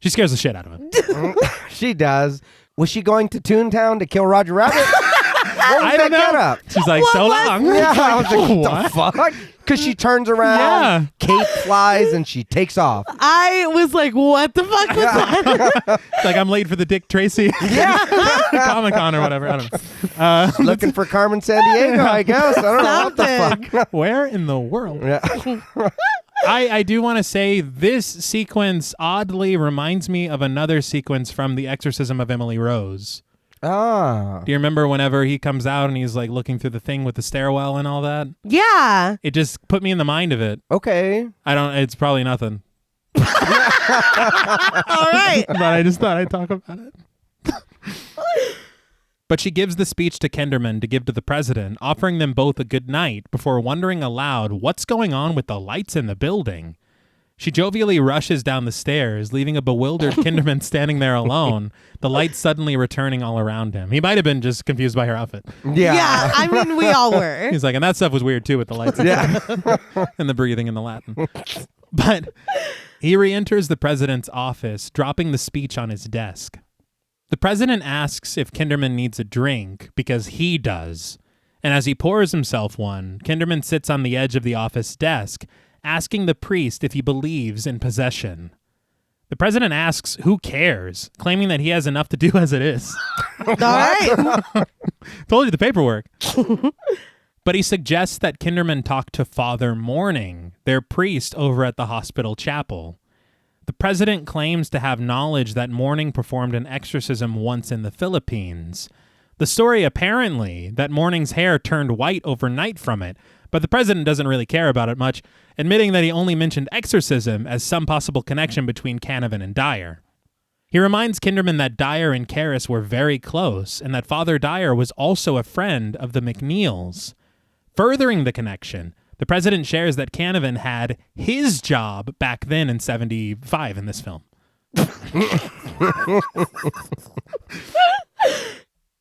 She scares the shit out of him. She does. Was she going to Toontown to kill Roger Rabbit? What was I don't that know. up? She's like, so long. Yeah, I was like, what the fuck? Because she turns around, Yeah. cape flies, and she takes off. I was like, what the fuck was that? It's like, I'm late for the Dick Tracy Comic-Con or whatever. I don't know. Looking for Carmen Sandiego, I guess. I don't know what the fuck. Where in the world? Yeah. I do want to say this sequence oddly reminds me of another sequence from The Exorcism of Emily Rose. Ah. Do you remember whenever he comes out and he's like looking through the thing with the stairwell and all that? Yeah. It just put me in the mind of it. Okay. It's probably nothing. All right. But I just thought I'd talk about it. But she gives the speech to Kinderman to give to the president, offering them both a good night before wondering aloud what's going on with the lights in the building. She jovially rushes down the stairs, leaving a bewildered Kinderman standing there alone, the lights suddenly returning all around him. He might have been just confused by her outfit. Yeah. I mean, we all were. He's like, and that stuff was weird too with the lights and the breathing and the Latin. But he re-enters the president's office, dropping the speech on his desk. The president asks if Kinderman needs a drink because he does. And as he pours himself one, Kinderman sits on the edge of the office desk, asking the priest if he believes in possession. The president asks who cares, claiming that he has enough to do as it is. All right. Told you the paperwork. But he suggests that Kinderman talk to Father Morning, their priest over at the hospital chapel. The president claims to have knowledge that Morning performed an exorcism once in the Philippines. The story apparently that Morning's hair turned white overnight from it, but the president doesn't really care about it much, admitting that he only mentioned exorcism as some possible connection between Canavan and Dyer. He reminds Kinderman that Dyer and Karras were very close and that Father Dyer was also a friend of the McNeils. Furthering the connection, the president shares that Canavan had his job back then in 75 in this film.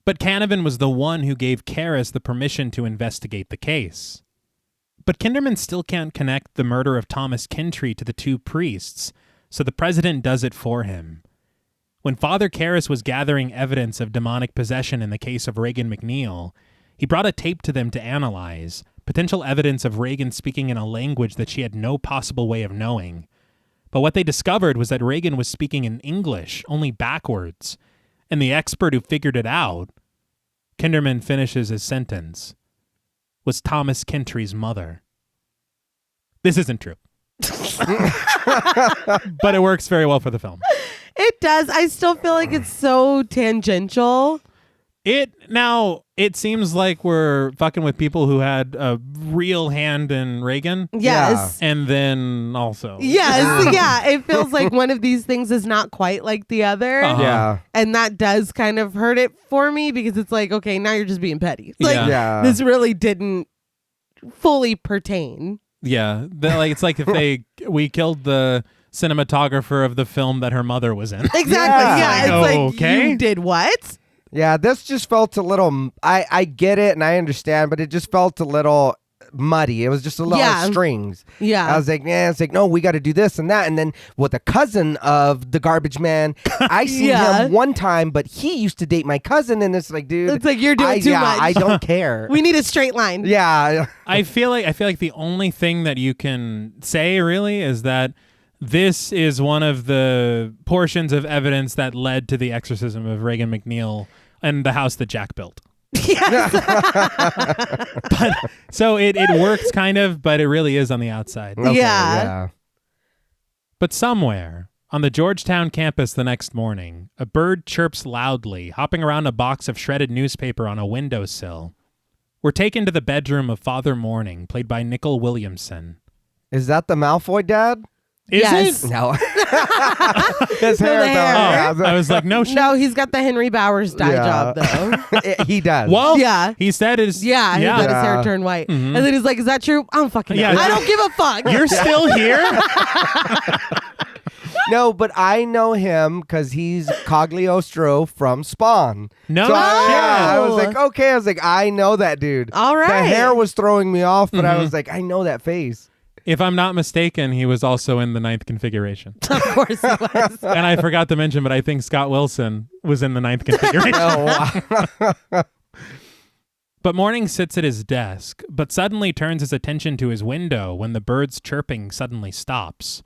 But Canavan was the one who gave Karras the permission to investigate the case. But Kinderman still can't connect the murder of Thomas Kintrey to the two priests, so the president does it for him. When Father Karras was gathering evidence of demonic possession in the case of Reagan McNeil, he brought a tape to them to analyze, potential evidence of Reagan speaking in a language that she had no possible way of knowing. But what they discovered was that Reagan was speaking in English, only backwards, and the expert who figured it out, Kinderman finishes his sentence, was Thomas Kintrey's mother. This isn't true. But it works very well for the film. It does. I still feel like it's so tangential. It seems like we're fucking with people who had a real hand in Reagan. Yes. And then also. Yes. Yeah. It feels like one of these things is not quite like the other. Uh-huh. Yeah. And that does kind of hurt it for me because it's like, okay, now you're just being petty. Like, Yeah. this really didn't fully pertain. Yeah. It's like if we killed the cinematographer of the film that her mother was in. Exactly. Yeah. Yeah. It's like, Okay. you did what? Yeah, this just felt a little, I get it and I understand, but it just felt a little muddy. It was just a lot of strings. Yeah. I was like, no, we got to do this and that. And then with the cousin of the garbage man, I seen him one time, but he used to date my cousin. And it's like, dude. It's like, you're doing too much. I don't care. We need a straight line. Yeah. I feel like the only thing that you can say really is that this is one of the portions of evidence that led to the exorcism of Reagan McNeil and the house that Jack built. Yes. But so it works kind of, but it really is on the outside. Okay, Yeah. But somewhere on the Georgetown campus the next morning, a bird chirps loudly, hopping around a box of shredded newspaper on a windowsill. We're taken to the bedroom of Father Morning, played by Nicol Williamson. Is that the Malfoy dad? Is Yes. it? No. His hair, the though. hair. Oh, I was like, no shit. No, he's got the Henry Bowers dye job, though. He does. Well, Yeah. he said his... Yeah, he let his hair Yeah. turn white. And then he's like, is that true? I don't fucking know. Yeah. I don't give a fuck. You're still here? No, but I know him because he's Cagliostro from Spawn. No So shit. I was like, okay. I was like, I know that dude. All right. The hair was throwing me off, but I was like, I know that face. If I'm not mistaken, he was also in the Ninth Configuration. Of course he was. And I forgot to mention, but I think Scott Wilson was in the Ninth Configuration. Oh, wow. But Morning sits at his desk, but suddenly turns his attention to his window when the bird's chirping suddenly stops.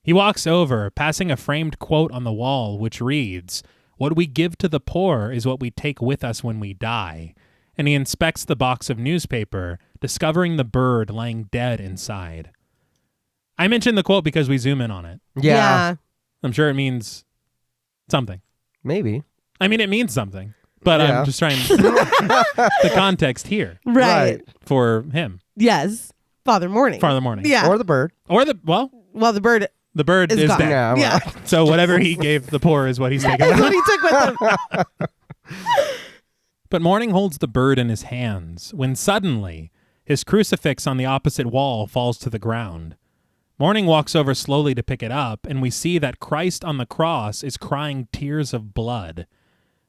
He walks over, passing a framed quote on the wall, which reads, "What we give to the poor is what we take with us when we die." And he inspects the box of newspaper, discovering the bird laying dead inside. I mentioned the quote because we zoom in on it. Yeah. I'm sure it means something. Maybe. I mean, it means something, but Yeah. I'm just trying the context here Right. for him. Yes. Father Morning. Father Morning. Yeah. Or the bird. Or the bird the bird is is gone. dead. Yeah. Yeah. So whatever he gave the poor is what he's taking. That's what he took with him. But Morning holds the bird in his hands when suddenly his crucifix on the opposite wall falls to the ground. Morning walks over slowly to pick it up, and we see that Christ on the cross is crying tears of blood.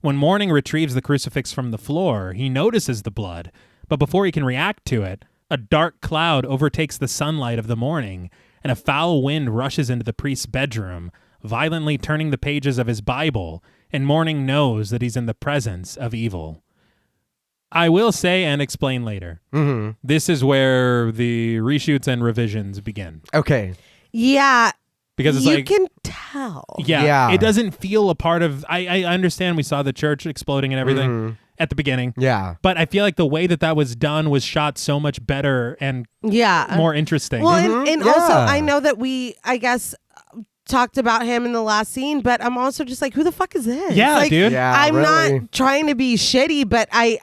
When Morning retrieves the crucifix from the floor, he notices the blood, but before he can react to it, a dark cloud overtakes the sunlight of the morning, and a foul wind rushes into the priest's bedroom, violently turning the pages of his Bible, and Morning knows that he's in the presence of evil. I will say and explain later. Mm-hmm. This is where the reshoots and revisions begin. Okay. Yeah. Because it's you like... can tell. Yeah, it doesn't feel a part of... I understand we saw the church exploding and everything at the beginning. Yeah. But I feel like the way that was done was shot so much better and Yeah. more interesting. Well, and Yeah. also, I know that we, I guess, talked about him in the last scene, but I'm also just like, who the fuck is this? Yeah, like, dude. Yeah, I'm really. not trying to be shitty, but I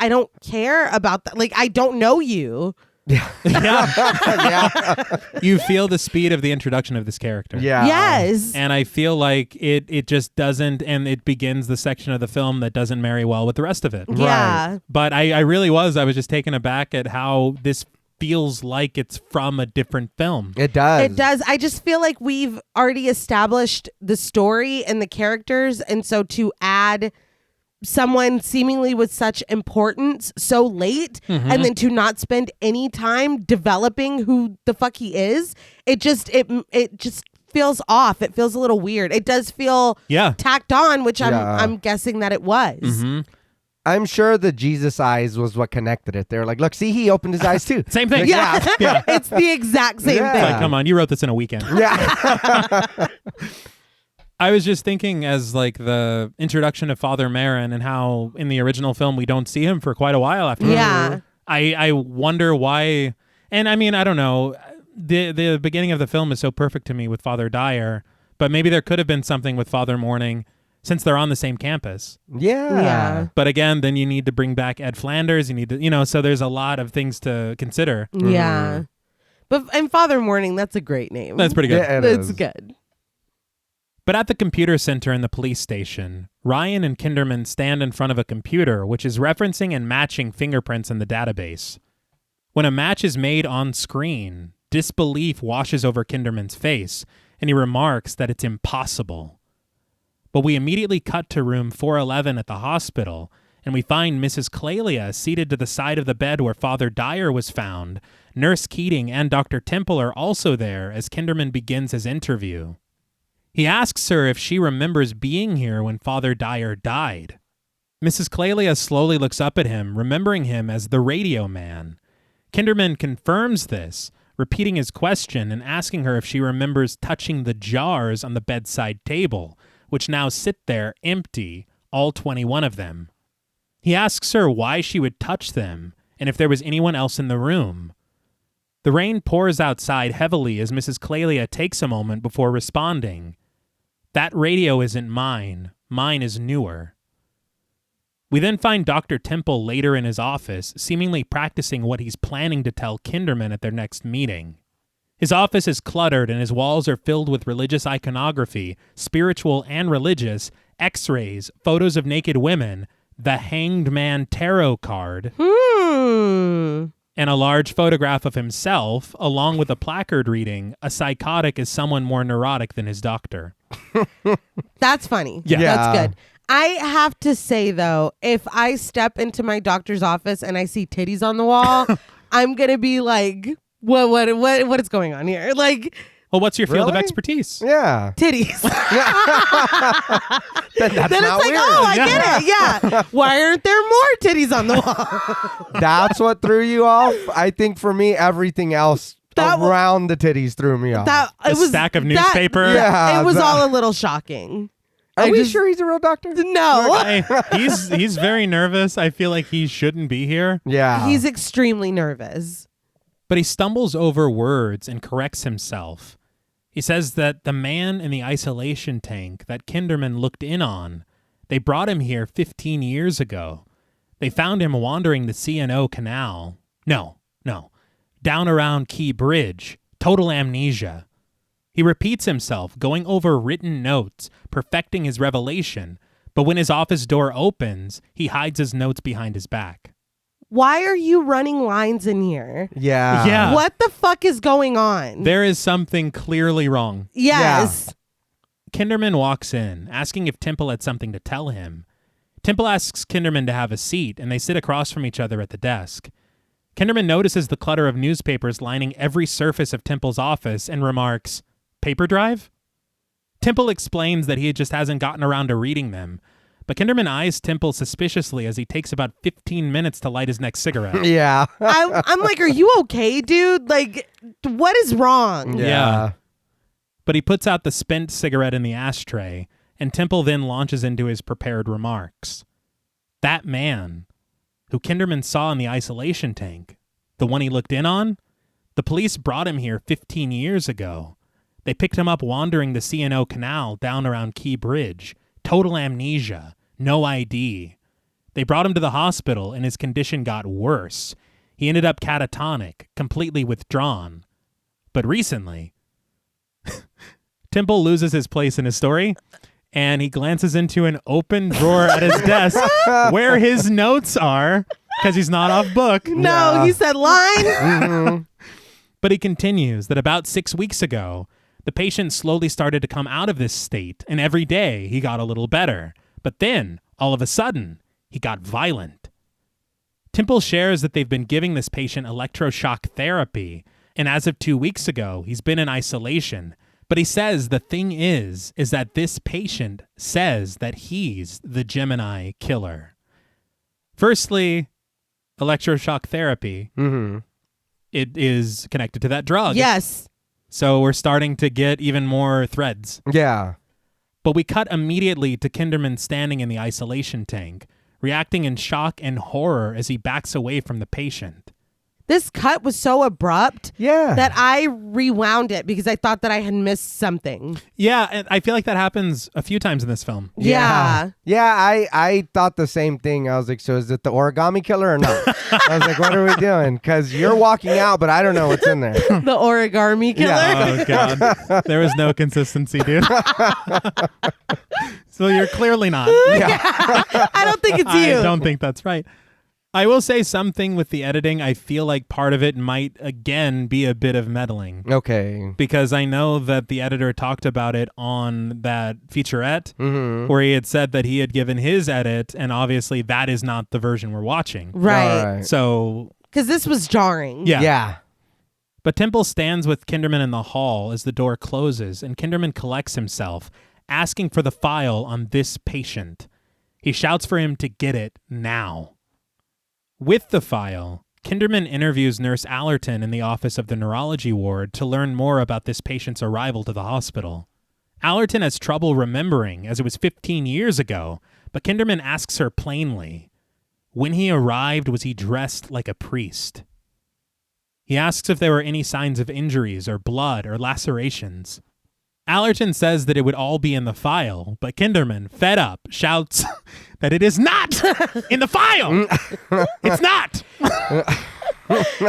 don't care about that. Like, I don't know you. Yeah. Yeah. You feel the speed of the introduction of this character. Yeah. Yes. And I feel like it just doesn't, and it begins the section of the film that doesn't marry well with the rest of it. Yeah. But I was just taken aback at how this feels like it's from a different film. It does. It does. I just feel like we've already established the story and the characters. And so to add someone seemingly with such importance so late and then to not spend any time developing who the fuck he is, it just feels off. It feels a little weird. It does feel tacked on, which I'm guessing that it was. Mm-hmm. I'm sure the Jesus eyes was what connected it. They're like, look, see, he opened his eyes too. Same thing. Yeah. It's the exact same Yeah. thing. Like, come on, you wrote this in a weekend. Yeah. I was just thinking as like the introduction of Father Merrin and how in the original film we don't see him for quite a while after. Yeah. I wonder why. And I mean, I don't know. The beginning of the film is so perfect to me with Father Dyer, but maybe there could have been something with Father Morning since they're on the same campus. Yeah. But again, then you need to bring back Ed Flanders. You need to, so there's a lot of things to consider. Yeah. And Father Morning, that's a great name. That's pretty good. Yeah, it That's is. good. But at the computer center in the police station, Ryan and Kinderman stand in front of a computer which is referencing and matching fingerprints in the database. When a match is made on screen, disbelief washes over Kinderman's face, and he remarks that it's impossible. But we immediately cut to room 411 at the hospital, and we find Mrs. Clelia seated to the side of the bed where Father Dyer was found. Nurse Keating and Dr. Temple are also there as Kinderman begins his interview. He asks her if she remembers being here when Father Dyer died. Mrs. Clelia slowly looks up at him, remembering him as the radio man. Kinderman confirms this, repeating his question and asking her if she remembers touching the jars on the bedside table, which now sit there empty, all 21 of them. He asks her why she would touch them and if there was anyone else in the room. The rain pours outside heavily as Mrs. Clelia takes a moment before responding. That radio isn't mine. Mine is newer. We then find Dr. Temple later in his office, seemingly practicing what he's planning to tell Kinderman at their next meeting. His office is cluttered and his walls are filled with religious iconography, spiritual and religious, x-rays, photos of naked women, the Hanged Man tarot card, and a large photograph of himself, along with a placard reading, "A psychotic is someone more neurotic than his doctor." That's funny. Yeah. That's good. I have to say, though, if I step into my doctor's office and I see titties on the wall, I'm going to be like, what is going on here? Like, Well, what's your field of Really? expertise? Yeah. titties. Then that's Then not it's like, weird. oh, I get it. Yeah. Why aren't there more titties on the wall? That's what threw you off. I think for me, everything else around the titties threw me off. A stack of newspaper? Yeah. It was all a little shocking. Are we sure he's a real doctor? No. He's very nervous. I feel like he shouldn't be here. Yeah. He's extremely nervous. But he stumbles over words and corrects himself. He says that the man in the isolation tank that Kinderman looked in on, they brought him here 15 years ago. They found him wandering the C&O Canal. No. Down around Key Bridge. Total amnesia. He repeats himself, going over written notes, perfecting his revelation, but when his office door opens, he hides his notes behind his back. Why are you running lines in here? Yeah. Yeah. What the fuck is going on? There is something clearly wrong. Yes. Kinderman walks in, asking if Temple had something to tell him. Temple asks Kinderman to have a seat, and they sit across from each other at the desk. Kinderman notices the clutter of newspapers lining every surface of Temple's office and remarks, "Paper drive?" Temple explains that he just hasn't gotten around to reading them, but Kinderman eyes Temple suspiciously as he takes about 15 minutes to light his next cigarette. Yeah. I'm like, are you okay, dude? Like, what is wrong? Yeah. But he puts out the spent cigarette in the ashtray, and Temple then launches into his prepared remarks. That man, who Kinderman saw in the isolation tank, the one he looked in on, the police brought him here 15 years ago. They picked him up wandering the C&O Canal down around Key Bridge. Total amnesia. No ID. They brought him to the hospital and his condition got worse. He ended up catatonic, completely withdrawn. But recently, Temple loses his place in his story, and he glances into an open drawer at his desk where his notes are, because he's not off book. No, he said line. Mhm. But he continues that about 6 weeks ago, the patient slowly started to come out of this state, and every day he got a little better. But then, all of a sudden, he got violent. Temple shares that they've been giving this patient electroshock therapy, and as of 2 weeks ago, he's been in isolation. But he says the thing is that this patient says that he's the Gemini killer. Firstly, electroshock therapy. Mhm. It is connected to that drug. Yes. So we're starting to get even more threads. Yeah. But we cut immediately to Kinderman standing in the isolation tank, reacting in shock and horror as he backs away from the patient. This cut was so abrupt Yeah. that I rewound it because I thought that I had missed something. Yeah, and I feel like that happens a few times in this film. Yeah. Yeah, I thought the same thing. I was like, so is it the origami killer or not? I was like, what are we doing? Because you're walking out, but I don't know what's in there. The origami killer. Yeah. Oh, God. There was no consistency, dude. So you're clearly not. I don't think it's you. I don't think that's right. I will say something with the editing. I feel like part of it might, again, be a bit of meddling. Okay. Because I know that the editor talked about it on that featurette where he had said that he had given his edit, and obviously that is not the version we're watching. Right. All right. So, Because this was jarring. yeah. Yeah. But Temple stands with Kinderman in the hall as the door closes, and Kinderman collects himself, asking for the file on this patient. He shouts for him to get it now. With the file, Kinderman interviews Nurse Allerton in the office of the neurology ward to learn more about this patient's arrival to the hospital. Allerton has trouble remembering, as it was 15 years ago, but Kinderman asks her plainly, when he arrived, was he dressed like a priest? He asks if there were any signs of injuries or blood or lacerations. Allerton says that it would all be in the file, but Kinderman, fed up, shouts that it is not in the file. It's not.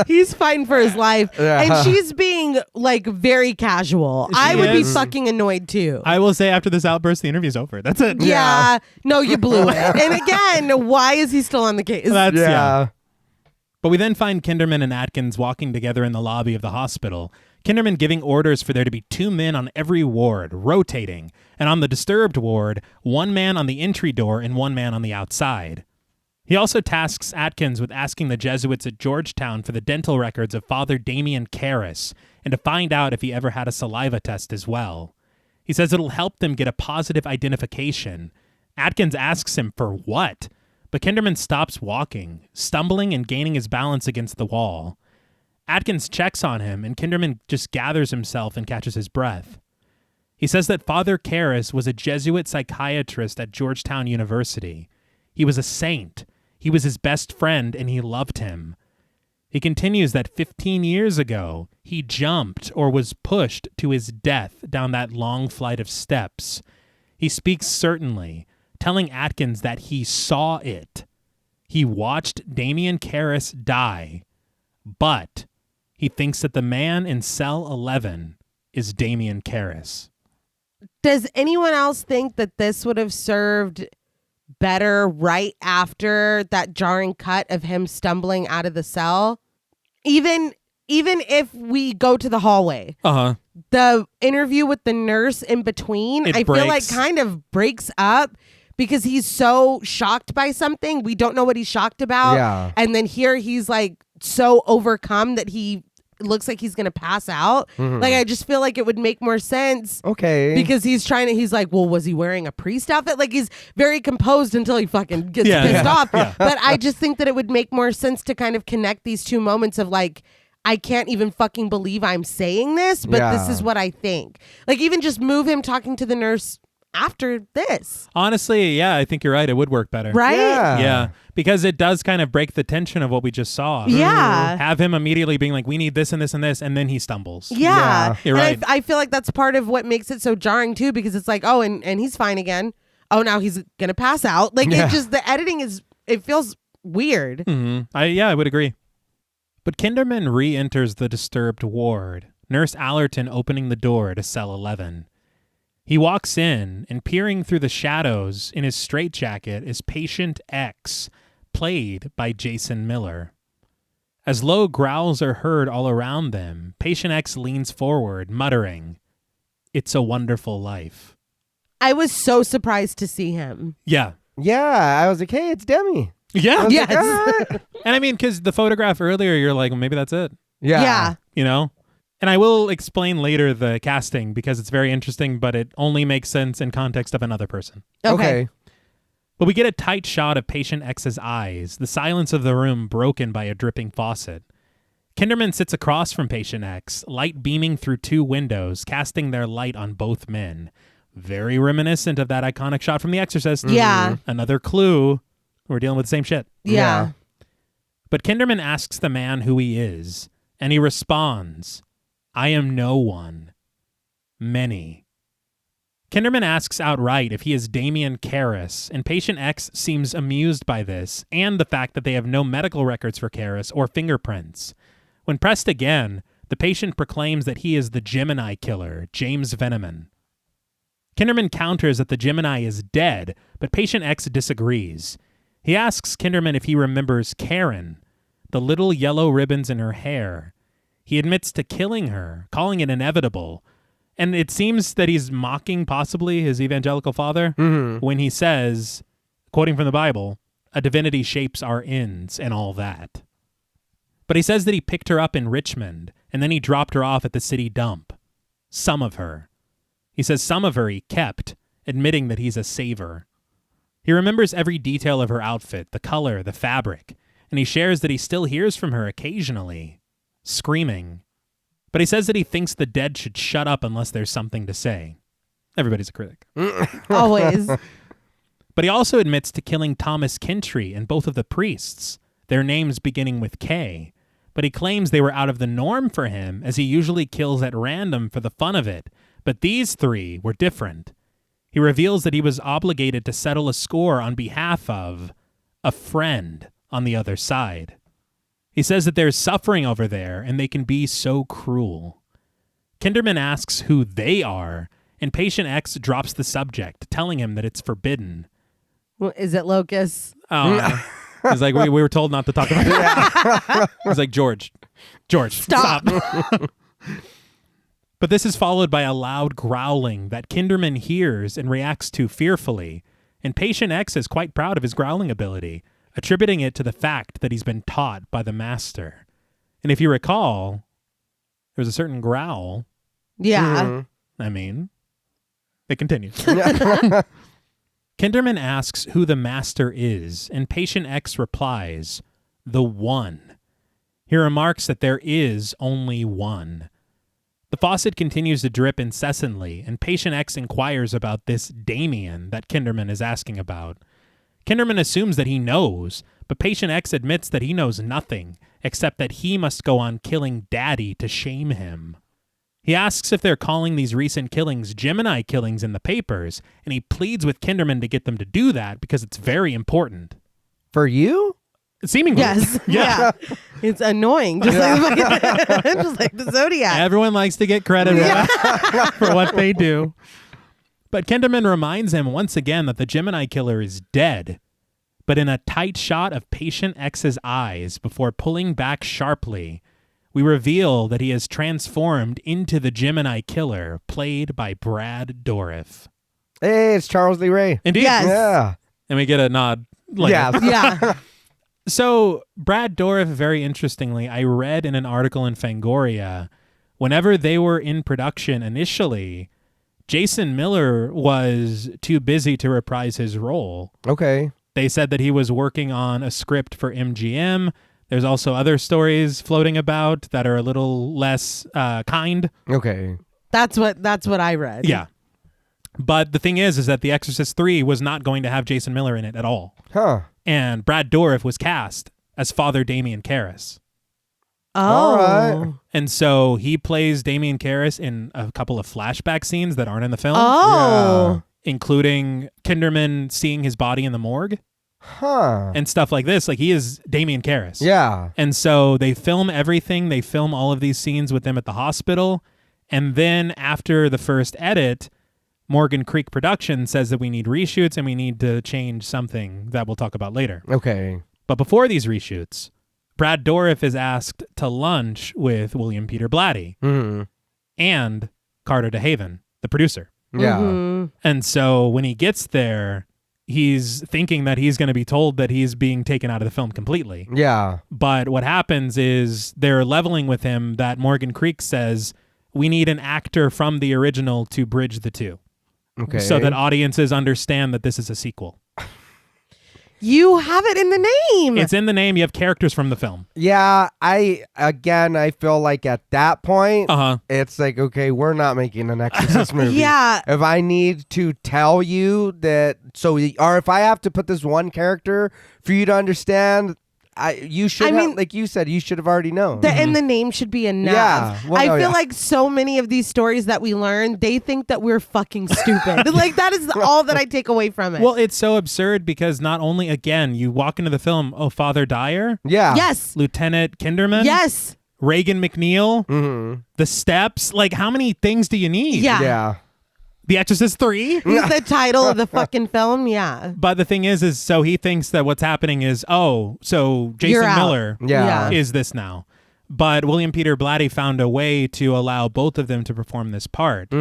He's fighting for his life. Yeah. And she's being like very casual. I would be is. fucking annoyed too. I will say after this outburst, the interview's over. That's it. Yeah. No, you blew it. And again, why is he still on the case? That's, Yeah. But we then find Kinderman and Atkins walking together in the lobby of the hospital. Kinderman giving orders for there to be 2 men on every ward, rotating, and on the disturbed ward, 1 man on the entry door and 1 man on the outside. He also tasks Atkins with asking the Jesuits at Georgetown for the dental records of Father Damien Karras and to find out if he ever had a saliva test as well. He says it'll help them get a positive identification. Atkins asks him for what? But Kinderman stops walking, stumbling and gaining his balance against the wall. Atkins checks on him, and Kinderman just gathers himself and catches his breath. He says that Father Karras was a Jesuit psychiatrist at Georgetown University. He was a saint. He was his best friend, and he loved him. He continues that 15 years ago, he jumped or was pushed to his death down that long flight of steps. He speaks certainly, telling Atkins that he saw it. He watched Damien Karras die, but he thinks that the man in cell 11 is Damien Karras. Does anyone else think that this would have served better right after that jarring cut of him stumbling out of the cell? Even if we go to the hallway, the interview with the nurse in between, I feel like kind of breaks up because he's so shocked by something. We don't know what he's shocked about. Yeah. And then here he's like so overcome that he looks like he's going to pass out. Like, I just feel like it would make more sense. Okay. Because he's like, well, was he wearing a priest outfit? Like, he's very composed until he fucking gets pissed off. Yeah. But I just think that it would make more sense to kind of connect these 2 moments of like, I can't even fucking believe I'm saying this, but this is what I think. Like, even just move him talking to the nurse after this. Honestly, yeah, I think you're right. It would work better. Right? Yeah, because it does kind of break the tension of what we just saw. Yeah. Have him immediately being like, we need this and this and this, and then he stumbles. Yeah. You're right. And I feel like that's part of what makes it so jarring too, because it's like, oh, and he's fine again. Oh, now he's going to pass out. Like, it just, the editing it feels weird. I would agree. But Kinderman re-enters the disturbed ward, Nurse Allerton opening the door to cell 11. He walks in, and peering through the shadows in his straitjacket is Patient X, played by Jason Miller. As low growls are heard all around them, Patient X leans forward, muttering, "It's a wonderful life." I was so surprised to see him. Yeah. Yeah, I was like, hey, it's Demi. Yeah. Yes. And I mean, because the photograph earlier, you're like, well, maybe that's it. Yeah. You know? And I will explain later the casting because it's very interesting, but it only makes sense in context of another person. Okay. But we get a tight shot of Patient X's eyes, the silence of the room broken by a dripping faucet. Kinderman sits across from Patient X, light beaming through two windows, casting their light on both men. Very reminiscent of that iconic shot from The Exorcist. Yeah. Another clue. We're dealing with the same shit. Yeah. But Kinderman asks the man who he is, and he responds, "I am no one. Many." Kinderman asks outright if he is Damien Karras, and Patient X seems amused by this, and the fact that they have no medical records for Karras or fingerprints. When pressed again, the patient proclaims that he is the Gemini killer, James Veneman. Kinderman counters that the Gemini is dead, but Patient X disagrees. He asks Kinderman if he remembers Karen, the little yellow ribbons in her hair. He admits to killing her, calling it inevitable. And it seems that he's mocking possibly his evangelical father when he says, quoting from the Bible, "A divinity shapes our ends and all that." But he says that he picked her up in Richmond and then he dropped her off at the city dump. Some of her. He says some of her he kept, admitting that he's a saver. He remembers every detail of her outfit, the color, the fabric, and he shares that he still hears from her occasionally, screaming. But he says that he thinks the dead should shut up unless there's something to say. Everybody's a critic. Always. But he also admits to killing Thomas Kintry and both of the priests, their names beginning with K. But he claims they were out of the norm for him, as he usually kills at random for the fun of it. But these three were different. He reveals that he was obligated to settle a score on behalf of a friend on the other side. He says that there's suffering over there, and they can be so cruel. Kinderman asks who they are, and Patient X drops the subject, telling him that it's forbidden. Well, is it locusts? Oh, he's like, we were told not to talk about it. He's like, George, stop. But this is followed by a loud growling that Kinderman hears and reacts to fearfully, and Patient X is quite proud of his growling ability, attributing it to the fact that he's been taught by the master. And if you recall, there's a certain growl. Yeah. I mean, it continues. Kinderman asks who the master is, and Patient X replies, "The One." He remarks that there is only one. The faucet continues to drip incessantly, and Patient X inquires about this Damien that Kinderman is asking about. Kinderman assumes that he knows, but Patient X admits that he knows nothing, except that he must go on killing Daddy to shame him. He asks if they're calling these recent killings Gemini killings in the papers, and he pleads with Kinderman to get them to do that because it's very important. For you? Seemingly. Yes. Yeah. It's annoying. Just like the Zodiac. Everyone likes to get credit for what they do. But Kinderman reminds him once again that the Gemini killer is dead, but in a tight shot of Patient X's eyes before pulling back sharply, we reveal that he has transformed into the Gemini killer, played by Brad Dourif. Hey, it's Charles Lee Ray. Indeed. Yes. Yeah. And we get a nod later. Yeah. Yeah. So Brad Dourif, very interestingly, I read in an article in Fangoria, whenever they were in production initially, Jason Miller was too busy to reprise his role. Okay. They said that he was working on a script for MGM. There's also other stories floating about that are a little less kind. Okay. That's what I read. Yeah. But the thing is that The Exorcist III was not going to have Jason Miller in it at all. Huh. And Brad Dourif was cast as Father Damien Karras. Oh. All right. And so he plays Damien Karras in a couple of flashback scenes that aren't in the film. Oh. Including Kinderman seeing his body in the morgue. Huh. and stuff like this. Like, he is Damien Karras. Yeah. And so they film everything. They film all of these scenes with them at the hospital. And then after the first edit, Morgan Creek Production says that we need reshoots and we need to change something that we'll talk about later. Okay. But before these reshoots, Brad Dourif is asked to lunch with William Peter Blatty and Carter DeHaven, the producer. Yeah. And so when he gets there, he's thinking that he's going to be told that he's being taken out of the film completely. Yeah. But what happens is they're leveling with him that Morgan Creek says, we need an actor from the original to bridge the two. Okay. So that audiences understand that this is a sequel. You have it in the name. It's in the name. You have characters from the film. Yeah, I feel like at that point, Uh-huh. it's like, okay, we're not making an Exorcist movie. Yeah. If I need to tell you that, or if I have to put this one character for you to understand, you should have, like you said, you should have already known. And the name should be enough. Yeah. Well, I no, feel yeah. like so many of these stories that we learn, they think that we're fucking stupid. Like, that is all that I take away from it. Well, it's so absurd because not only, again, you walk into the film, oh, Father Dyer, Yeah. yes. Lieutenant Kinderman, Yes. Reagan McNeil, Mm-hmm. the steps. Like, how many things do you need? Yeah. Yeah. The Exorcist III? He's the title of the fucking film. Yeah. But the thing is so he thinks that what's happening is, so You're Jason out. Miller Yeah. is this now. But William Peter Blatty found a way to allow both of them to perform this part.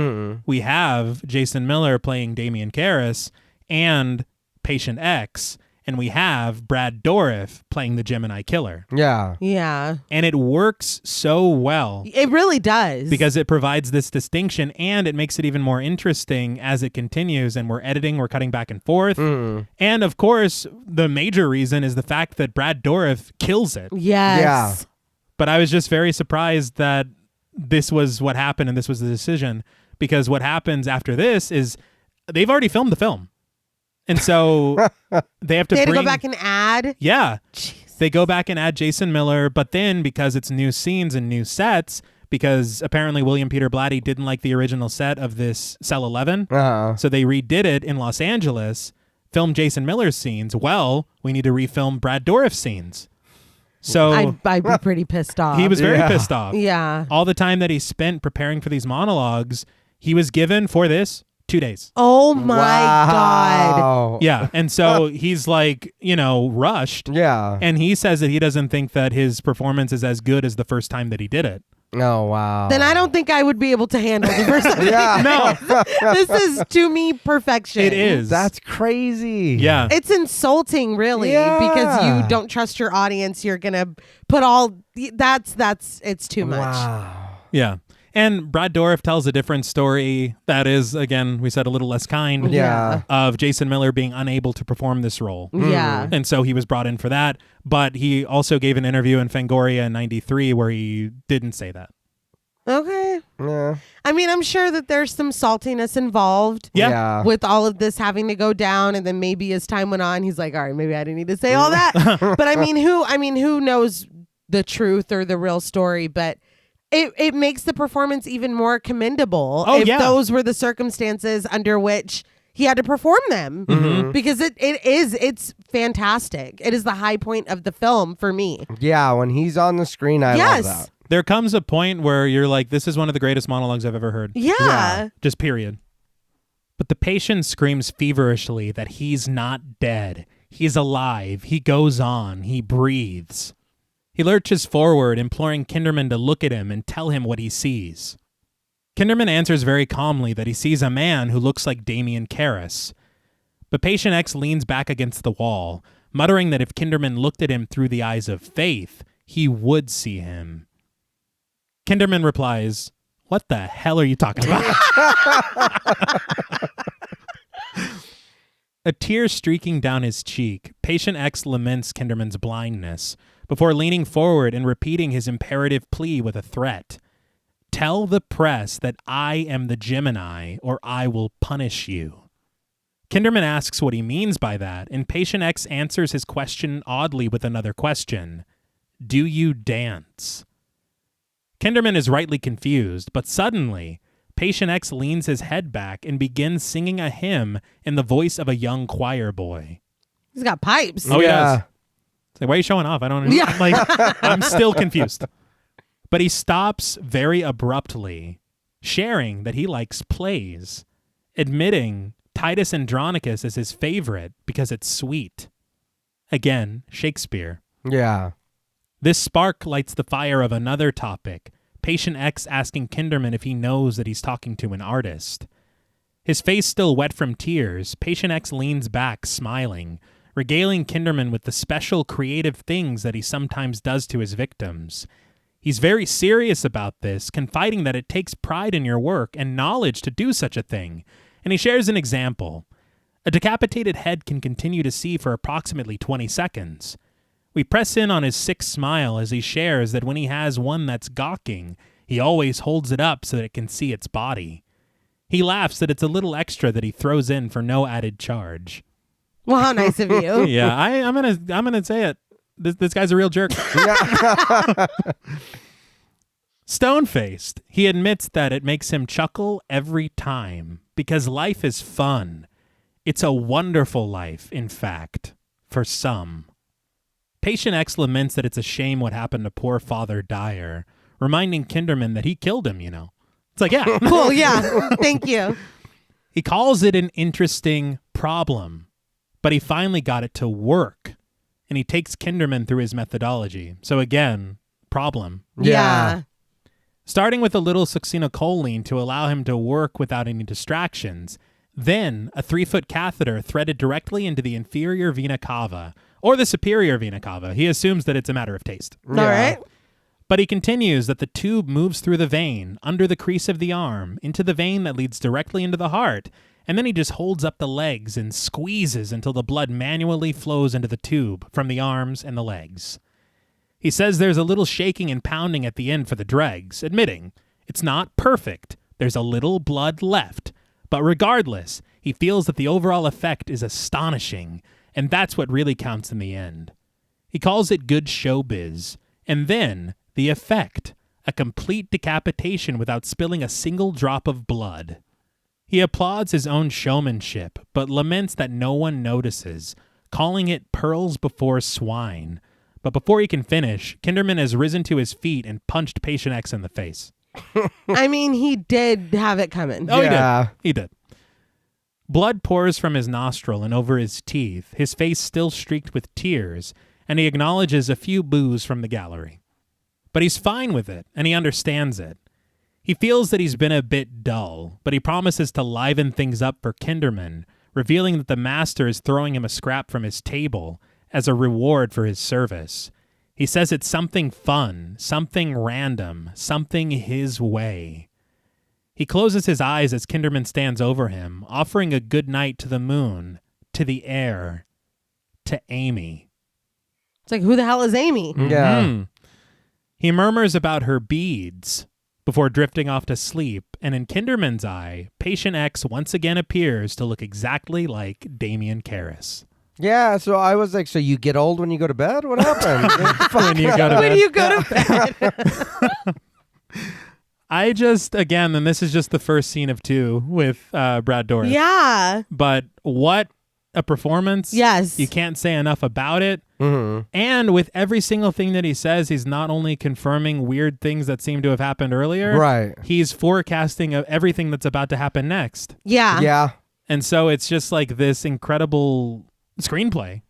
We have Jason Miller playing Damien Karras and Patient X, and we have Brad Dourif playing the Gemini Killer. Yeah. Yeah. And it works so well It really does. because it provides this distinction and it makes it even more interesting as it continues, and we're editing, we're cutting back and forth. And of course, the major reason is the fact that Brad Dourif kills it. Yes. Yeah. But I was just very surprised that this was what happened and this was the decision, because what happens after this is they've already filmed the film. And so they have to They had to bring... go back and add. Yeah. Jeez. They go back and add Jason Miller, but then because it's new scenes and new sets, because apparently William Peter Blatty didn't like the original set of this Cell 11, so they redid it in Los Angeles, filmed Jason Miller's scenes. Well, we need to refilm Brad Dourif's scenes. So I'd be pretty pissed off. he was very pissed off. Yeah. All the time that he spent preparing for these monologues, he was given for this 2 days. Oh my God. Yeah. And so he's like, rushed. Yeah. And he says that he doesn't think that his performance is as good as the first time that he did it. Oh, wow. Then I don't think I would be able to handle the first time. Yeah. No, This is, to me, perfection. it is. That's crazy. Yeah. It's insulting, really, because Yeah. you don't trust your audience. You're going to put all... it's too much. Wow. Yeah. And Brad Dourif tells a different story that is, again, we said a little less kind, Yeah. of Jason Miller being unable to perform this role. Yeah. And so he was brought in for that. But he also gave an interview in Fangoria in 93 where he didn't say that. Okay. Yeah. I mean, I'm sure that there's some saltiness involved. Yeah. With all of this having to go down, and then maybe as time went on, he's like, all right, maybe I didn't need to say all that. But who knows the truth or the real story, but it makes the performance even more commendable if those were the circumstances under which he had to perform them. Because it's fantastic. It is the high point of the film for me. Yeah, when he's on the screen, I love that. There comes a point where you're like, this is one of the greatest monologues I've ever heard. Yeah. Just period. But the patient screams feverishly that he's not dead. He's alive. He goes on. He breathes. He lurches forward, imploring Kinderman to look at him and tell him what he sees. Kinderman answers very calmly that he sees a man who looks like Damien Karras. But Patient X leans back against the wall, muttering that if Kinderman looked at him through the eyes of faith, he would see him. Kinderman replies, "What the hell are you talking about?" A tear streaking down his cheek, Patient X laments Kinderman's blindness before leaning forward and repeating his imperative plea with a threat. "Tell the press that I am the Gemini, or I will punish you." Kinderman asks what he means by that, and Patient X answers his question oddly with another question. "Do you dance?" Kinderman is rightly confused, but suddenly, Patient X leans his head back and begins singing a hymn in the voice of a young choir boy. He's got pipes. Oh, he Yeah. does. It's like, why are you showing off? I don't know. Yeah. Like, I'm still confused. But he stops very abruptly, sharing that he likes plays, admitting Titus Andronicus is his favorite because it's sweet. Again, Shakespeare. Yeah. This spark lights the fire of another topic, Patient X asking Kinderman if he knows that he's talking to an artist. His face still wet from tears, Patient X leans back, smiling, regaling Kinderman with the special creative things that he sometimes does to his victims. He's very serious about this, confiding that it takes pride in your work and knowledge to do such a thing, and he shares an example. A decapitated head can continue to see for approximately 20 seconds. We press in on his sick smile as he shares that when he has one that's gawking, he always holds it up so that it can see its body. He laughs that it's a little extra that he throws in for no added charge. Well, how nice of you. Yeah, I'm gonna say it. This guy's a real jerk. Stone-faced, he admits that it makes him chuckle every time because life is fun. It's a wonderful life, in fact, for some. Patient X laments that it's a shame what happened to poor Father Dyer, reminding Kinderman that he killed him, you know. It's like, yeah. Cool, yeah. Thank you. He calls it an interesting problem, but he finally got it to work, and he takes Kinderman through his methodology. So again, problem. Yeah. Starting with a little succinylcholine to allow him to work without any distractions, then a 3-foot catheter threaded directly into the inferior vena cava, or the superior vena cava. He assumes that it's a matter of taste. All right. But he continues that the tube moves through the vein, under the crease of the arm, into the vein that leads directly into the heart, and then he just holds up the legs and squeezes until the blood manually flows into the tube from the arms and the legs. He says there's a little shaking and pounding at the end for the dregs, admitting it's not perfect, there's a little blood left, but regardless, he feels that the overall effect is astonishing, and that's what really counts in the end. He calls it good showbiz, and then the effect, a complete decapitation without spilling a single drop of blood. He applauds his own showmanship, but laments that no one notices, calling it pearls before swine. But before he can finish, Kinderman has risen to his feet and punched Patient X in the face. I mean, he did have it coming. Oh, Yeah. He did. Blood pours from his nostril and over his teeth, his face still streaked with tears, and he acknowledges a few boos from the gallery. But he's fine with it, and he understands it. He feels that he's been a bit dull, but he promises to liven things up for Kinderman, revealing that the master is throwing him a scrap from his table as a reward for his service. He says it's something fun, something random, something his way. He closes his eyes as Kinderman stands over him, offering a good night to the moon, to the air, to Amy. It's like, who the hell is Amy? Yeah. Mhm. He murmurs about her beads before drifting off to sleep, and in Kinderman's eye, Patient X once again appears to look exactly like Damian Karras. Yeah, so I was like, so you get old when you go to bed? What happened? When you go to When bed. you go to bed. I just, again, and this is just the first scene of 2 with Brad Dourif. Yeah. But what a performance. Yes. You can't say enough about it. Mhm. And with every single thing that he says, he's not only confirming weird things that seem to have happened earlier. Right. He's forecasting of everything that's about to happen next. Yeah. Yeah. And so it's just like this incredible screenplay.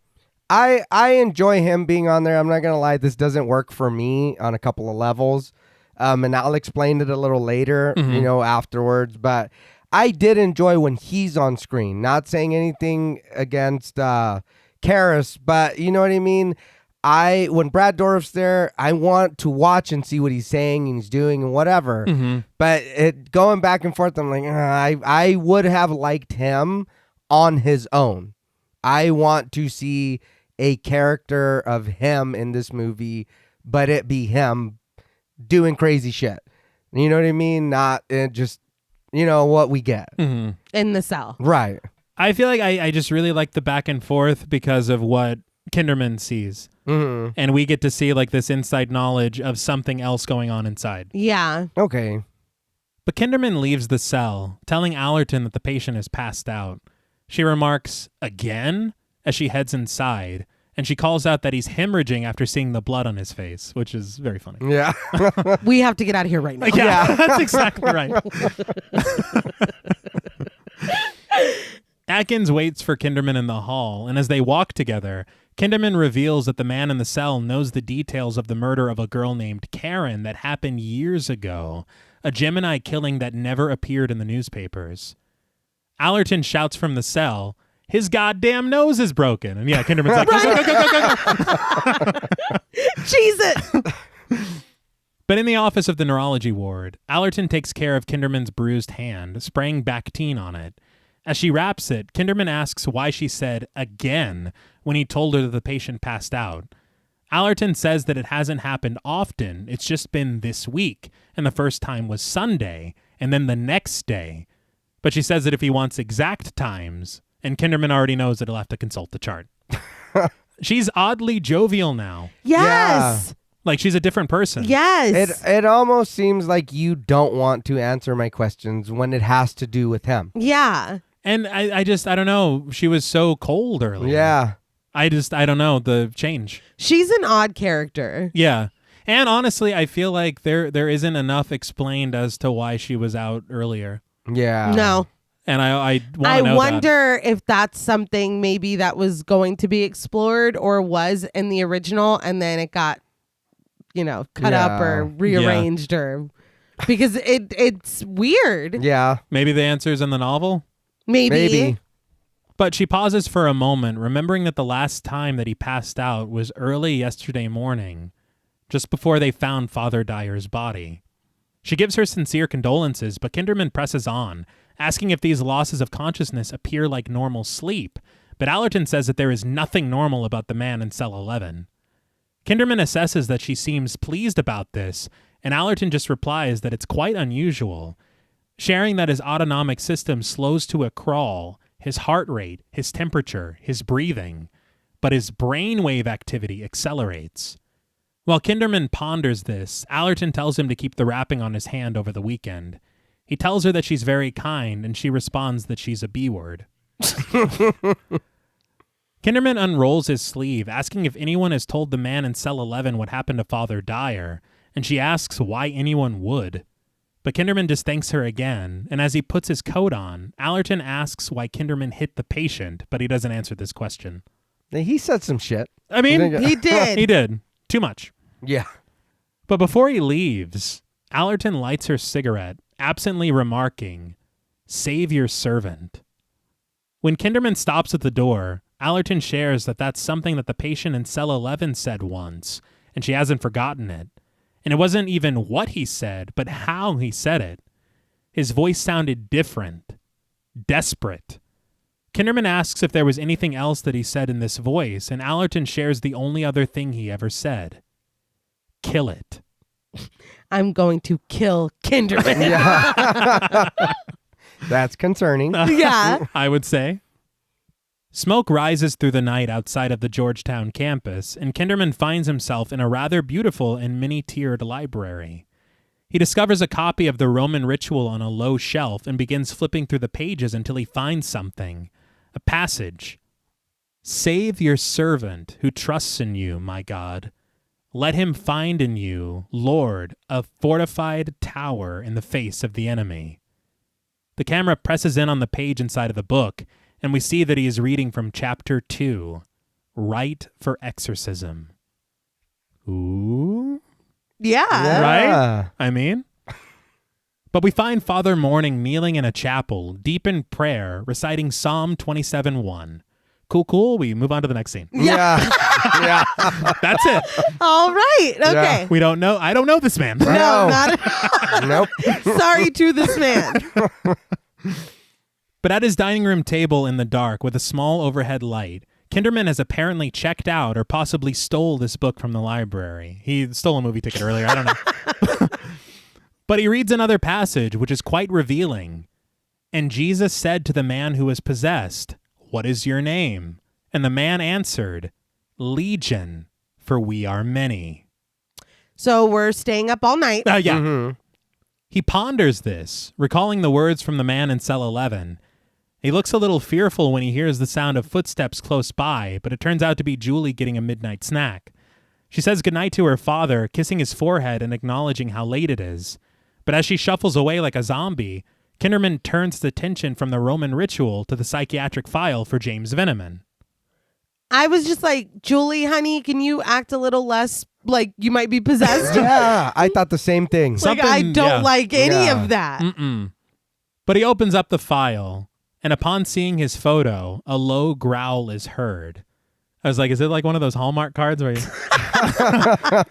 I enjoy him being on there. I'm not going to lie. This doesn't work for me on a couple of levels. And I'll explain it a little later, afterwards. But I did enjoy when he's on screen. Not saying anything against Karras, but you know what I mean? When Brad Dourif's there, I want to watch and see what he's saying and he's doing and whatever. Mm-hmm. But going back and forth, I'm like, I would have liked him on his own. I want to see a character of him in this movie, but it be him doing crazy shit. You know what I mean? Not just, what we get. Mm-hmm. In the cell. Right. I feel like I just really like the back and forth because of what Kinderman sees. Mm-hmm. And we get to see like this inside knowledge of something else going on inside. Yeah. Okay. But Kinderman leaves the cell, telling Allerton that the patient has passed out. She remarks, again? as she heads inside, and she calls out that he's hemorrhaging after seeing the blood on his face, which is very funny. Yeah. We have to get out of here right now. Yeah, that's exactly right. Atkins waits for Kinderman in the hall, and as they walk together, Kinderman reveals that the man in the cell knows the details of the murder of a girl named Karen that happened years ago, a Gemini killing that never appeared in the newspapers. Allerton shouts from the cell, "His goddamn nose is broken." And yeah, Kinderman's like, go. Cheese it. But in the office of the neurology ward, Allerton takes care of Kinderman's bruised hand, spraying Bactine on it. As she wraps it, Kinderman asks why she said again when he told her that the patient passed out. Allerton says that it hasn't happened often, it's just been this week, and the first time was Sunday, and then the next day. But she says that if he wants exact times, and Kinderman already knows that he'll have to consult the chart. She's oddly jovial now. Yes. Like she's a different person. Yes. It almost seems like you don't want to answer my questions when it has to do with him. Yeah. And I don't know. She was so cold earlier. Yeah. I don't know the change. She's an odd character. Yeah. And honestly, I feel like there isn't enough explained as to why she was out earlier. Yeah. No. And I want to know wonder if that's something maybe that was going to be explored or was in the original and then it got, cut up or rearranged or because it's weird. Yeah. Maybe the answer's in the novel? Maybe. But she pauses for a moment, remembering that the last time that he passed out was early yesterday morning, just before they found Father Dyer's body. She gives her sincere condolences, but Kinderman presses on, asking if these losses of consciousness appear like normal sleep, but Allerton says that there is nothing normal about the man in cell 11. Kinderman assesses that she seems pleased about this, and Allerton just replies that it's quite unusual, sharing that his autonomic system slows to a crawl, his heart rate, his temperature, his breathing, but his brainwave activity accelerates. While Kinderman ponders this, Allerton tells him to keep the wrapping on his hand over the weekend. He tells her that she's very kind, and she responds that she's a B-word. Kinderman unrolls his sleeve, asking if anyone has told the man in cell 11 what happened to Father Dyer, and she asks why anyone would. But Kinderman just thanks her again, and as he puts his coat on, Allerton asks why Kinderman hit the patient, but he doesn't answer this question. He said some shit. I mean, he did. He did. Too much. Yeah. But before he leaves, Allerton lights her cigarette, absently remarking, "Save your servant." When Kinderman stops at the door, Allerton shares that that's something that the patient in cell 11 said once, and she hasn't forgotten it. And it wasn't even what he said, but how he said it. His voice sounded different, desperate. Kinderman asks if there was anything else that he said in this voice, and Allerton shares the only other thing he ever said. Kill it. I'm going to kill Kinderman. Yeah. That's concerning. Yeah. I would say. Smoke rises through the night outside of the Georgetown campus, and Kinderman finds himself in a rather beautiful and many-tiered library. He discovers a copy of the Roman Ritual on a low shelf and begins flipping through the pages until he finds something. A passage. "Save your servant who trusts in you, my God. Let him find in you, Lord, a fortified tower in the face of the enemy." The camera presses in on the page inside of the book, and we see that he is reading from Chapter 2, Rite for Exorcism. Ooh. Yeah. Right? I mean. But we find Father Morning kneeling in a chapel, deep in prayer, reciting Psalm 27:1. Cool. We move on to the next scene. Yeah. Yeah. That's it. All right. Okay. We don't know. I don't know this man. No, not at all. Nope. Sorry to this man. But at his dining room table in the dark with a small overhead light, Kinderman has apparently checked out or possibly stole this book from the library. He stole a movie ticket earlier. I don't know. But he reads another passage, which is quite revealing. "And Jesus said to the man who was possessed, 'What is your name?' And the man answered, 'Legion, for we are many.'" So we're staying up all night. Yeah. Mm-hmm. He ponders this, recalling the words from the man in cell 11. He looks a little fearful when he hears the sound of footsteps close by, but it turns out to be Julie getting a midnight snack. She says goodnight to her father, kissing his forehead and acknowledging how late it is. But as she shuffles away like a zombie, Kinderman turns his attention from the Roman ritual to the psychiatric file for James Veneman. I was just like, Julie, honey, can you act a little less like you might be possessed? Yeah, I thought the same thing. Like, I don't like any of that. Mm-mm. But he opens up the file, and upon seeing his photo, a low growl is heard. I was like, is it like one of those Hallmark cards where you...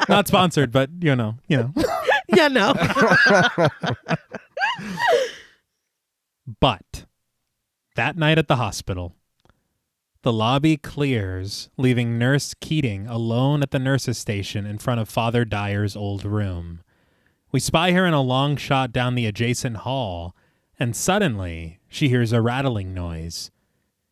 Not sponsored, but you know. Yeah, no. But that night at the hospital, the lobby clears, leaving Nurse Keating alone at the nurse's station in front of Father Dyer's old room. We spy her in a long shot down the adjacent hall, and suddenly she hears a rattling noise.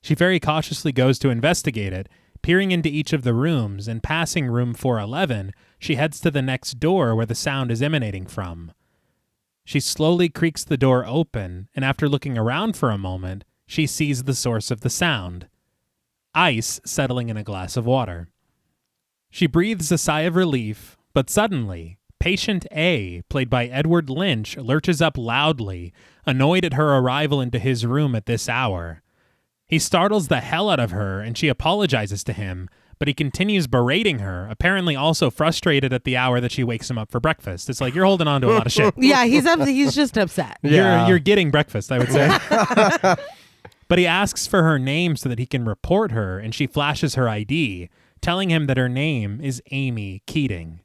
She very cautiously goes to investigate it, peering into each of the rooms, and passing room 411, she heads to the next door where the sound is emanating from. She slowly creaks the door open, and after looking around for a moment, she sees the source of the sound. Ice settling in a glass of water. She breathes a sigh of relief, but suddenly, Patient A, played by Edward Lynch, lurches up loudly, annoyed at her arrival into his room at this hour. He startles the hell out of her, and she apologizes to him, but he continues berating her, apparently also frustrated at the hour that she wakes him up for breakfast. It's like, you're holding on to a lot of shit. Yeah, he's just upset. Yeah. You're getting breakfast, I would say. But he asks for her name so that he can report her, and she flashes her ID, telling him that her name is Amy Keating.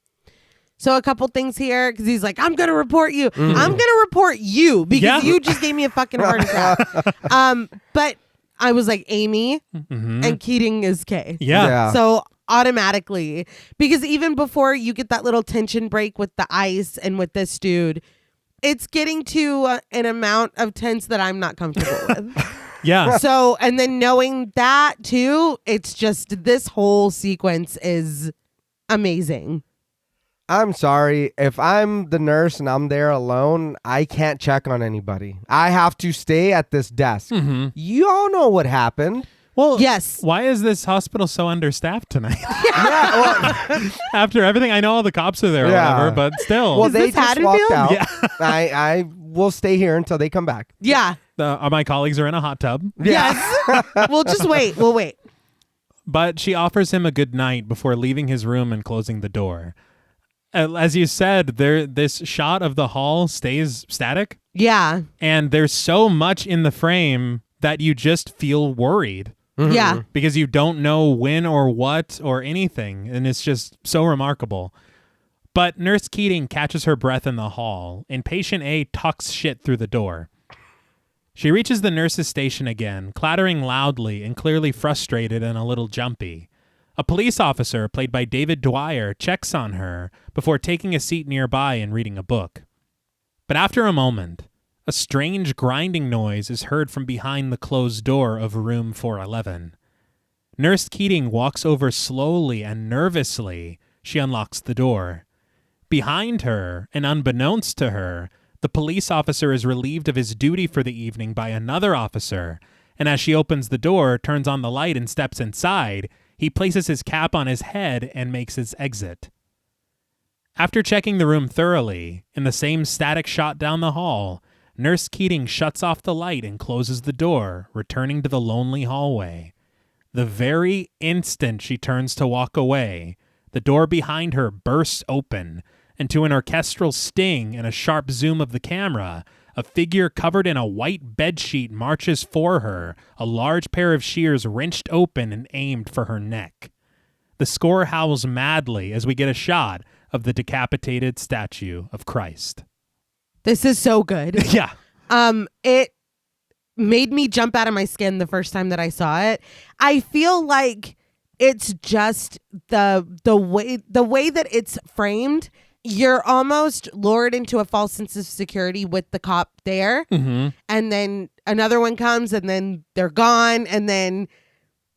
So a couple things here, because he's like, I'm going to report you. I'm going to report you because you just gave me a fucking heart attack. But I was like, Amy and Keating is K. Yeah. So automatically, because even before you get that little tension break with the ice and with this dude, it's getting to an amount of tense that I'm not comfortable with. Yeah. So, and then knowing that too, it's just this whole sequence is amazing. I'm sorry. If I'm the nurse and I'm there alone, I can't check on anybody. I have to stay at this desk. You all know what happened. Well, yes. Why is this hospital so understaffed tonight? Yeah, well, After everything, I know all the cops are there or Yeah. whatever, but still. well Is they this just Haddonfield? walked out. Yeah. I will stay here until they come back. Yeah. My colleagues are in a hot tub. Yes. We'll just wait. We'll wait. But she offers him a good night before leaving his room and closing the door. As you said, this shot of the hall stays static. Yeah. And there's so much in the frame that you just feel worried. Yeah. Because you don't know when or what or anything. And it's just so remarkable. But Nurse Keating catches her breath in the hall, and Patient A talks shit through the door. She reaches the nurse's station again, clattering loudly and clearly frustrated and a little jumpy. A police officer, played by David Dwyer, checks on her before taking a seat nearby and reading a book. But after a moment, a strange grinding noise is heard from behind the closed door of room 411. Nurse Keating walks over slowly and nervously. She unlocks the door. Behind her, and unbeknownst to her, the police officer is relieved of his duty for the evening by another officer, and as she opens the door, turns on the light, and steps inside, he places his cap on his head and makes his exit. After checking the room thoroughly, in the same static shot down the hall, Nurse Keating shuts off the light and closes the door, returning to the lonely hallway. The very instant she turns to walk away, the door behind her bursts open, and to an orchestral sting and a sharp zoom of the camera, a figure covered in a white bedsheet marches for her, a large pair of shears wrenched open and aimed for her neck. The score howls madly as we get a shot of the decapitated statue of Christ. This is so good. Yeah. It made me jump out of my skin the first time that I saw it. I feel like it's just the way that it's framed. You're almost lured into a false sense of security with the cop there. And then another one comes and then they're gone. And then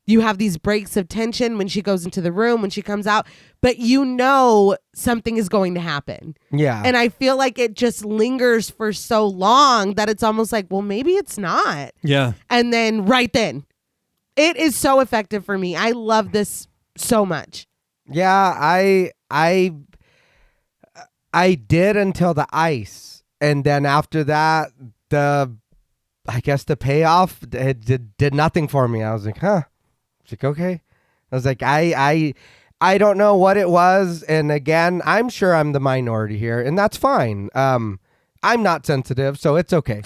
you have these breaks of tension when she goes into the room, when she comes out, but you know something is going to happen. Yeah. And I feel like it just lingers for so long that it's almost like, well, maybe it's not. Yeah. And then right then, it is so effective for me. I love this so much. Yeah, I did until the ice. And then after that, I guess the payoff did nothing for me. I was like, huh. I was like, okay. I was like, I don't know what it was. And again, I'm sure I'm the minority here, and that's fine. I'm not sensitive, so it's okay.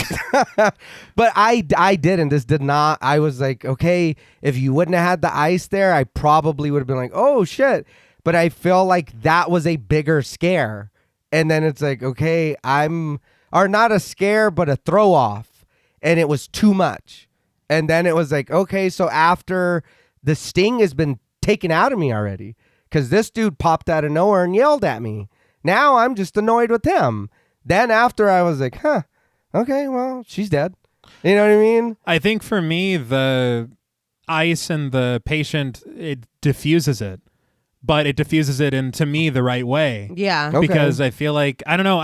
But I didn't. This did not. I was like, okay, if you wouldn't have had the ice there, I probably would have been like, oh, shit. But I feel like that was a bigger scare. And then it's like, okay, or not a scare, but a throw off. And it was too much. And then it was like, okay, so after the sting has been taken out of me already, because this dude popped out of nowhere and yelled at me. Now I'm just annoyed with him. Then after I was like, huh, okay, well, she's dead. You know what I mean? I think for me, the ice and the patient, it diffuses it. But it diffuses it in, to me, the right way. Yeah. Okay. Because I feel like, I don't know,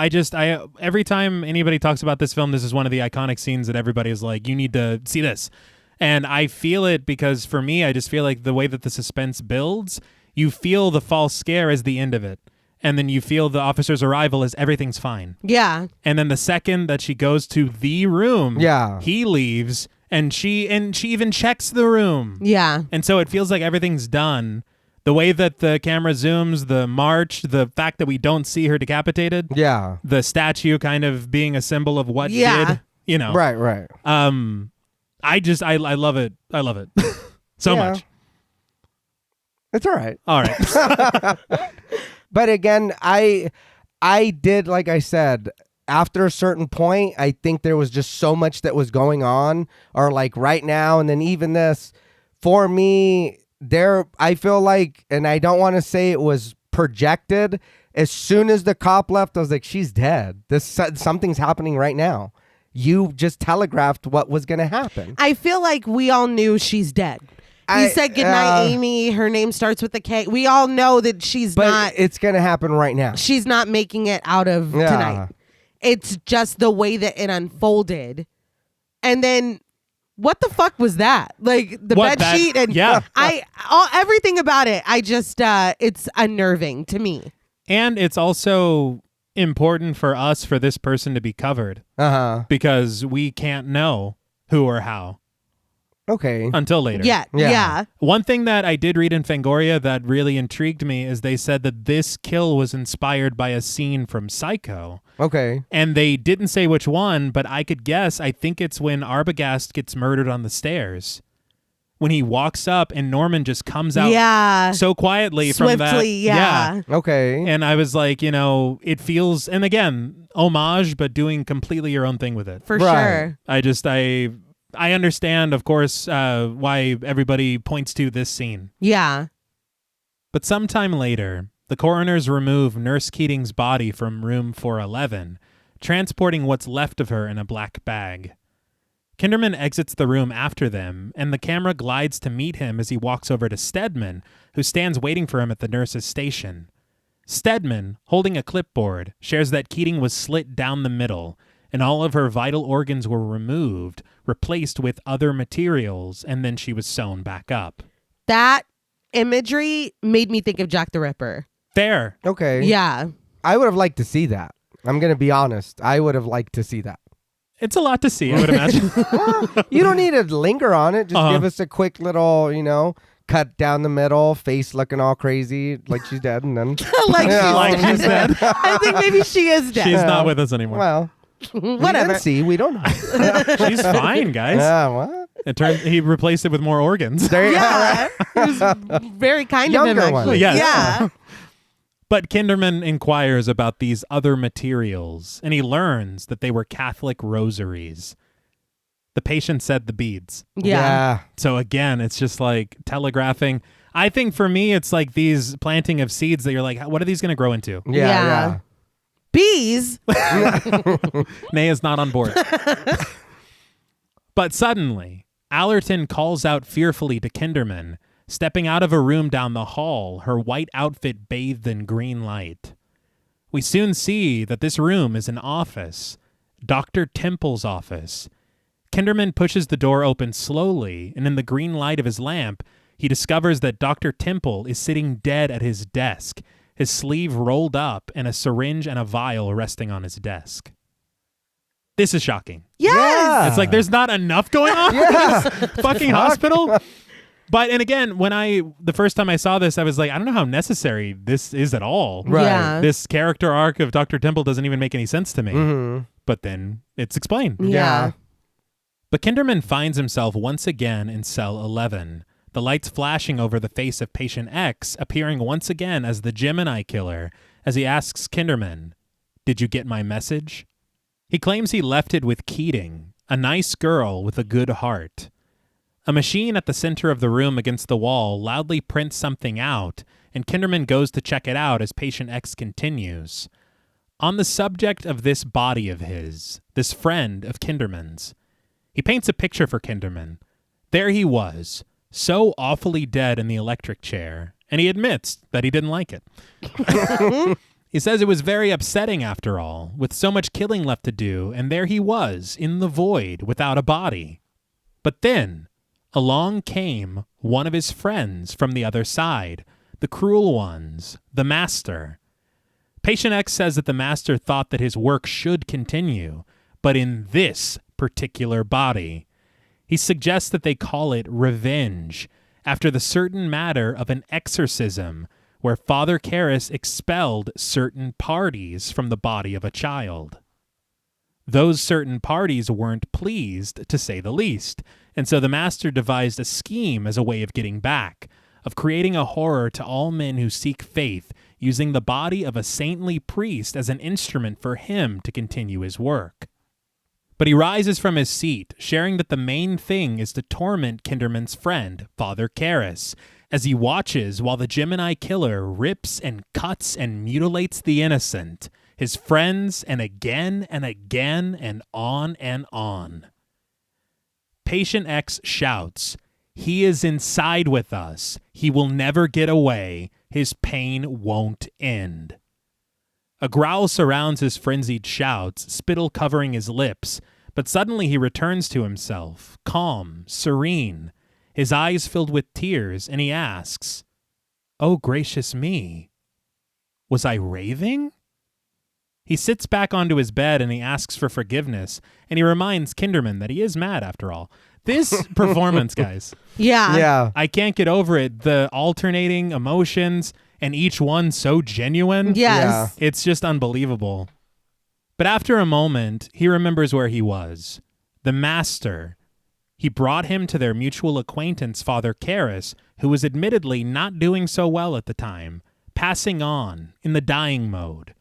every time anybody talks about this film, this is one of the iconic scenes that everybody is like, you need to see this. And I feel it because for me, I just feel like the way that the suspense builds, you feel the false scare as the end of it. And then you feel the officer's arrival as everything's fine. Yeah. And then the second that she goes to the room, Yeah. he leaves and she even checks the room. Yeah. And so it feels like everything's done. The way that the camera zooms, the march, the fact that we don't see her decapitated, Yeah. the statue kind of being a symbol of what Yeah. did, you know. Right. I love it. I love it so Yeah. much. It's all right. All right. But again, I did, like I said, after a certain point, I think there was just so much that was going on, or like right now, and then even this, for me, I feel like, and I don't want to say it was projected. As soon as the cop left, I was like, she's dead. Something's happening right now. You just telegraphed what was going to happen. I feel like we all knew she's dead. He said goodnight, Amy. Her name starts with a K. We all know that But it's going to happen right now. she's not making it out of tonight. It's just the way that it unfolded. And then what the fuck was that? Like the bed sheet and everything about it. I just it's unnerving to me. And it's also important for us, for this person to be covered. Because we can't know who or how. Okay. Until later. Yeah. One thing that I did read in Fangoria that really intrigued me is they said that this kill was inspired by a scene from Psycho. Okay. And they didn't say which one, but I could guess. I think it's when Arbogast gets murdered on the stairs. When he walks up and Norman just comes out so quietly swiftly, from that. yeah. Okay. And I was like, it feels, and again, homage, but doing completely your own thing with it. For sure. I understand, of course, why everybody points to this scene. Yeah. But sometime later, the coroners remove Nurse Keating's body from room 411, transporting what's left of her in a black bag. Kinderman exits the room after them, and the camera glides to meet him as he walks over to Stedman, who stands waiting for him at the nurse's station. Stedman, holding a clipboard, shares that Keating was slit down the middle, and all of her vital organs were removed, replaced with other materials, and then she was sewn back up. That imagery made me think of Jack the Ripper. Fair. Okay. Yeah. I would have liked to see that. I'm going to be honest. I would have liked to see that. It's a lot to see, I would imagine. You don't need to linger on it. Just give us a quick little, cut down the middle, face looking all crazy, like she's dead, and then like she's dead. I think maybe she is dead. She's not with us anymore. Well, whatever. See, we don't know. She's fine, guys. What? He replaced it with more organs. Yeah. It was very kind of him, Younger one. actually. Yes. Yeah. But Kinderman inquires about these other materials, and he learns that they were Catholic rosaries. The patient said the beads. Yeah. So again, it's just like telegraphing. I think for me, it's like these planting of seeds that you're like, what are these going to grow into? Yeah. Bees. Nay is not on board. But suddenly, Allerton calls out fearfully to Kinderman, stepping out of a room down the hall, her white outfit bathed in green light. We soon see that this room is an office, Dr. Temple's office. Kinderman pushes the door open slowly, and in the green light of his lamp, he discovers that Dr. Temple is sitting dead at his desk, his sleeve rolled up and a syringe and a vial resting on his desk. This is shocking. Yes! It's like there's not enough going on in this fucking hospital. But, and again, the first time I saw this, I was like, I don't know how necessary this is at all. Right. Yeah. This character arc of Dr. Temple doesn't even make any sense to me. Mm-hmm. But then it's explained. Yeah. But Kinderman finds himself once again in cell 11, the lights flashing over the face of patient X, appearing once again as the Gemini killer, as he asks Kinderman, "Did you get my message?" He claims he left it with Keating, a nice girl with a good heart. A machine at the center of the room against the wall loudly prints something out, and Kinderman goes to check it out as patient X continues. On the subject of this body of his, this friend of Kinderman's, he paints a picture for Kinderman. There he was, so awfully dead in the electric chair, and he admits that he didn't like it. He says it was very upsetting after all, with so much killing left to do, and there he was, in the void, without a body. But then, along came one of his friends from the other side, the cruel ones, the Master. Patient X says that the Master thought that his work should continue, but in this particular body. He suggests that they call it revenge, after the certain matter of an exorcism, where Father Karras expelled certain parties from the body of a child. Those certain parties weren't pleased, to say the least, and so the Master devised a scheme as a way of getting back, of creating a horror to all men who seek faith, using the body of a saintly priest as an instrument for him to continue his work. But he rises from his seat, sharing that the main thing is to torment Kinderman's friend, Father Karras, as he watches while the Gemini killer rips and cuts and mutilates the innocent, his friends, and again and on and on. Patient X shouts, "He is inside with us. He will never get away. His pain won't end." A growl surrounds his frenzied shouts, spittle covering his lips, but suddenly he returns to himself, calm, serene, his eyes filled with tears, and he asks, "Oh, gracious me, was I raving?" He sits back onto his bed and he asks for forgiveness, and he reminds Kinderman that he is mad after all. This performance, guys. Yeah. I can't get over it. The alternating emotions, and each one so genuine. Yes. It's just unbelievable. But after a moment, he remembers where he was. The Master. He brought him to their mutual acquaintance, Father Karras, who was admittedly not doing so well at the time, passing on, in the dying mode.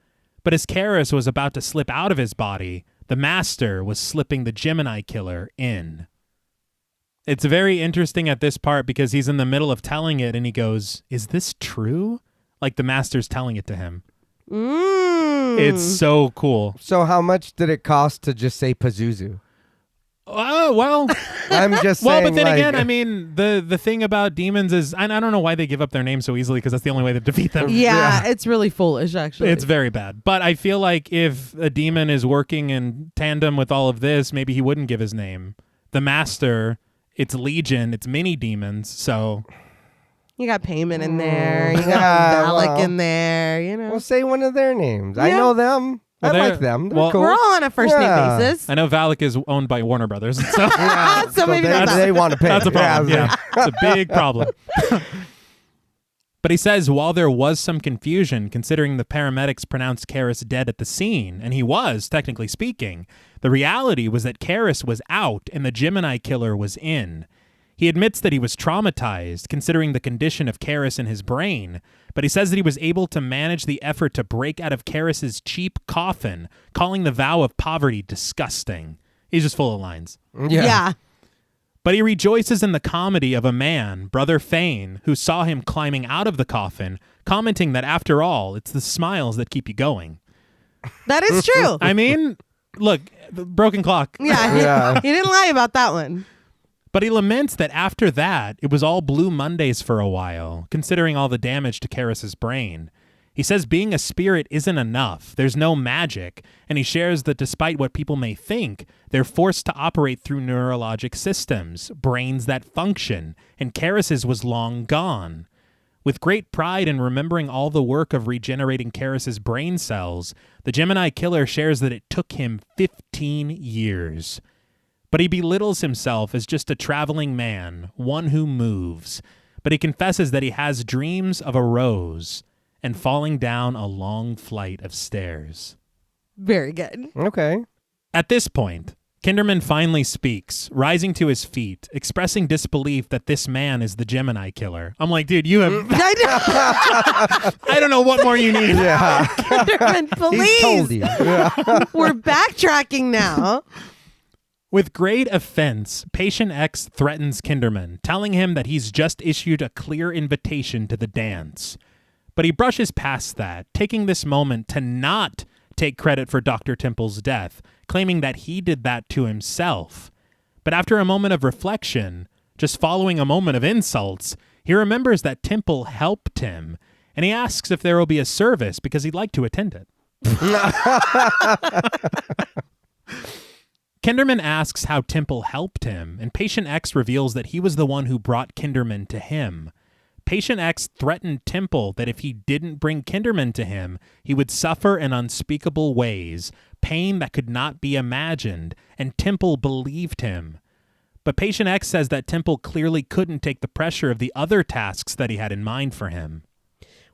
But as Karras was about to slip out of his body, the Master was slipping the Gemini killer in. It's very interesting at this part because he's in the middle of telling it and he goes, "Is this true?" Like the Master's telling it to him. It's so cool. So how much did it cost to just say Pazuzu? Oh, well. I'm just saying. Well, but then like, again, I mean, the thing about demons is, and I don't know why they give up their names so easily because that's the only way to defeat them. Yeah, it's really foolish, actually. It's very bad. But I feel like if a demon is working in tandem with all of this, maybe he wouldn't give his name. The Master, it's legion, it's many demons, so... You got Payment in there. You got Valak in there, you know. Well, say one of their names. I know them. Well, I like them. They're cool. We're all on a first name basis. I know Valak is owned by Warner Brothers, so, So maybe they want to pay. that's a problem. Yeah, it's a big problem. But he says while there was some confusion, considering the paramedics pronounced Karras dead at the scene, and he was, technically speaking, the reality was that Karras was out and the Gemini killer was in. He admits that he was traumatized, considering the condition of Karras in his brain, but he says that he was able to manage the effort to break out of Karras's cheap coffin, calling the vow of poverty disgusting. He's just full of lines. Yeah. But he rejoices in the comedy of a man, Brother Fane, who saw him climbing out of the coffin, commenting that after all, it's the smiles that keep you going. That is true. I mean, look, the broken clock. Yeah. He didn't lie about that one. But he laments that after that, it was all Blue Mondays for a while, considering all the damage to Karis's brain. He says being a spirit isn't enough. There's no magic. And he shares that despite what people may think, they're forced to operate through neurologic systems, brains that function, and Karis's was long gone. With great pride in remembering all the work of regenerating Karis's brain cells, the Gemini killer shares that it took him 15 years. But he belittles himself as just a traveling man, one who moves. But he confesses that he has dreams of a rose and falling down a long flight of stairs. Very good. Okay. At this point, Kinderman finally speaks, rising to his feet, expressing disbelief that this man is the Gemini killer. I'm like, dude, you have... I don't know what more you need. Yeah. Kinderman, please. He's told you. Yeah. We're backtracking now. With great offense, Patient X threatens Kinderman, telling him that he's just issued a clear invitation to the dance. But he brushes past that, taking this moment to not take credit for Dr. Temple's death, claiming that he did that to himself. But after a moment of reflection, just following a moment of insults, he remembers that Temple helped him, and he asks if there will be a service because he'd like to attend it. Kinderman asks how Temple helped him, and Patient X reveals that he was the one who brought Kinderman to him. Patient X threatened Temple that if he didn't bring Kinderman to him, he would suffer in unspeakable ways, pain that could not be imagined, and Temple believed him. But Patient X says that Temple clearly couldn't take the pressure of the other tasks that he had in mind for him.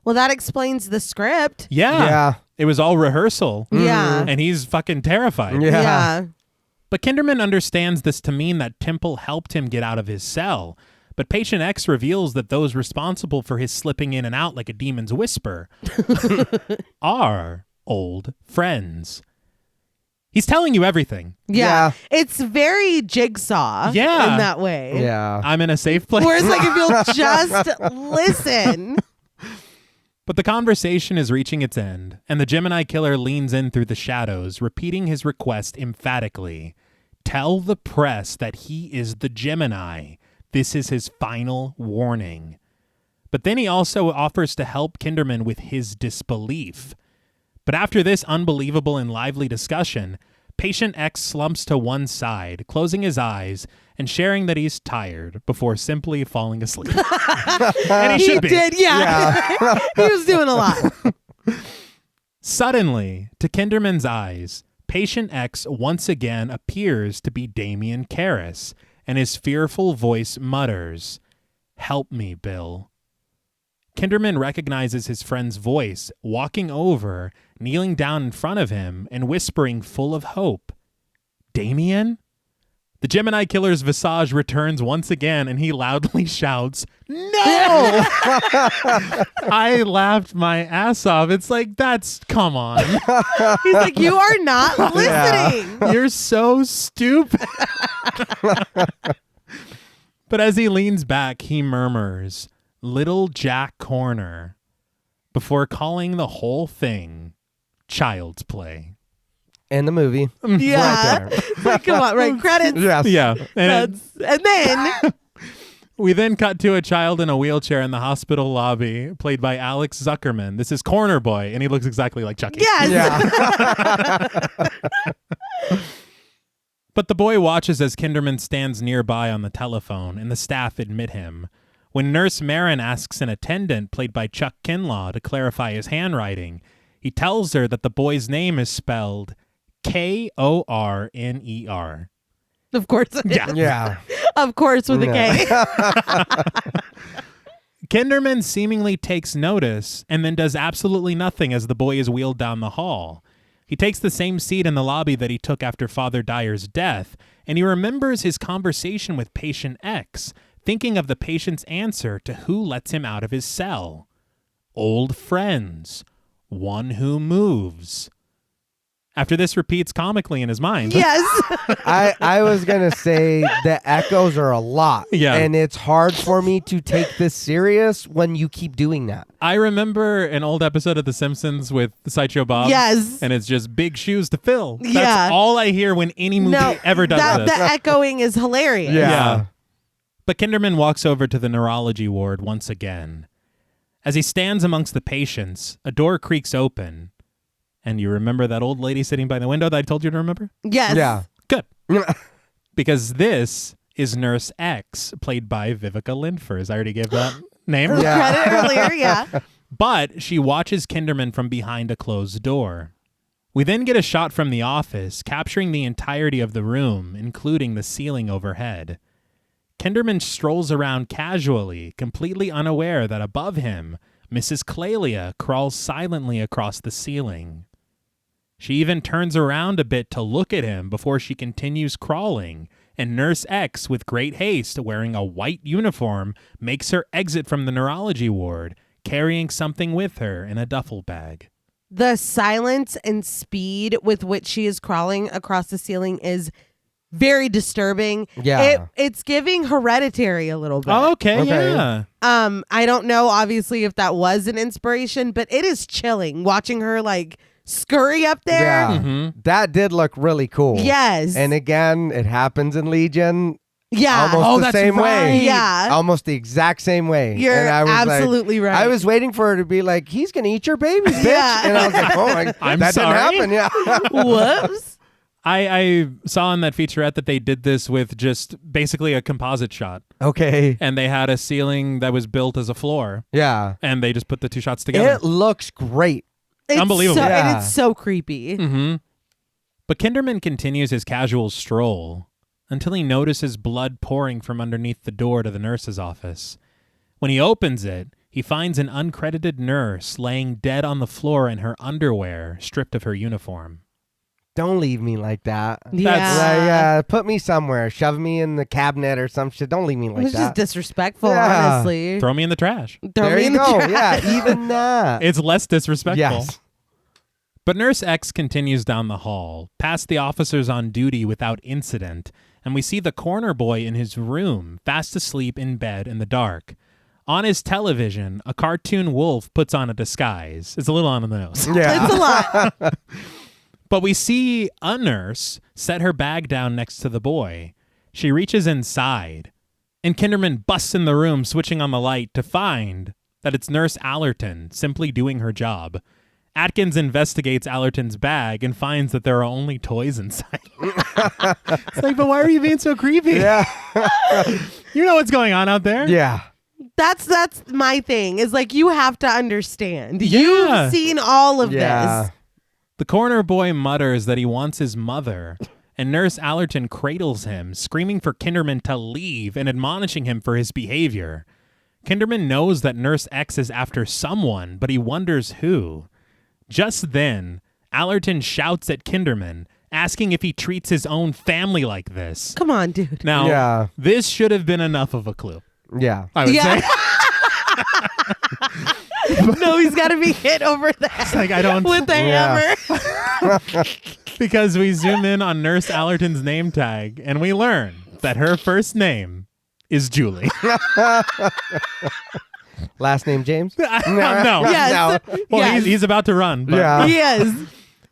Well, that explains the script. Yeah. It was all rehearsal. Yeah. And he's fucking terrified. Yeah. But Kinderman understands this to mean that Temple helped him get out of his cell. But Patient X reveals that those responsible for his slipping in and out like a demon's whisper are old friends. He's telling you everything. Yeah. It's very Jigsaw in that way. Yeah. I'm in a safe place. Whereas like if you'll just listen. But the conversation is reaching its end, and the Gemini killer leans in through the shadows, repeating his request emphatically. Tell the press that he is the Gemini. This is his final warning. But then he also offers to help Kinderman with his disbelief. But after this unbelievable and lively discussion, Patient X slumps to one side, closing his eyes and sharing that he's tired before simply falling asleep. And he should be. Did, yeah. He was doing a lot. Suddenly, to Kinderman's eyes, Patient X once again appears to be Damien Karras, and his fearful voice mutters, "Help me, Bill." Kinderman recognizes his friend's voice, walking over, kneeling down in front of him, and whispering full of hope, "Damien?" The Gemini killer's visage returns once again, and he loudly shouts, "No!" I laughed my ass off. It's like, come on. He's like, you are not listening. You're so stupid. But as he leans back, he murmurs, "Little Jack Horner," before calling the whole thing child's play. In the movie. Yeah. Right there. Like, come on, right? Credits. Yes. Yeah. And then we then cut to a child in a wheelchair in the hospital lobby, played by Alex Zuckerman. This is Corner Boy, and he looks exactly like Chucky. yes. Yeah. But the boy watches as Kinderman stands nearby on the telephone, and the staff admit him. When Nurse Marin asks an attendant, played by Chuck Kinlaw, to clarify his handwriting, he tells her that the boy's name is spelled Korner. Of course it is. Yeah. Of course with a K. Kinderman seemingly takes notice and then does absolutely nothing as the boy is wheeled down the hall. He takes the same seat in the lobby that he took after Father Dyer's death, and he remembers his conversation with Patient X, thinking of the patient's answer to who lets him out of his cell. Old friends. One who moves. After this repeats comically in his mind. Yes. I was going to say the echoes are a lot. Yeah. And it's hard for me to take this serious when you keep doing that. I remember an old episode of The Simpsons with Sideshow Bob. Yes. And it's just big shoes to fill. Yeah. That's all I hear when any movie ever does this. The echoing is hilarious. Yeah. But Kinderman walks over to the neurology ward once again. As he stands amongst the patients, a door creaks open. And you remember that old lady sitting by the window that I told you to remember? Yes. Yeah. Good. Because this is Nurse X, played by Vivica Lindfors. I already gave that name. Credit earlier, yeah. But she watches Kinderman from behind a closed door. We then get a shot from the office, capturing the entirety of the room, including the ceiling overhead. Kinderman strolls around casually, completely unaware that above him, Mrs. Clelia crawls silently across the ceiling. She even turns around a bit to look at him before she continues crawling, and Nurse X, with great haste, wearing a white uniform, makes her exit from the neurology ward, carrying something with her in a duffel bag. The silence and speed with which she is crawling across the ceiling is very disturbing. Yeah. It's giving Hereditary a little bit. Oh, okay, Okay. yeah. I don't know, obviously, if that was an inspiration, but it is chilling watching her like scurry up there. Yeah. Mhm. That did look really cool. Yes. And again, it happens in Legion yeah. almost the that's same way. right. Yeah. Almost the exact same way. You're And I was absolutely right. I was waiting for her to be like, he's going to eat your babies, bitch. Yeah. And I was like, oh my, I'm that sorry. didn't happen. Yeah. Whoops. I saw in that featurette that they did this with just basically a composite shot. Okay. And they had a ceiling that was built as a floor, Yeah. and they just put the two shots together. It looks great. It's Unbelievable. So, Yeah. And it's so creepy. Mm-hmm. But Kinderman continues his casual stroll until he notices blood pouring from underneath the door to the nurse's office. When he opens it, he finds an uncredited nurse laying dead on the floor in her underwear, stripped of her uniform. Don't leave me like that. Yeah. Put me somewhere. Shove me in the cabinet or some shit. Don't leave me like It's just that. disrespectful, Yeah. honestly. Throw me in the trash. Throw There me you in the go. trash. Yeah, even that. It's less disrespectful. Yes. But Nurse X continues down the hall, past the officers on duty without incident, and we see the corner boy in his room, fast asleep in bed in the dark. On his television, a cartoon wolf puts on a disguise. It's a little on the nose. Yeah. It's a lot. But we see a nurse set her bag down next to the boy. She reaches inside, and Kinderman busts in the room, switching on the light to find that it's Nurse Allerton simply doing her job. Atkins investigates Allerton's bag and finds that there are only toys inside. It's like, but why are you being so creepy? Yeah. You know what's going on out there. Yeah. That's my thing. Is like you have to understand. Yeah. You've seen all of Yeah. this. The corner boy mutters that he wants his mother, and Nurse Allerton cradles him, screaming for Kinderman to leave and admonishing him for his behavior. Kinderman knows that Nurse X is after someone, but he wonders who. Just then, Allerton shouts at Kinderman, asking if he treats his own family like this. Come on, dude. Now, Yeah. this should have been enough of a clue, Yeah. I would Yeah. say. No, he's got to be hit over the head It's like, I don't... with the Yeah. hammer. Because we zoom in on Nurse Allerton's name tag, and we learn that her first name is Julie. Last name James? No. Yes. Well, Yes. he's about to run. But Yeah. He is.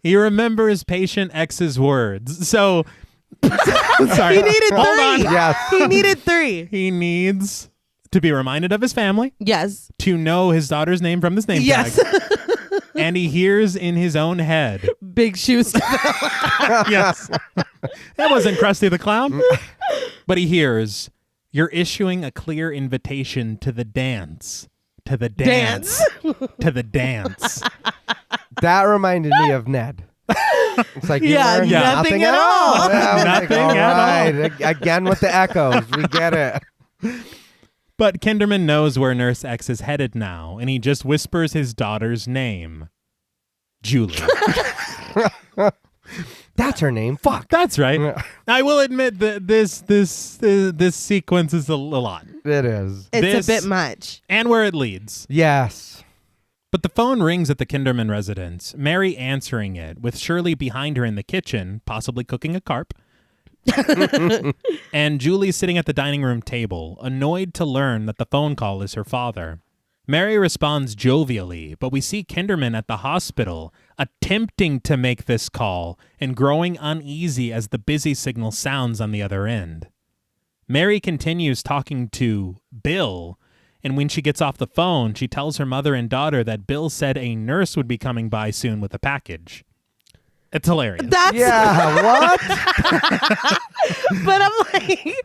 He remembers patient X's words. So, sorry. He needed Hold three. on. Yes. He needed three. He needs to be reminded of his family, Yes. to know his daughter's name from this name Yes. tag. And he hears in his own head, Big shoes. yes, that wasn't Krusty the Clown, but he hears, you're issuing a clear invitation to the dance. To the dance. To the dance. That reminded me of Ned. It's like, you Yeah, learned yeah. nothing at all. Yeah, I was like, Nothing all at all. right. Again with the echoes. We get it. But Kinderman knows where Nurse X is headed now, and he just whispers his daughter's name. Julie. That's her name. Fuck. That's right. I will admit that this sequence is a lot. It is. It's This- a bit much. And where it leads. Yes. But the phone rings at the Kinderman residence, Mary answering it, with Shirley behind her in the kitchen, possibly cooking a carp. And Julie sitting at the dining room table, annoyed to learn that the phone call is her father. Mary responds jovially, but we see Kinderman at the hospital attempting to make this call and growing uneasy as the busy signal sounds on the other end. Mary continues talking to Bill, and when she gets off the phone, she tells her mother and daughter that Bill said a nurse would be coming by soon with a package. It's hilarious. Yeah, what? But I'm like,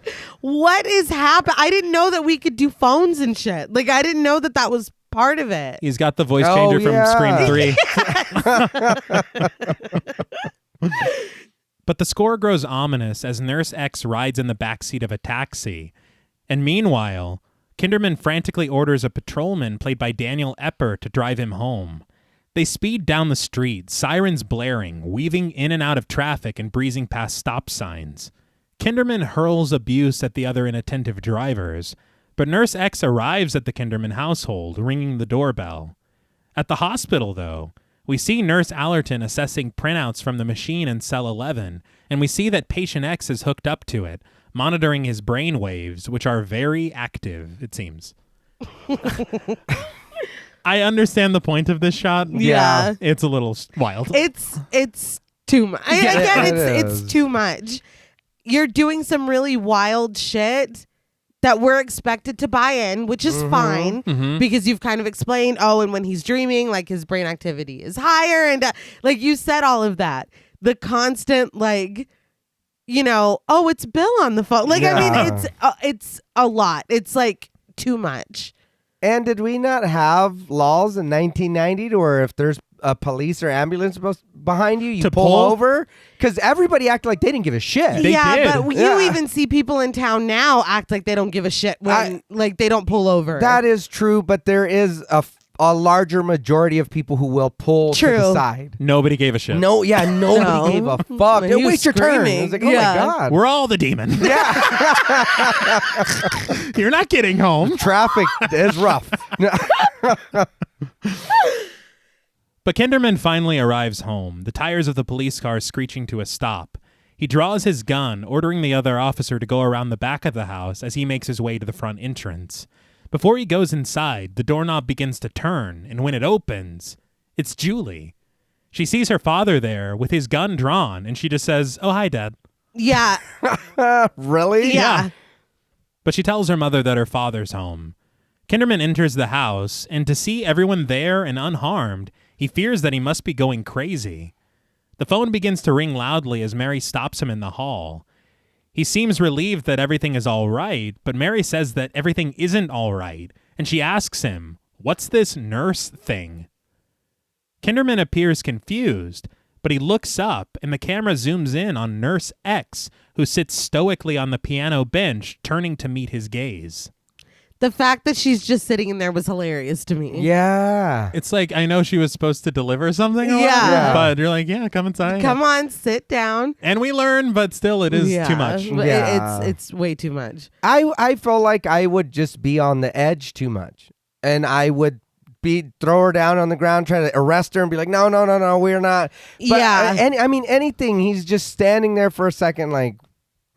what is happening? I didn't know that we could do phones and shit. Like, I didn't know that that was part of it. He's got the voice changer from Scream 3. But the score grows ominous as Nurse X rides in the backseat of a taxi. And meanwhile, Kinderman frantically orders a patrolman played by Daniel Epper to drive him home. They speed down the street, sirens blaring, weaving in and out of traffic and breezing past stop signs. Kinderman hurls abuse at the other inattentive drivers, but Nurse X arrives at the Kinderman household, ringing the doorbell. At the hospital, though, we see Nurse Allerton assessing printouts from the machine in cell 11, and we see that patient X is hooked up to it, monitoring his brain waves, which are very active, it seems. I understand the point of this shot. Yeah. It's a little wild. It's too much. Again, it's too much. You're doing some really wild shit that we're expected to buy in, which is fine because you've kind of explained, and when he's dreaming, like his brain activity is higher. And like you said, all of that, the constant, like, it's Bill on the phone. Like, I mean, it's a lot. It's like too much. And did we not have laws in 1990 to where if there's a police or ambulance behind you, you pull over? Because everybody acted like they didn't give a shit. They did. But you even see people in town now act like they don't give a shit when like they don't pull over. That is true, but there is a larger majority of people who will pull to the side. Nobody gave a shit. Nobody gave a fuck. He was Wait your turn. screaming. I was like, oh my God. We're all the demon. Yeah. You're not getting home. Traffic is rough. But Kinderman finally arrives home, the tires of the police car screeching to a stop. He draws his gun, ordering the other officer to go around the back of the house as he makes his way to the front entrance. Before he goes inside, the doorknob begins to turn, and when it opens, it's Julie. She sees her father there with his gun drawn, and she just says, "Oh, hi, Dad." Yeah. Really? Yeah. But she tells her mother that her father's home. Kinderman enters the house, and to see everyone there and unharmed, he fears that he must be going crazy. The phone begins to ring loudly as Mary stops him in the hall. He seems relieved that everything is all right, but Mary says that everything isn't all right, and she asks him, "What's this nurse thing?" Kinderman appears confused, but he looks up, and the camera zooms in on Nurse X, who sits stoically on the piano bench, turning to meet his gaze. The fact that she's just sitting in there was hilarious to me. Yeah. It's like, I know she was supposed to deliver something, Yeah. but you're like, yeah, come inside. Come on, sit down. And we learn, but still, it is too much. But Yeah. It's way too much. I feel like I would just be on the edge too much. And I would throw her down on the ground, try to arrest her and be like, no, we're not. But Yeah. Anything. He's just standing there for a second like,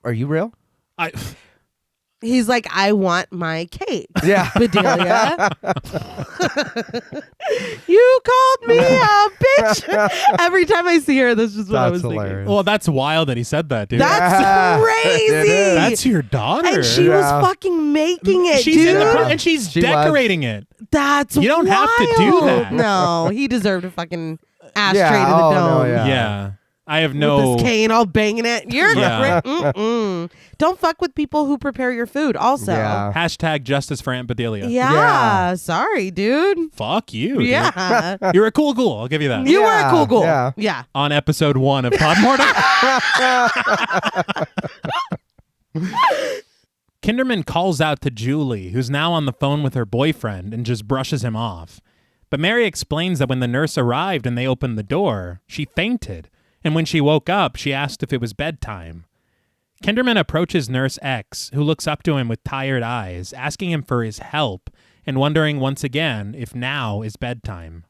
are you real? He's like, I want my cake. Yeah. Bedelia. You called me a bitch. Every time I see her, that's just what I was hilarious. thinking. Well, that's wild that he said that, dude. That's Yeah. crazy. It is. That's your daughter. And she was fucking making it, She's dude. in the and she's She decorating it. That's You don't have to do wild. that. No, he deserved a fucking ashtray Yeah, to the oh, dome. no, yeah. Yeah. I have With no... this cane all banging it. You're Yeah. Mm-mm. Don't fuck with people who prepare your food also. Yeah. Hashtag justice for Aunt Bedelia. Yeah. Sorry, dude. Fuck you. dude. Yeah. You're a cool ghoul. I'll give you that. You were a cool ghoul. Yeah. Yeah. On episode 1 of Pod Mortem. Kinderman calls out to Julie, who's now on the phone with her boyfriend, and just brushes him off. But Mary explains that when the nurse arrived and they opened the door, she fainted. And when she woke up, she asked if it was bedtime. Kinderman approaches Nurse X, who looks up to him with tired eyes, asking him for his help and wondering once again if now is bedtime.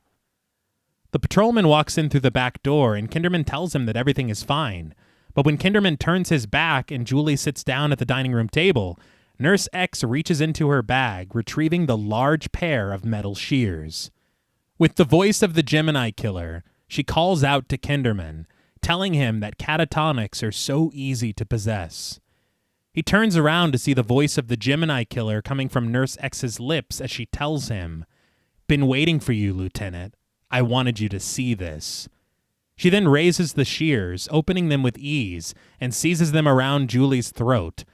The patrolman walks in through the back door, and Kinderman tells him that everything is fine. But when Kinderman turns his back and Julie sits down at the dining room table, Nurse X reaches into her bag, retrieving the large pair of metal shears. With the voice of the Gemini killer, she calls out to Kinderman, telling him that catatonics are so easy to possess. He turns around to see the voice of the Gemini killer coming from Nurse X's lips as she tells him, "Been waiting for you, Lieutenant. I wanted you to see this." She then raises the shears, opening them with ease, and seizes them around Julie's throat.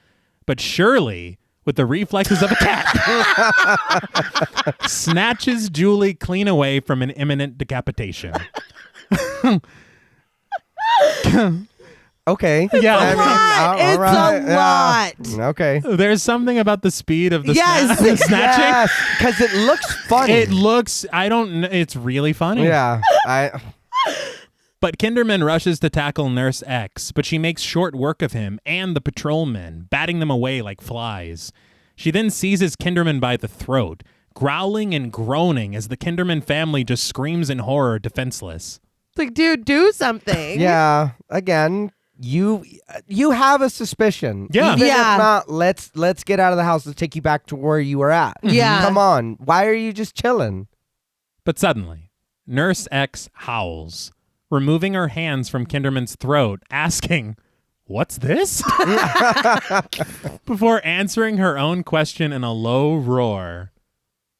But Shirley, with the reflexes of a cat, snatches Julie clean away from an imminent decapitation. Okay. Yeah. It's a lot. Okay. There's something about the speed of the Yes. snatching. Yes, because it looks funny. It's really funny. Yeah. But Kinderman rushes to tackle Nurse X, but she makes short work of him and the patrolmen, batting them away like flies. She then seizes Kinderman by the throat, growling and groaning as the Kinderman family just screams in horror, defenseless. It's like, dude, do something. Yeah. Again, you have a suspicion. Yeah. Even Yeah. if not, let's get out of the house. Let's take you back to where you were at. Yeah. Come on. Why are you just chilling? But suddenly, Nurse X howls, removing her hands from Kinderman's throat, asking, "What's this?" before answering her own question in a low roar.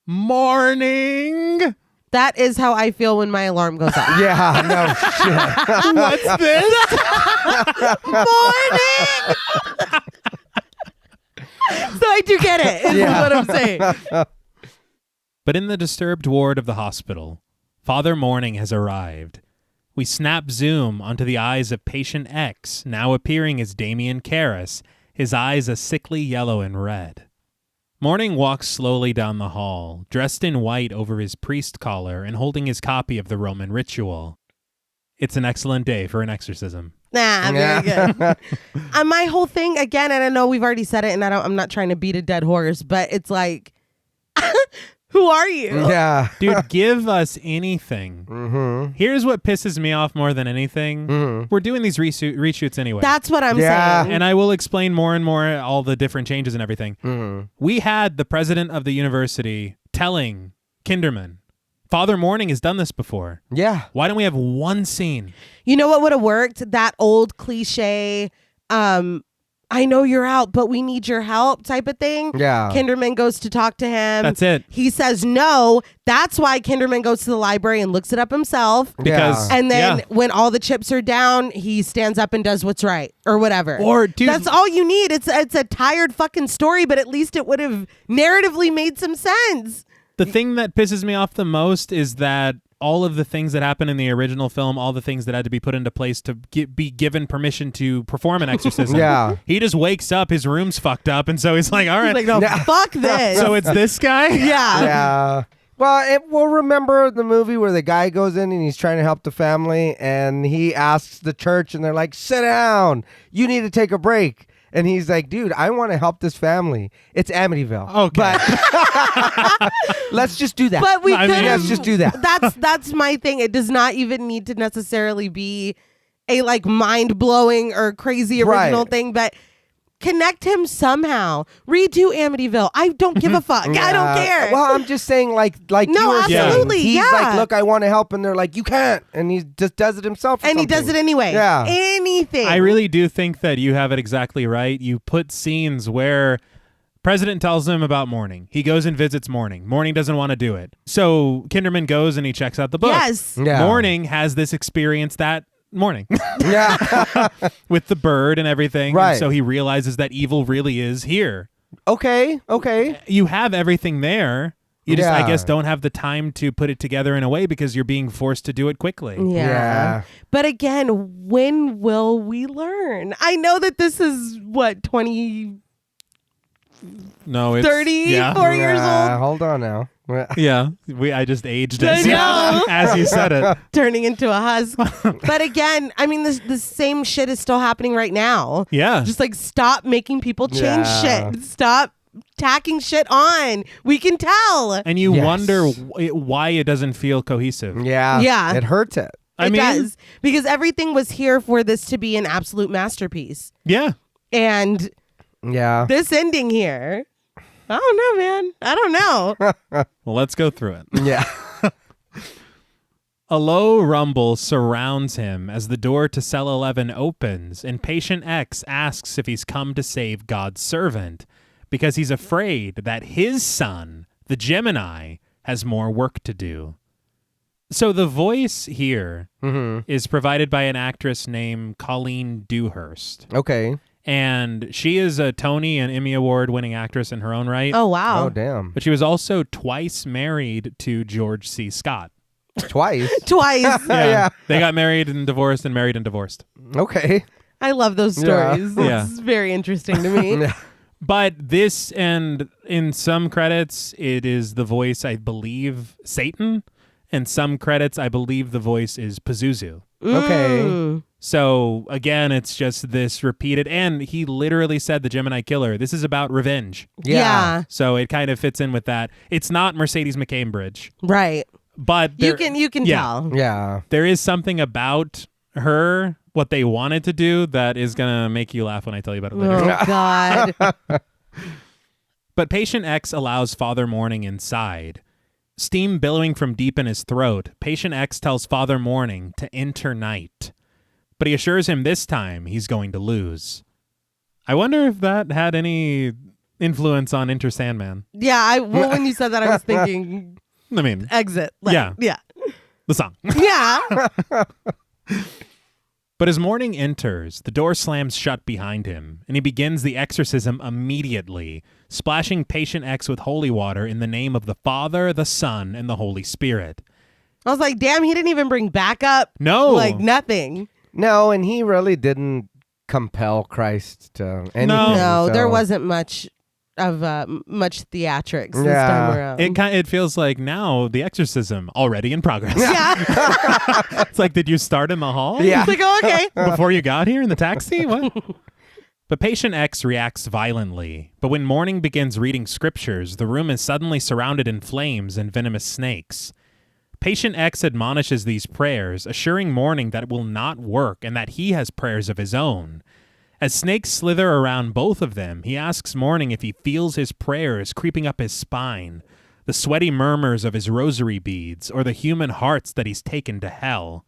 "Morning!" That is how I feel when my alarm goes off. Yeah. No shit. What's this? Morning! So I do get it, is what I'm saying. But in the disturbed ward of the hospital, Father Morning has arrived. We snap zoom onto the eyes of patient X, now appearing as Damien Karras, his eyes a sickly yellow and red. Morning walks slowly down the hall, dressed in white over his priest collar and holding his copy of the Roman ritual. It's an excellent day for an exorcism. Nah, very good. My whole thing, again, and I know we've already said it, and I'm not trying to beat a dead horse, but it's like, who are you? Yeah. Dude, give us anything. Mm-hmm. Here's what pisses me off more than anything. Mm-hmm. We're doing these reshoots anyway. That's what I'm Yeah. saying. And I will explain more and more all the different changes and everything. Mm-hmm. We had the president of the university telling Kinderman, Father Morning has done this before. Yeah. Why don't we have one scene? You know what would have worked? That old cliche, I know you're out, but we need your help type of thing. Yeah. Kinderman goes to talk to him. That's it. He says no. That's why Kinderman goes to the library and looks it up himself. Because And then yeah. when all the chips are down, he stands up and does what's right or whatever. Or, dude, that's all you need. It's a tired fucking story, but at least it would have narratively made some sense. the thing that pisses me off the most is that all of the things that happened in the original film, all the things that had to be put into place to be given permission to perform an exorcism. Yeah. He just wakes up, his room's fucked up, and so he's like, all right. Like, no, fuck this. So it's this guy? yeah. Yeah. Well, we'll remember the movie where the guy goes in and he's trying to help the family and he asks the church and they're like, sit down. You need to take a break. And he's like, dude, I want to help this family. It's Amityville. Okay. But let's just do that. But we I could mean, let's just do that. That's my thing. It does not even need to necessarily be a like mind-blowing or crazy original Right. thing, but connect him somehow. Redo Amityville. I don't give a fuck. I don't care. Well, I'm just saying, like No, you were saying. absolutely, He's yeah. like, look, I want to help, and they're like, you can't, and he just does it himself. Or and he does it something. anyway. Yeah. Anything. I really do think that you have it exactly right. You put scenes where President tells him about Morning. He goes and visits Morning. Morning doesn't want to do it. So Kinderman goes and he checks out the book. Yes. Yeah. Morning has this experience that morning Yeah. with the bird and everything. Right. And so he realizes that evil really is here. Okay. You have everything there. You just, I Yeah. guess, don't have the time to put it together in a way because you're being forced to do it quickly. Yeah. Yeah. But again, when will we learn? I know that this is what, 20, No, it's 34 yeah. years old, Hold on now. Yeah, I just aged I as, know. as you said it. turning into a husk. But again, I mean, the same shit is still happening right now. Yeah. Just like stop making people change Yeah. shit. Stop tacking shit on. We can tell. And you Yes. wonder why it doesn't feel cohesive. Yeah. Yeah. It hurts it. I It mean, does. Because everything was here for this to be an absolute masterpiece. yeah. And Yeah. this ending here, I don't know, man. I don't know. Well, let's go through it. Yeah. A low rumble surrounds him as the door to cell 11 opens, and Patient X asks if he's come to save God's servant, because he's afraid that his son, the Gemini, has more work to do. So the voice here is provided by an actress named Colleen Dewhurst. Okay. And she is a Tony and Emmy Award-winning actress in her own right. Oh, wow. Oh, damn. But she was also twice married to George C. Scott. Twice? Twice. Yeah. They got married and divorced and married and divorced. Okay. I love those stories. Yeah. It's very interesting to me. But this, and in some credits, it is the voice, I believe, Satan. And some credits, I believe the voice is Pazuzu. Okay. So, again, it's just this repeated, and he literally said, the Gemini Killer, this is about revenge. Yeah. So it kind of fits in with that. It's not Mercedes McCambridge. Right. But You can tell. Yeah. there is something about her, what they wanted to do, that is going to make you laugh when I tell you about it later. Oh, God. But Patient X allows Father Morning inside. Steam billowing from deep in his throat, Patient X tells Father Morning to enter night. But he assures him this time he's going to lose. I wonder if that had any influence on Enter Sandman. Yeah, when you said that, I was thinking I mean, Exit. Yeah. Yeah. the song. Yeah. But as Morning enters, the door slams shut behind him, and he begins the exorcism immediately, splashing Patient X with holy water in the name of the Father, the Son, and the Holy Spirit. I was like, damn, he didn't even bring backup. No. Like, nothing. No, and he really didn't compel Christ to anything. No, so- there wasn't much of much theatrics this Yeah. time around. It feels like now the exorcism already in progress. Yeah. It's like, did you start in the hall? Yeah. It's like, oh, okay. Before you got here in the taxi? What? But Patient X reacts violently. But when Morning begins reading scriptures, the room is suddenly surrounded in flames and venomous snakes. Patient X admonishes these prayers, assuring Morning that it will not work and that he has prayers of his own. As snakes slither around both of them, he asks Morning if he feels his prayers creeping up his spine, the sweaty murmurs of his rosary beads, or the human hearts that he's taken to hell.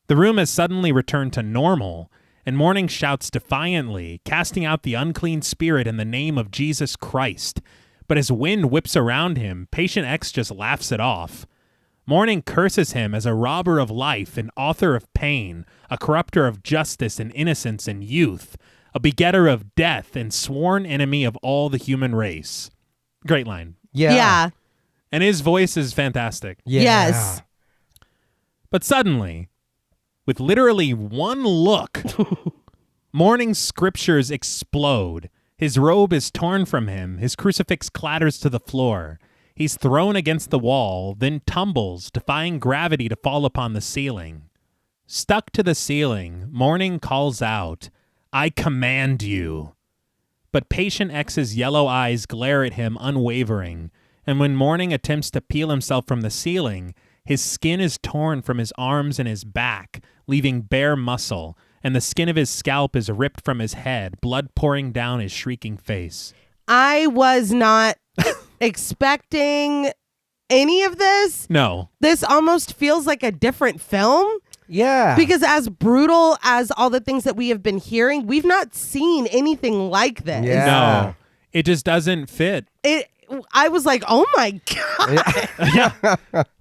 The room has suddenly returned to normal, and Morning shouts defiantly, casting out the unclean spirit in the name of Jesus Christ. But as wind whips around him, Patient X just laughs it off. Morning curses him as a robber of life, an author of pain, a corrupter of justice and innocence and youth, a begetter of death and sworn enemy of all the human race. Great line. Yeah. And his voice is fantastic. Yeah. Yes. But suddenly, with literally one look, Morning's scriptures explode. His robe is torn from him. His crucifix clatters to the floor. He's thrown against the wall, then tumbles, defying gravity to fall upon the ceiling. Stuck to the ceiling, Morning calls out, "I command you." But Patient X's yellow eyes glare at him unwavering, and when Morning attempts to peel himself from the ceiling, his skin is torn from his arms and his back, leaving bare muscle, and the skin of his scalp is ripped from his head, blood pouring down his shrieking face. I was not expecting any of this. No. This almost feels like a different film. Yeah. Because as brutal as all the things that we have been hearing, we've not seen anything like this. Yeah. No. It just doesn't fit. I was like, oh my God.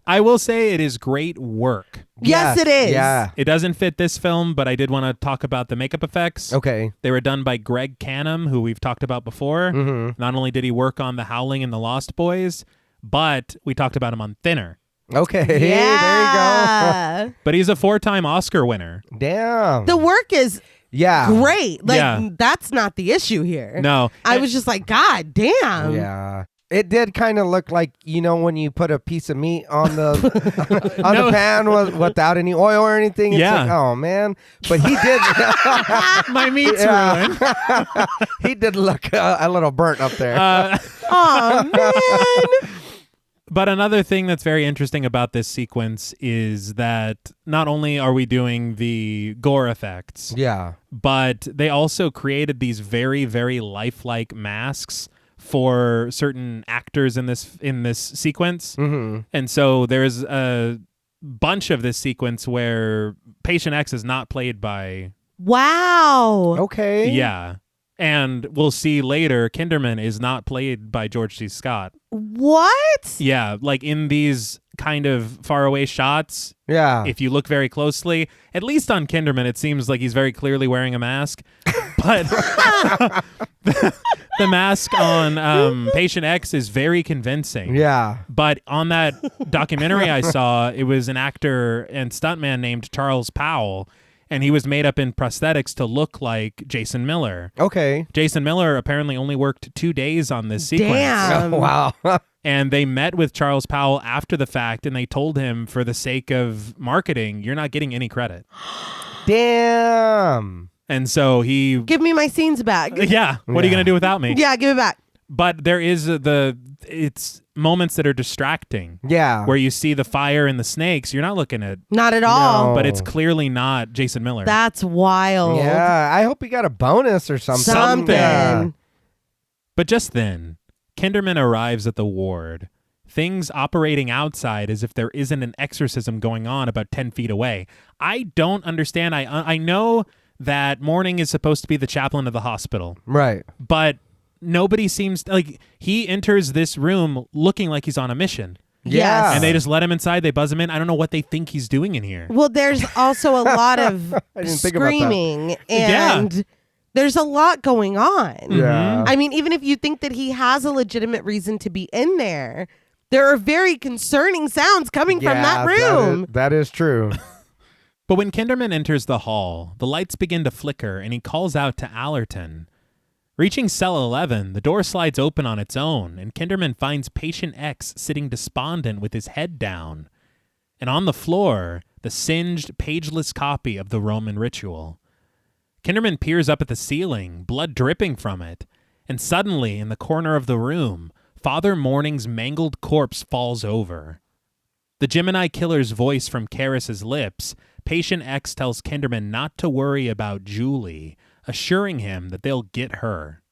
I will say it is great work. Yes, it is. Yeah. It doesn't fit this film, but I did want to talk about the makeup effects. Okay. They were done by Greg Canham, who we've talked about before. Mm-hmm. Not only did he work on The Howling and The Lost Boys, but we talked about him on Thinner. Okay. There you Yeah. But he's a 4-time Oscar winner. go. Damn. The work is yeah. great. Like, Yeah. that's not the issue here. No. I was just like, God damn. Yeah. It did kind of look like, when you put a piece of meat on the the pan without any oil or anything. It's Yeah. like, oh man. But he did. My meat's Yeah. ruined. He did look a little burnt up there. Oh, man. But another thing that's very interesting about this sequence is that not only are we doing the gore effects, yeah. but they also created these very, very lifelike masks for certain actors in this sequence. Mm-hmm. And so there's a bunch of this sequence where Patient X is not played by... Wow. Okay. Yeah. And we'll see later, Kinderman is not played by George C. Scott. What? Yeah, like in these kind of faraway shots, Yeah. if you look very closely, at least on Kinderman, it seems like he's very clearly wearing a mask. But the mask on Patient X is very convincing. Yeah. But on that documentary I saw, it was an actor and stuntman named Charles Powell, and he was made up in prosthetics to look like Jason Miller. Okay. Jason Miller apparently only worked 2 days on this sequence. Damn. Oh, wow. And they met with Charles Powell after the fact, and they told him, for the sake of marketing, you're not getting any credit. Damn. And so he... Give me my scenes back. Yeah. What are you Yeah. going to do without me? Yeah, give it back. But there is it's moments that are distracting. Yeah. Where you see the fire and the snakes. You're not looking at... Not at all. No. But it's clearly not Jason Miller. That's wild. Yeah. I hope he got a bonus or something. Something. Yeah. But just then, Kinderman arrives at the ward. Things operating outside as if there isn't an exorcism going on about 10 feet away. I don't understand. I know that Morning is supposed to be the chaplain of the hospital. Right. But nobody seems... Like, he enters this room looking like he's on a mission. Yeah. And they just let him inside. They buzz him in. I don't know what they think he's doing in here. Well, there's also a lot of I didn't think about that. screaming and there's a lot going on. Yeah. I mean, even if you think that he has a legitimate reason to be in there, there are very concerning sounds coming from that room. That is true. But when Kinderman enters the hall, the lights begin to flicker and he calls out to Allerton. Reaching cell 11, the door slides open on its own, and Kinderman finds Patient X sitting despondent with his head down. And on the floor, the singed, pageless copy of the Roman ritual. Kinderman peers up at the ceiling, blood dripping from it, and suddenly, in the corner of the room, Father Morning's mangled corpse falls over. The Gemini killer's voice from Karis's lips, Patient X tells Kinderman not to worry about Julie, assuring him that they'll get her.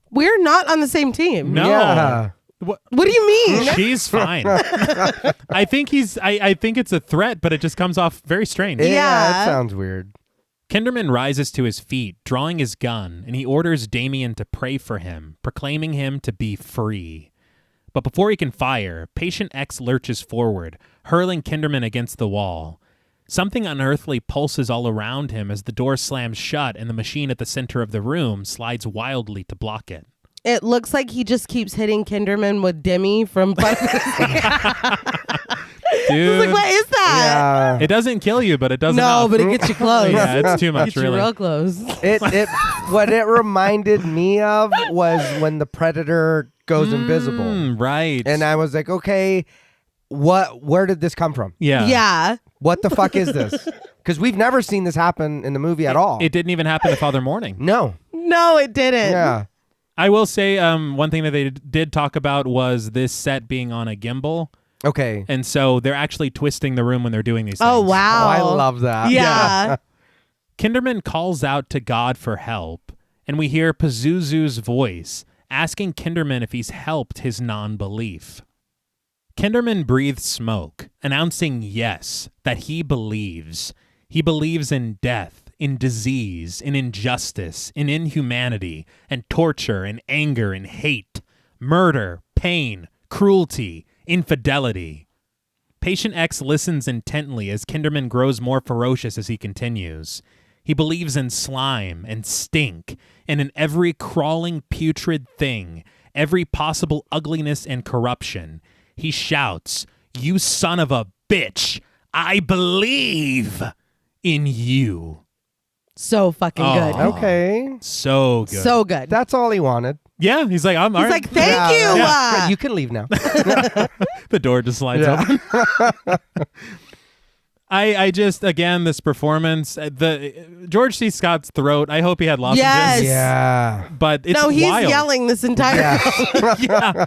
We're not on the same team. No. Yeah. What do you mean? She's fine. I think I think it's a threat, but it just comes off very strange. Yeah. Yeah. That sounds weird. Kinderman rises to his feet, drawing his gun, and he orders Damien to pray for him, proclaiming him to be free. But before he can fire, Patient X lurches forward, hurling Kinderman against the wall. Something unearthly pulses all around him as the door slams shut and the machine at the center of the room slides wildly to block it. It looks like he just keeps hitting Kinderman with Demi from Dude, like, what is that? it doesn't kill you, but it doesn't. No, but it gets you close. Yeah, it's too much, Gets you really. real close. What it reminded me of was when the Predator goes invisible. Right. And I was like, okay, where did this come from? Yeah. Yeah. What the fuck is this? Because we've never seen this happen in the movie at all. It didn't even happen to Father Morning. No. No, it didn't. Yeah. I will say one thing that they did talk about was this set being on a gimbal. Okay. And so they're actually twisting the room when they're doing these things. Oh, wow. Oh, I love that. Yeah. Kinderman calls out to God for help, and we hear Pazuzu's voice asking Kinderman if he's helped his non-belief. Kinderman breathes smoke, announcing yes, that he believes. He believes in death, in disease, in injustice, in inhumanity, and torture, and anger, and hate, murder, pain, cruelty, infidelity. Patient X listens intently as Kinderman grows more ferocious as he continues. He believes in slime and stink, and in every crawling, putrid thing, every possible ugliness and corruption. He shouts, "You son of a bitch! I believe in you." So fucking good. Oh. Okay. So good. So good. That's all he wanted. Yeah, he's like, I'm all He's right. like, thank you. Yeah, you can leave now. The door just slides open. I just, again, this performance, the George C. Scott's throat, I hope he had lozenges. Yes. Yeah. But it's No, he's wild. yelling this entire Yeah. Yeah.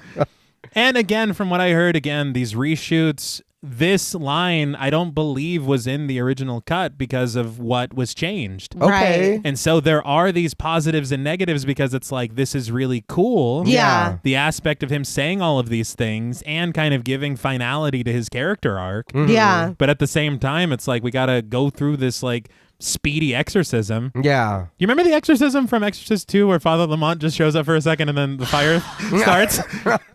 And again, from what I heard, these reshoots, this line, I don't believe was in the original cut because of what was changed. Okay. Right. And so there are these positives and negatives because it's like, this is really cool. Yeah. The aspect of him saying all of these things and kind of giving finality to his character arc. Yeah. But at the same time, it's like, we got to go through this like speedy exorcism. Yeah. You remember the exorcism from Exorcist 2 where Father Lamont just shows up for a second and then the fire starts?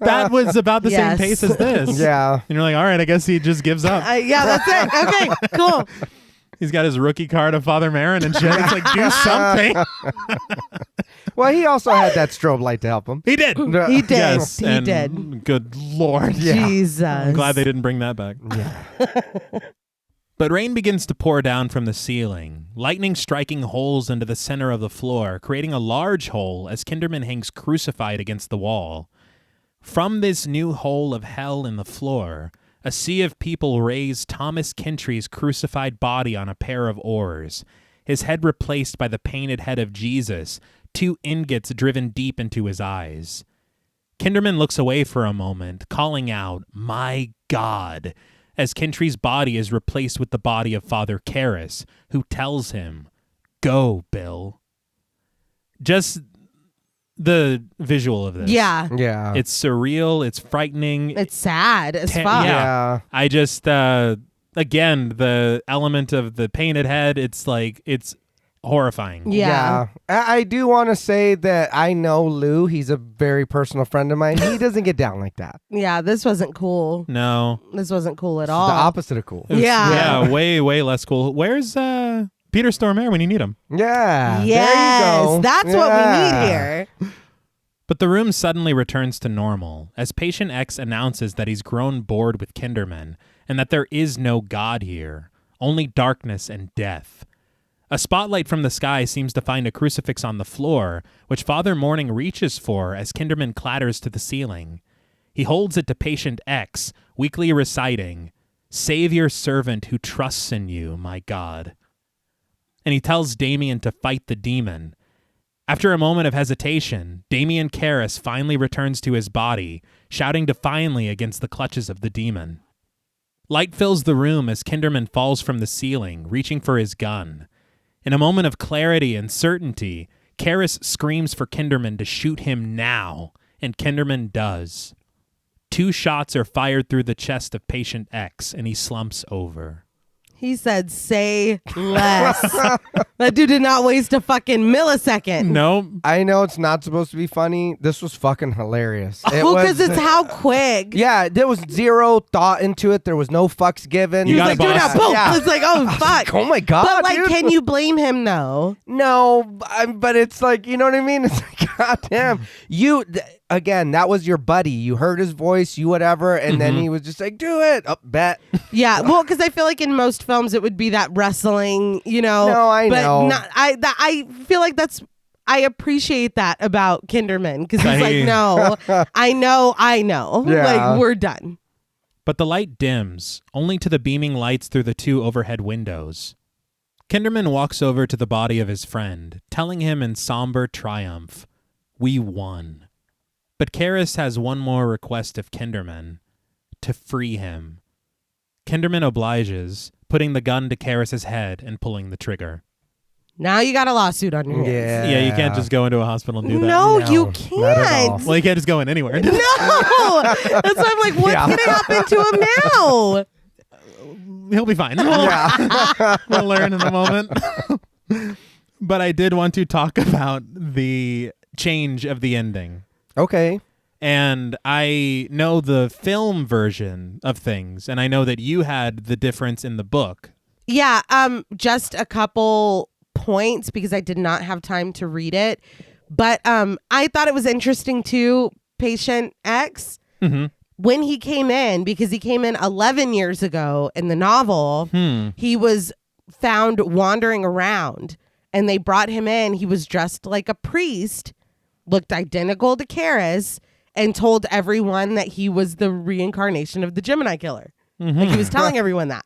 That was about the same pace as this. Yeah. And you're like, all right, I guess he just gives up. Yeah, that's it. Okay, cool. He's got his rookie card of Father Marin and shit. It's like, do something. Well, he also had that strobe light to help him. He did. He did. Yes, He and did. Good Lord. Jesus. I'm glad they didn't bring that back. Yeah. But rain begins to pour down from the ceiling, lightning striking holes into the center of the floor, creating a large hole as Kinderman hangs crucified against the wall. From this new hole of hell in the floor, a sea of people raise Thomas Kintry's crucified body on a pair of oars, his head replaced by the painted head of Jesus, 2 ingots driven deep into his eyes. Kinderman looks away for a moment, calling out, "My God," as Kintry's body is replaced with the body of Father Karras, who tells him, "Go, Bill." Just the visual of this. Yeah. Yeah. It's surreal. It's frightening. It's sad as fuck. Yeah. I just, again, the element of the painted head, it's like, it's horrifying. Yeah. I do want to say that I know Lou. He's a very personal friend of mine. He doesn't get down like that. Yeah, this wasn't cool. No. This wasn't cool at It's all. the opposite of cool. It was- Yeah. Yeah, way, way less cool. Where's Peter Stormare when you need him? Yeah. Yes, There you go. that's what we need here. But the room suddenly returns to normal as Patient X announces that he's grown bored with Kinderman and that there is no God here, only darkness and death. A spotlight from the sky seems to find a crucifix on the floor, which Father Morning reaches for as Kinderman clatters to the ceiling. He holds it to Patient X, weakly reciting, "Save your servant who trusts in you, my God." And he tells Damien to fight the demon. After a moment of hesitation, Damien Karras finally returns to his body, shouting defiantly against the clutches of the demon. Light fills the room as Kinderman falls from the ceiling, reaching for his gun. In a moment of clarity and certainty, Karras screams for Kinderman to shoot him now, and Kinderman does. 2 shots are fired through the chest of Patient X, and he slumps over. He said, "Say less." That dude did not waste a fucking millisecond. No. I know it's not supposed to be funny. This was fucking hilarious. Well, because it's how quick. Yeah, there was zero thought into it. There was no fucks given. You He's got like, it, "Dude, boss." now, boom." Yeah. It's like, oh, fuck. Oh my God, But, like, dude. can you blame him, though? No, but it's like, you know what I mean? It's like, goddamn. Again, that was your buddy. You heard his voice, you whatever, and then he was just like, do it. Oh, bet. Yeah, well, because I feel like in most films it would be that wrestling, you know. No, I but know. I feel like I appreciate that about Kinderman because he's Hey. like, no, I know. Yeah. Like, we're done. But the light dims, only to the beaming lights through the 2 overhead windows. Kinderman walks over to the body of his friend, telling him in somber triumph, "We won." But Karras has one more request of Kinderman, to free him. Kinderman obliges, putting the gun to Karras' head and pulling the trigger. Now you got a lawsuit on your hands. Yeah, you can't just go into a hospital and do that. No, No, you not at all. can't. Well, you can't just go in anywhere. No, that's why I'm like, what's Yeah. gonna happen to him now? He'll be fine. We'll learn in a moment. But I did want to talk about the change of the ending. Okay. And I know the film version of things, and I know that you had the difference in the book. Yeah, just a couple points because I did not have time to read it. But I thought it was interesting too, Patient X, when he came in, because he came in 11 years ago in the novel, he was found wandering around and they brought him in. He was dressed like a priest, looked identical to Karras, and told everyone that he was the reincarnation of the Gemini killer. Like he was telling everyone that.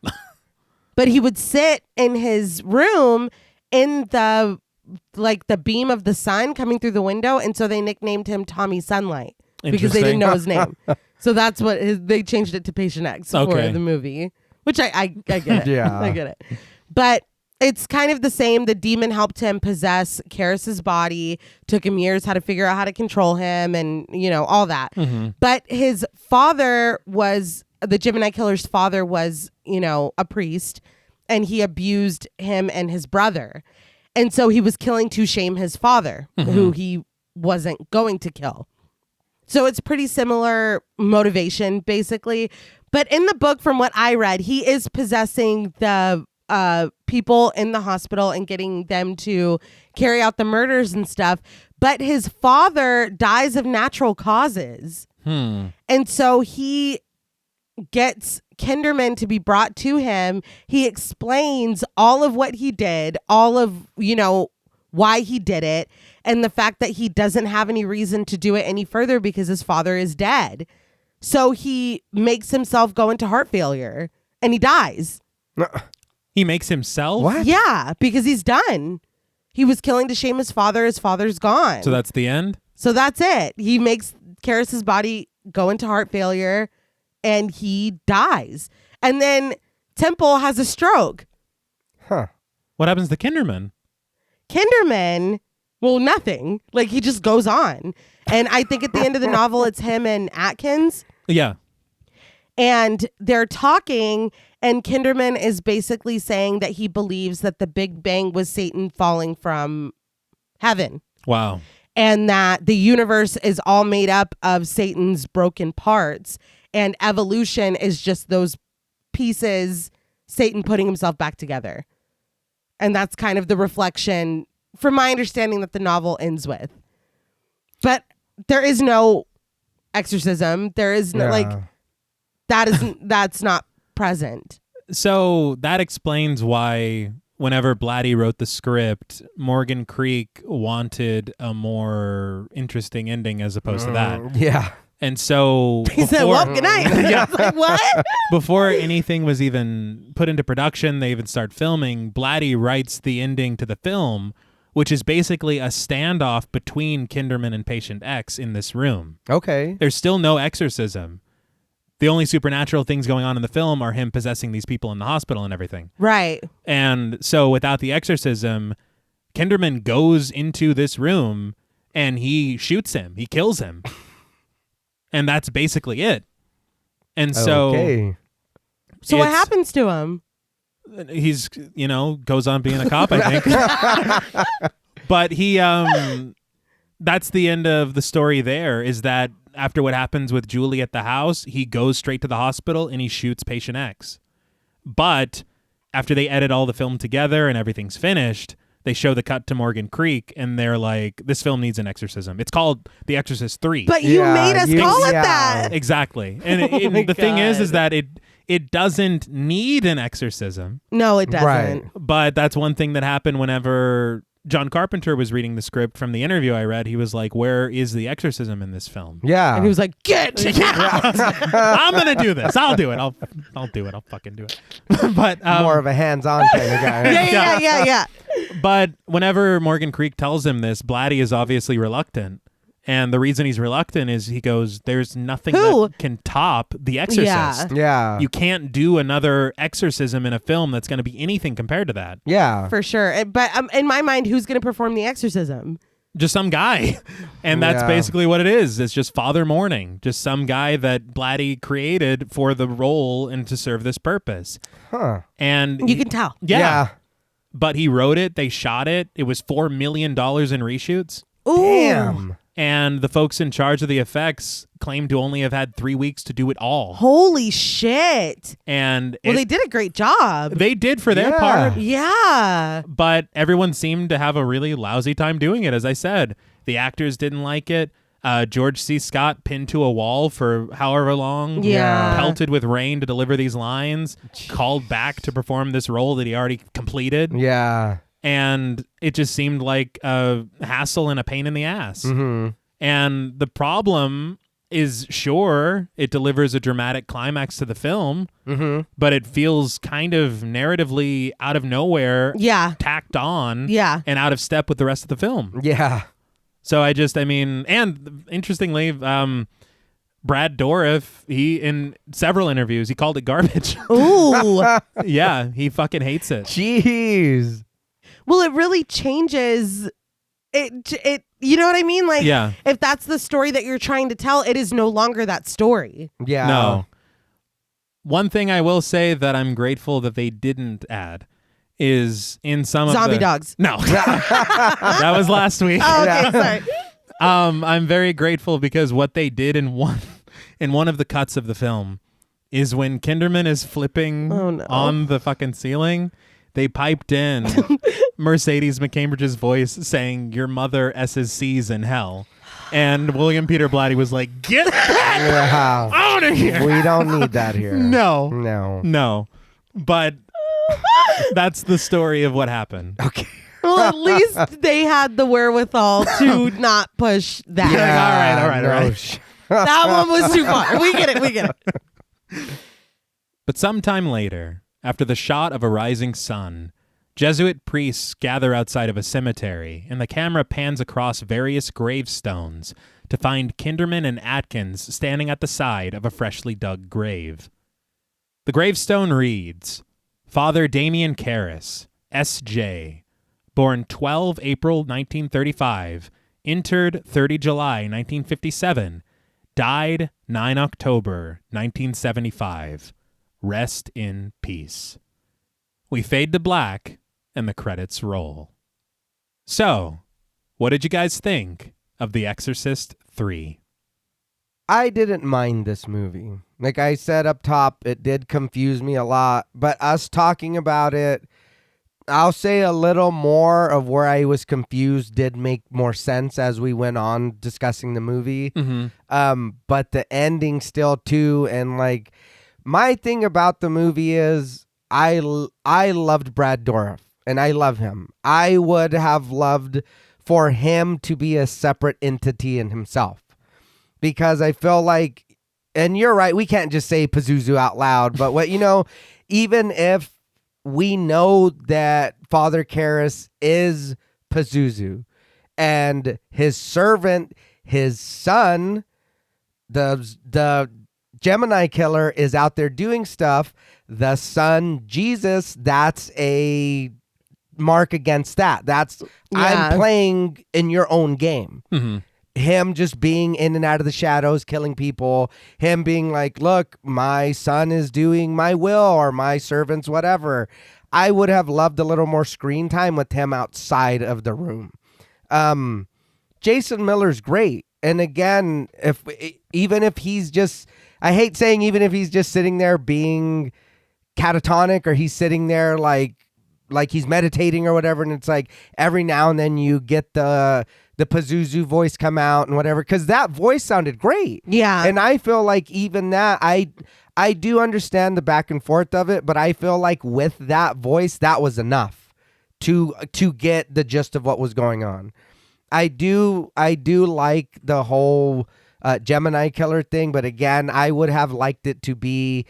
But he would sit in his room in the beam of the sun coming through the window, and so they nicknamed him Tommy Sunlight because they didn't know his name. So that's what they changed it to Patient X for the movie, which I get it. Yeah. I get it. But it's kind of the same. The demon helped him possess Karis's body, took him years how to figure out how to control him and, all that. Mm-hmm. But his father was, the Gemini killer's father was, a priest, and he abused him and his brother. And so he was killing to shame his father, who he wasn't going to kill. So it's pretty similar motivation, basically. But in the book, from what I read, he is possessing the people in the hospital and getting them to carry out the murders and stuff. But his father dies of natural causes. And so he gets Kinderman to be brought to him. He explains all of what he did, all of, why he did it, and the fact that he doesn't have any reason to do it any further because his father is dead. So he makes himself go into heart failure and he dies. He makes himself? What? Yeah, because he's done. He was killing to shame his father. His father's gone. So that's the end? So that's it. He makes Karis's body go into heart failure and he dies. And then Temple has a stroke. Huh. What happens to Kinderman? Kinderman, well, nothing. Like, he just goes on. And I think at the end of the novel, it's him and Atkins. Yeah. And they're talking, and Kinderman is basically saying that he believes that the Big Bang was Satan falling from heaven. Wow. And that the universe is all made up of Satan's broken parts. And evolution is just those pieces, Satan putting himself back together. And that's kind of the reflection, from my understanding, that the novel ends with. But there is no exorcism. There is no, that's not present. So that explains why whenever Blatty wrote the script, Morgan Creek wanted a more interesting ending as opposed to that. Yeah. And so he said, well, good night. I was like, what? Before anything was even put into production, they even start filming, Blatty writes the ending to the film, which is basically a standoff between Kinderman and Patient X in this room. Okay. There's still no exorcism. The only supernatural things going on in the film are him possessing these people in the hospital and everything. Right. And so without the exorcism, Kinderman goes into this room and he shoots him. He kills him. And that's basically it. And so So what happens to him? He's, goes on being a cop, I think. But he that's the end of the story there, is that after what happens with Julie at the house, he goes straight to the hospital and he shoots Patient X. But after they edit all the film together and everything's finished, they show the cut to Morgan Creek, and they're like, this film needs an exorcism. It's called The Exorcist III. But you made us call it that. Exactly. And the thing is that it doesn't need an exorcism. No, it doesn't. Right. But that's one thing that happened whenever John Carpenter was reading the script. From the interview I read, he was like, where is the exorcism in this film? Yeah. And he was like, get out. I'm going to do this. I'll do it. I'll do it. I'll fucking do it. But more of a hands-on kind of guy. Yeah. But whenever Morgan Creek tells him this, Blatty is obviously reluctant. And the reason he's reluctant is he goes, there's nothing that can top The Exorcist. Yeah. You can't do another exorcism in a film that's going to be anything compared to that. Yeah. For sure. But in my mind, who's going to perform the exorcism? Just some guy. And that's basically what it is. It's just Father Mourning. Just some guy that Blatty created for the role and to serve this purpose. Huh. And you can tell. Yeah. But he wrote it. They shot it. It was $4 million in reshoots. Ooh. Damn. And the folks in charge of the effects claimed to only have had 3 weeks to do it all. Holy shit. And they did a great job. They did for their part. Yeah. But everyone seemed to have a really lousy time doing it, as I said. The actors didn't like it. George C. Scott pinned to a wall for however long. Yeah. Pelted with rain to deliver these lines. Called back to perform this role that he already completed. Yeah. And it just seemed like a hassle and a pain in the ass. Mm-hmm. And the problem is, sure, it delivers a dramatic climax to the film, but it feels kind of narratively out of nowhere, tacked on, and out of step with the rest of the film. Yeah. So and interestingly, Brad Dourif, he in several interviews, he called it garbage. Ooh. Yeah, he fucking hates it. Jeez. Well, it really changes it. You know what I mean? Like, Yeah. if that's the story that you're trying to tell, it is no longer that story. Yeah. No. One thing I will say that I'm grateful that they didn't add is in some of Zombie the... dogs. No. That was last week. Oh, okay, sorry. I'm very grateful because what they did in one of the cuts of the film is when Kinderman is flipping on the fucking ceiling, they piped in Mercedes McCambridge's voice saying, "Your mother S's C's in hell." And William Peter Blatty was like, "Get that out of here. We don't need that here. No. But that's the story of what happened. Okay. Well, at least they had the wherewithal to not push that. Yeah. All right. That one was too far. We get it. But sometime later, after the shot of a rising sun, Jesuit priests gather outside of a cemetery, and the camera pans across various gravestones to find Kinderman and Atkins standing at the side of a freshly dug grave. The gravestone reads, Father Damien Karras, S.J., born 12 April 1935, entered 30 July 1957, died 9 October 1975. Rest in peace. We fade to black, and the credits roll. So, what did you guys think of The Exorcist III? I didn't mind this movie. Like I said up top, it did confuse me a lot, but us talking about it, I'll say a little more of where I was confused did make more sense as we went on discussing the movie. Mm-hmm. But the ending still too, and like my thing about the movie is I loved Brad Dourif, and I love him. I would have loved for him to be a separate entity in himself, because I feel like, and you're right, we can't just say Pazuzu out loud, but what, even if we know that Father Karras is Pazuzu, and his servant, his son, the Gemini killer, is out there doing stuff. The son, Jesus, that's a mark against that. That's, I'm playing in your own game. Mm-hmm. Him just being in and out of the shadows, killing people. Him being like, look, my son is doing my will, or my servants, whatever. I would have loved a little more screen time with him outside of the room. Jason Miller's great. And again, even if he's just, I hate saying even if he's just sitting there being catatonic, or he's sitting there like he's meditating or whatever, and it's like every now and then you get the Pazuzu voice come out and whatever, because that voice sounded great. Yeah. And I feel like even that, I do understand the back and forth of it, but I feel like with that voice, that was enough to get the gist of what was going on. I do like the whole Gemini killer thing, but again, I would have liked it to be,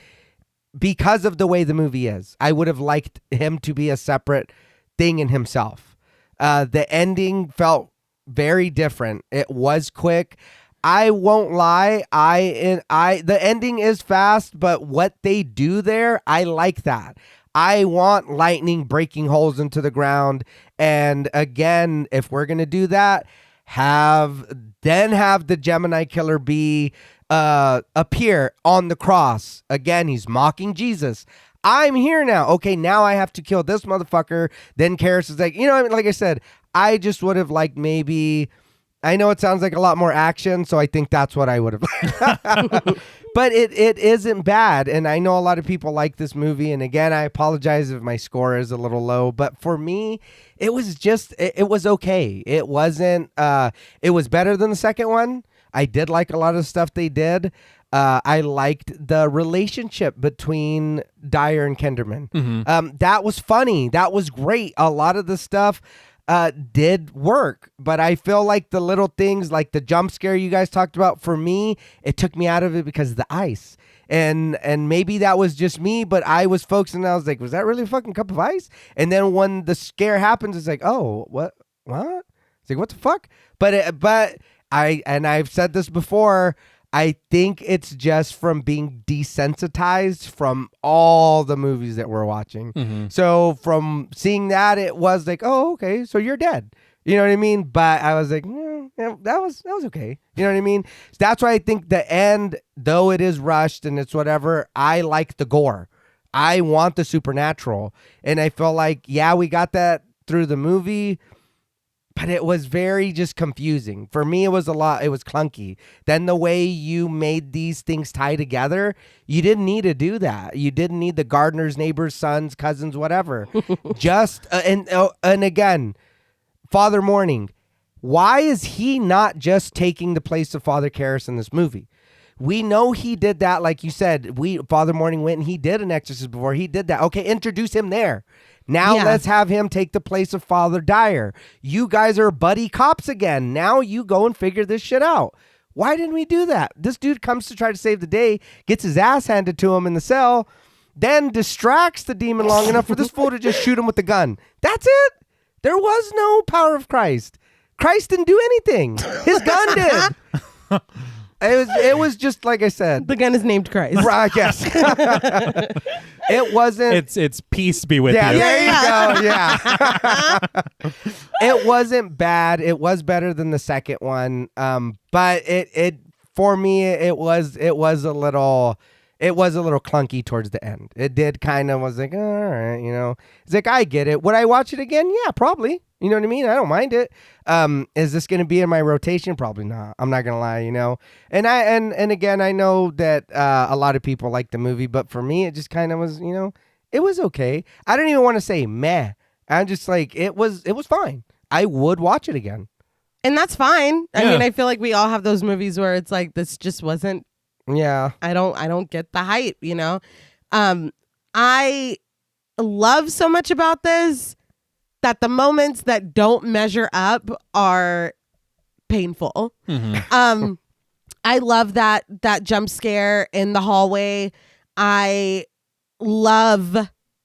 because of the way the movie is, I would have liked him to be a separate thing in himself. The ending felt very different. It was quick. I won't lie. The ending is fast, but what they do there, I like that. I want lightning breaking holes into the ground. And again, if we're going to do that, have the Gemini killer appear on the cross. Again, he's mocking Jesus. I'm here now. Okay, now I have to kill this motherfucker. Then Karras is like, like I said, I just would have liked maybe, I know it sounds like a lot more action, so I think that's what I would have. But it isn't bad, and I know a lot of people like this movie, and again, I apologize if my score is a little low, but for me, it was just, it was okay. It wasn't, it was better than the second one. I did like a lot of stuff they did. I liked the relationship between Dyer and Kinderman. Mm-hmm. That was funny. That was great. A lot of the stuff did work, but I feel like the little things, like the jump scare you guys talked about, for me, it took me out of it because of the ice. And maybe that was just me, but I was focusing, and I was like, was that really a fucking cup of ice? And then when the scare happens, it's like, oh, what? It's like, what the fuck? But I've said this before, I think it's just from being desensitized from all the movies that we're watching. Mm-hmm. So from seeing that, it was like, oh, okay, so you're dead. You know what I mean? But I was like, yeah, that was okay. You know what I mean? So that's why I think the end, though it is rushed and it's whatever, I like the gore. I want the supernatural. And I feel like, yeah, we got that through the movie, but it was very just confusing. For me, it was clunky. Then the way you made these things tie together, you didn't need to do that. You didn't need the gardeners, neighbors, sons, cousins, whatever. Just, and again, Father Morning, why is he not just taking the place of Father Karras in this movie? We know he did that, like you said. Father Morning went and he did an exorcist before. He did that. Okay, introduce him there. Now let's have him take the place of Father Dyer. You guys are buddy cops again. Now you go and figure this shit out. Why didn't we do that? This dude comes to try to save the day, gets his ass handed to him in the cell, then distracts the demon long enough for this fool to just shoot him with the gun. That's it. There was no power of Christ. Christ didn't do anything. His gun did. It was just like I said. The gun is named Christ. Right, yes. It wasn't. It's peace be with you. There you go. Yeah. It wasn't bad. It was better than the second one. But it for me it was a little clunky towards the end. It did kind of was like, all right, you know. It's like, I get it. Would I watch it again? Yeah, probably. You know what I mean? I don't mind it. Is this going to be in my rotation? Probably not. I'm not going to lie, you know. And again, I know that a lot of people like the movie, but for me, it just kind of was, you know, it was okay. I don't even want to say meh. I'm just like, it was fine. I would watch it again. And that's fine. I mean, I feel like we all have those movies where it's like, this just wasn't. Yeah. I don't get the hype, you know. I love so much about this that the moments that don't measure up are painful. Mm-hmm. I love that jump scare in the hallway. I love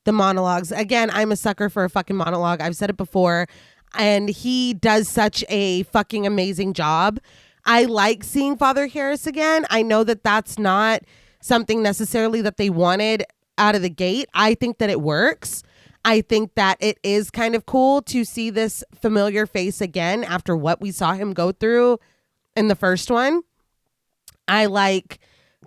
the monologues. Again, I'm a sucker for a fucking monologue. I've said it before, and he does such a fucking amazing job. I like seeing Father Karras again. I know that that's not something necessarily that they wanted out of the gate. I think that it works. I think that it is kind of cool to see this familiar face again after what we saw him go through in the first one. I like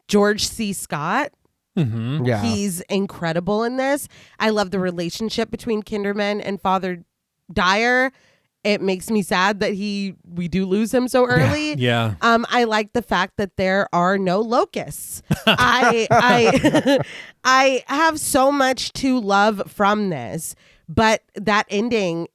George C. Scott. Mm-hmm. Yeah. He's incredible in this. I love the relationship between Kinderman and Father Dyer. It makes me sad that we do lose him so early. Yeah. I like the fact that there are no locusts. I have so much to love from this, but that ending,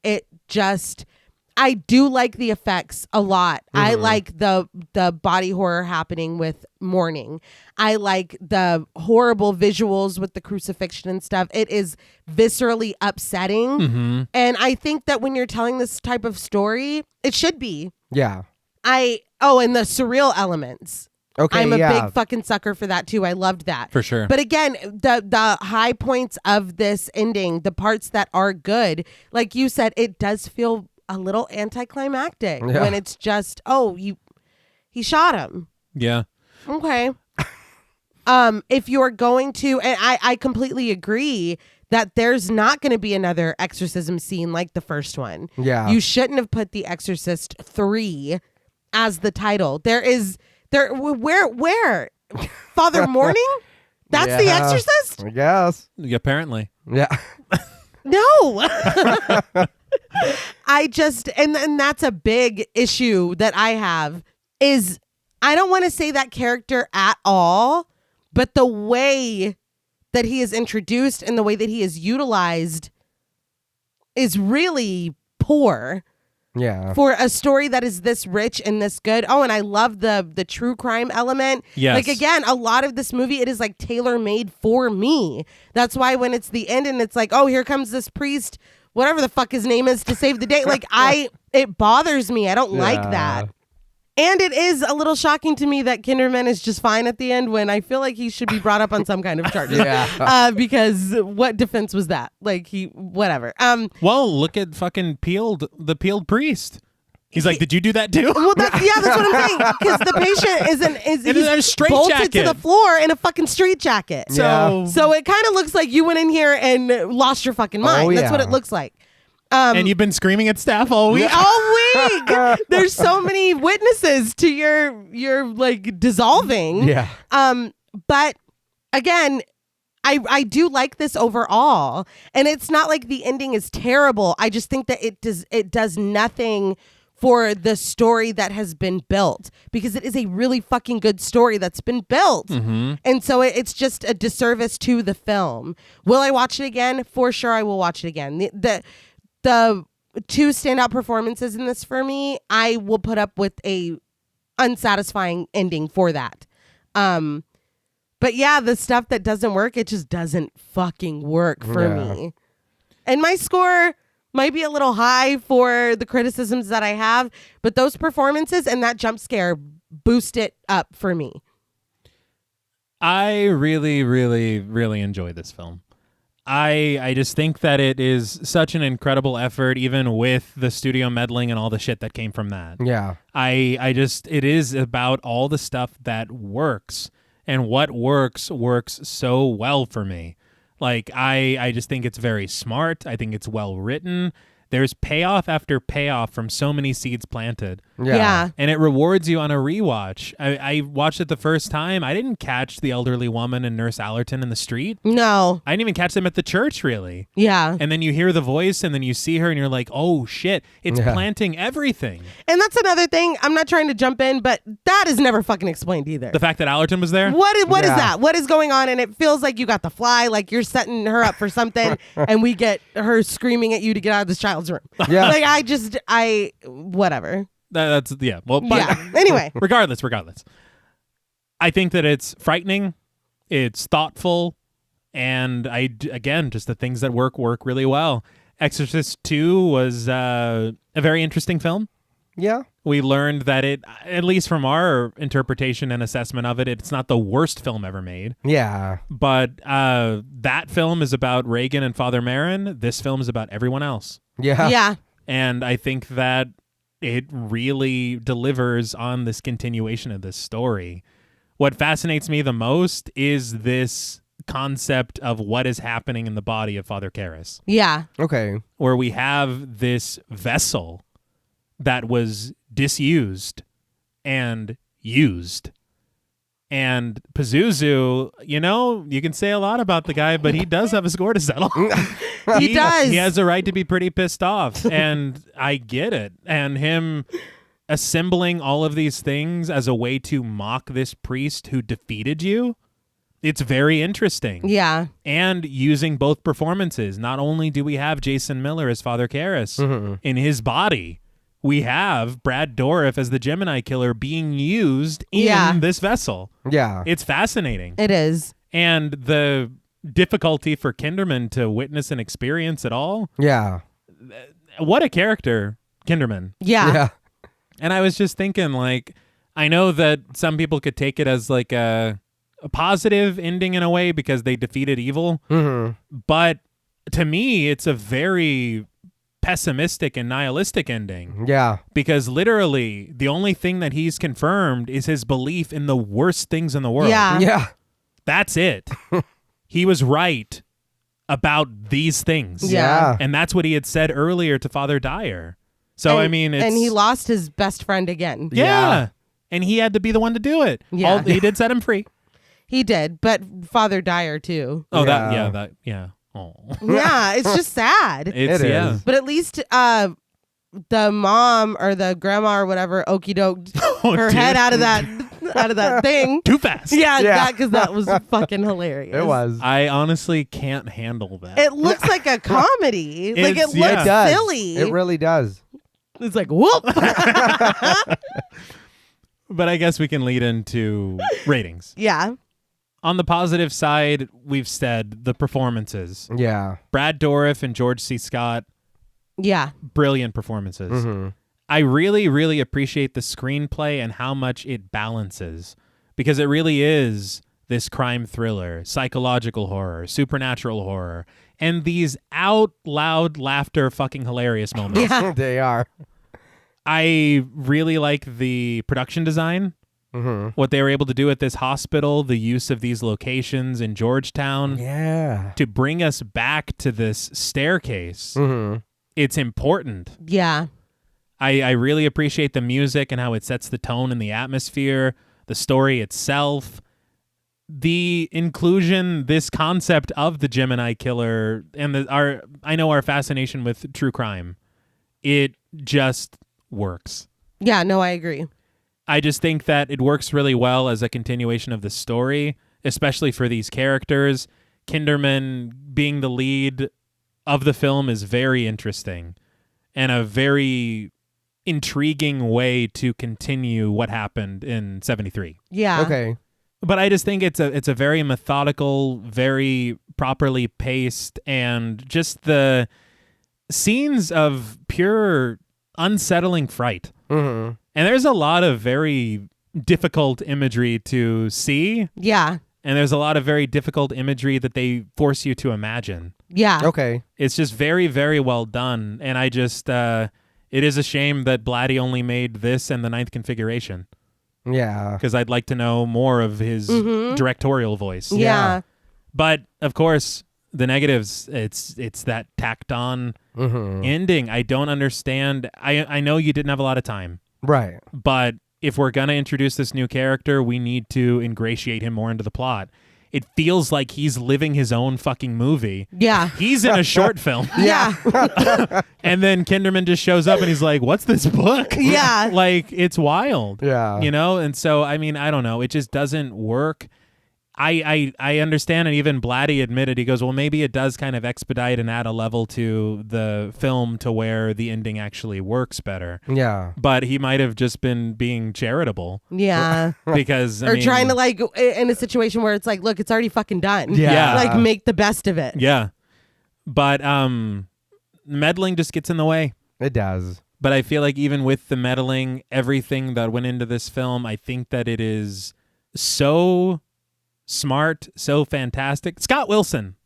I do like the effects a lot. Mm-hmm. I like the body horror happening with Morning. I like the horrible visuals with the crucifixion and stuff. It is viscerally upsetting. Mm-hmm. And I think that when you're telling this type of story, it should be. Yeah. And the surreal elements. Okay, I'm a big fucking sucker for that too. I loved that. For sure. But again, the high points of this ending, the parts that are good, like you said, it does feel a little anticlimactic when it's just, he shot him. Yeah. Okay. If you're going to, and I completely agree that there's not going to be another exorcism scene like the first one. Yeah. You shouldn't have put The Exorcist III as the title. Where? Father Morning? That's The Exorcist? I guess. Apparently. Yeah. No. I just, and that's a big issue that I have, is I don't want to say that character at all, but the way that he is introduced and the way that he is utilized is really poor. Yeah. For a story that is this rich and this good. Oh, and I love the true crime element. Yes. Like, again, a lot of this movie, it is like tailor-made for me. That's why when it's the end and it's like, oh, here comes this priest, whatever the fuck his name is, to save the day. Like, it bothers me. I don't like that. And it is a little shocking to me that Kinderman is just fine at the end when I feel like he should be brought up on some kind of charges. Because what defense was that? Like, whatever. Well, look at fucking the peeled priest. He's like, did you do that too? Well, that's what I'm saying. Because the patient he's in a straight bolted jacket to the floor in a fucking straight jacket. Yeah. So it kind of looks like you went in here and lost your fucking mind. Oh, That's what yeah. it looks like. and you've been screaming at staff all week. All week. There's so many witnesses to your like dissolving. Yeah. But again, I do like this overall, and it's not like the ending is terrible. I just think that it does nothing for the story that has been built, because it is a really fucking good story that's been built. And so it's just a disservice to the film. Will I watch it again? For sure I will watch it again. The two standout performances in this for me, I will put up with a unsatisfying ending for that. But yeah, the stuff that doesn't work, it just doesn't fucking work for me. And my score might be a little high for the criticisms that I have, but those performances and that jump scare boost it up for me. I really, really, really enjoy this film. I just think that it is such an incredible effort, even with the studio meddling and all the shit that came from that. Yeah. It is about all the stuff that works, and what works so well for me. Like, I just think it's very smart. I think it's well written. There's payoff after payoff from so many seeds planted. Yeah. And it rewards you on a rewatch. I watched it the first time. I didn't catch the elderly woman and Nurse Allerton in the street. No. I didn't even catch them at the church, really. Yeah. And then you hear the voice, and then you see her, and you're like, oh, shit. It's planting everything. And that's another thing. I'm not trying to jump in, but that is never fucking explained either. The fact that Allerton was there? What is that? What is going on? And it feels like you got the fly, like you're setting her up for something, and we get her screaming at you to get out of this child's room. Yeah. Like, whatever. That's, yeah. Well, but Yeah. Anyway. regardless. I think that it's frightening. It's thoughtful. And again, just the things that work really well. Exorcist II was a very interesting film. Yeah. We learned that it, at least from our interpretation and assessment of it, it's not the worst film ever made. Yeah. But that film is about Reagan and Father Merrin. This film is about everyone else. Yeah. Yeah. And I think that it really delivers on this continuation of this story. What fascinates me the most is this concept of what is happening in the body of Father Karras, Yeah. Okay. where we have this vessel that was disused and used. And Pazuzu, you can say a lot about the guy, but he does have a score to settle. He does. He has a right to be pretty pissed off, and I get it. And him assembling all of these things as a way to mock this priest who defeated you, it's very interesting. Yeah. And using both performances. Not only do we have Jason Miller as Father Karras in his body, we have Brad Dourif as the Gemini killer being used in this vessel. Yeah. It's fascinating. It is. And the difficulty for Kinderman to witness and experience it all. Yeah. What a character, Kinderman. Yeah. Yeah. And I was just thinking, like, I know that some people could take it as like a positive ending in a way because they defeated evil. But to me, it's a very pessimistic and nihilistic ending. Yeah. Because literally, the only thing that he's confirmed is his belief in the worst things in the world. Yeah. Yeah. That's it. He was right about these things. Yeah. And that's what he had said earlier to Father Dyer. So, I mean, it's... And he lost his best friend again. Yeah. Yeah. And he had to be the one to do it. Yeah. He did set him free. He did, but Father Dyer too. Oh, Yeah. yeah. Oh. Yeah, it's just sad. It's, It yeah. is. But at least the mom or the grandma or whatever okey doke her head out of that thing. Too fast. Yeah, Yeah. because that was fucking hilarious. It was. I honestly can't handle that. It looks like a comedy. Like it It's- yeah. looks It does. silly. It really does. It's like whoop. But I guess we can lead into ratings. Yeah. On the positive side, we've said the performances. Yeah. Brad Dourif and George C. Scott, Yeah. brilliant performances. I really, really appreciate the screenplay and how much it balances, because it really is this crime thriller, psychological horror, supernatural horror, and these out loud laughter fucking hilarious moments. Yeah. They are. I really like the production design. Mm-hmm. What they were able to do at this hospital, the use of these locations in Georgetown Yeah. to bring us back to this staircase. Mm-hmm. It's important. Yeah. I really appreciate the music and how it sets the tone and the atmosphere, the story itself, the inclusion, this concept of the Gemini killer, and our fascination with true crime. It just works. Yeah, no, I agree. I just think that it works really well as a continuation of the story, especially for these characters. Kinderman being the lead of the film is very interesting and a very intriguing way to continue what happened in 73. Yeah. Okay. But I just think it's a very methodical, very properly paced, and just the scenes of pure unsettling fright. Mm-hmm. And there's a lot of very difficult imagery to see, Yeah. and there's a lot of very difficult imagery that they force you to imagine. Yeah. Okay. It's just very, very well done, and I just it is a shame that Blatty only made this and the Ninth Configuration, Yeah. because I'd like to know more of his directorial voice. Yeah. But of course, the negatives, it's that tacked on ending. I don't understand. I know you didn't have a lot of time, Right. but if we're going to introduce this new character, we need to ingratiate him more into the plot. It feels like he's living his own fucking movie. Yeah. He's in a short film. Yeah. And then Kinderman just shows up and he's like, what's this book? Yeah. Like, it's wild. Yeah. You know? And so, I mean, I don't know. It just doesn't work. I understand, and even Blatty admitted, he goes, well, maybe it does kind of expedite and add a level to the film to where the ending actually works better. Yeah. But he might have just been being charitable Yeah. because, I Or mean, trying to, like, in a situation where it's like, look, it's already fucking done. Yeah. Like, make the best of it. yeah. But meddling just gets in the way. It does. But I feel like even with the meddling, everything that went into this film, I think that it is so smart, so fantastic. Scott Wilson.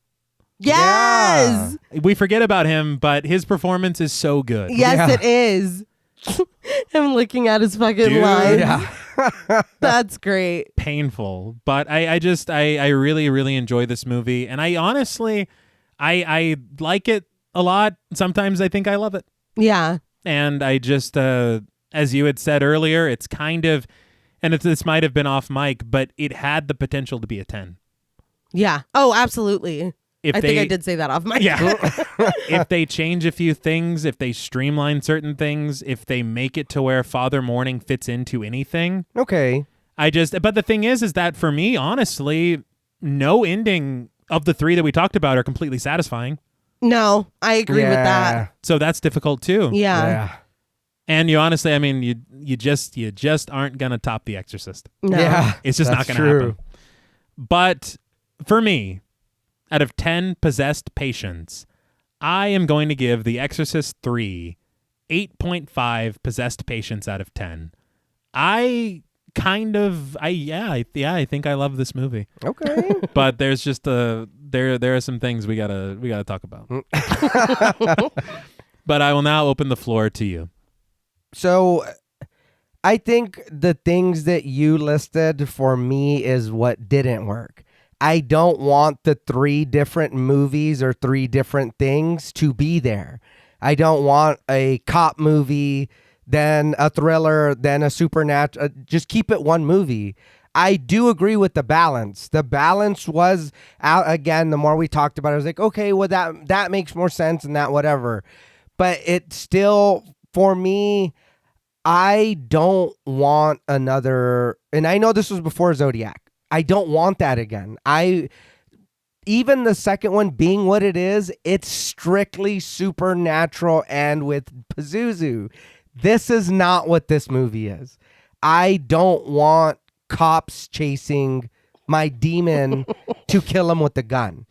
Yes. We forget about him, but his performance is so good. Yes, Yeah. it is. I'm looking at his fucking Dude. lines. Yeah. That's great. Painful. But I really, really enjoy this movie. And I honestly, I like it a lot. Sometimes I think I love it. Yeah. And I just, as you had said earlier, it's kind of, and this might have been off mic, but it had the potential to be a 10. Yeah. Oh, absolutely. If I think they- I did say that off my. Yeah. If they change a few things, if they streamline certain things, if they make it to where Father Morning fits into anything, Okay. but the thing is that for me, honestly, no ending of the three that we talked about are completely satisfying. No, I agree with that. So that's difficult too. Yeah. Yeah. And you honestly, I mean, you just aren't going to top The Exorcist. No. Yeah. It's just not That's going to true. happen. But for me, out of 10 possessed patients, I am going to give The Exorcist III 8.5 possessed patients out of 10. I think I love this movie. Okay. But there's just there are some things we gotta talk about. But I will now open the floor to you. So I think the things that you listed for me is what didn't work. I don't want the 3 different movies or 3 different things to be there. I don't want a cop movie, then a thriller, then a supernatural. Just keep it one movie. I do agree with the balance. The balance was out again. The more we talked about it, I was like, okay, well that makes more sense and that whatever. But it still, for me, I don't want another, and I know this was before Zodiac. I don't want that again. Even the second one being what it is, it's strictly supernatural and with Pazuzu. This is not what this movie is. I don't want cops chasing my demon to kill him with a gun.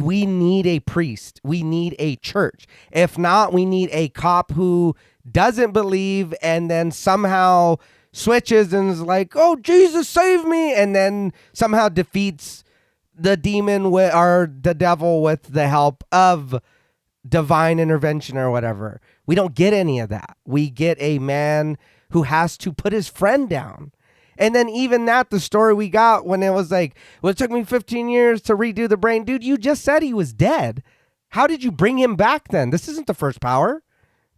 We need a priest. We need a church. If not, we need a cop who doesn't believe and then somehow switches and is like, oh, Jesus, save me. And then somehow defeats the demon or the devil with the help of divine intervention or whatever. We don't get any of that. We get a man who has to put his friend down. And then even that, the story we got when it was like, well, it took me 15 years to redo the brain. Dude, you just said he was dead. How did you bring him back then? This isn't the first power.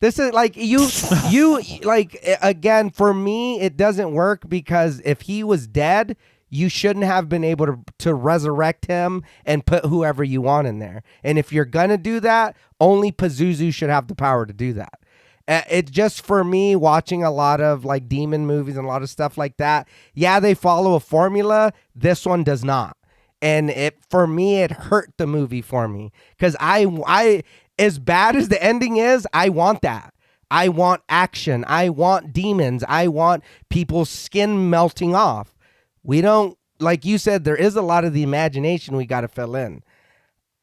This is like you like, again, for me, it doesn't work because if he was dead, you shouldn't have been able to resurrect him and put whoever you want in there. And if you're going to do that, only Pazuzu should have the power to do that. It's just, for me, watching a lot of like demon movies and a lot of stuff like that. Yeah, they follow a formula. This one does not. And for me, it hurt the movie for me because I as bad as the ending is, I want that. I want action. I want demons. I want people's skin melting off. We don't, like you said, there is a lot of the imagination we got to fill in.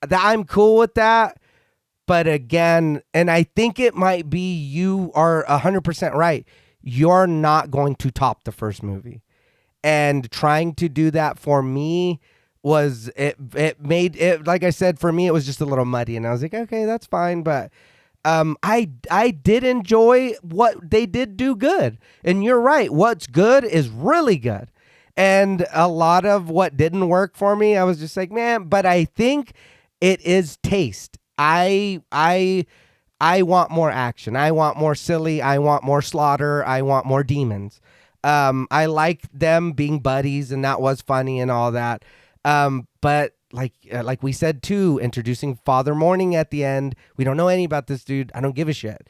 I'm cool with that. But again, and I think it might be, you are 100% right. You're not going to top the first movie. And trying to do that for me was, it made it, like I said, for me, it was just a little muddy. And I was like, okay, that's fine. But I did enjoy what they did do good. And you're right. What's good is really good. And a lot of what didn't work for me, I was just like, man, but I think it is taste. I want more action. I want more silly. I want more slaughter. I want more demons. I like them being buddies, and that was funny and all that. But like we said too, introducing Father Morning at the end. We don't know any about this dude. I don't give a shit.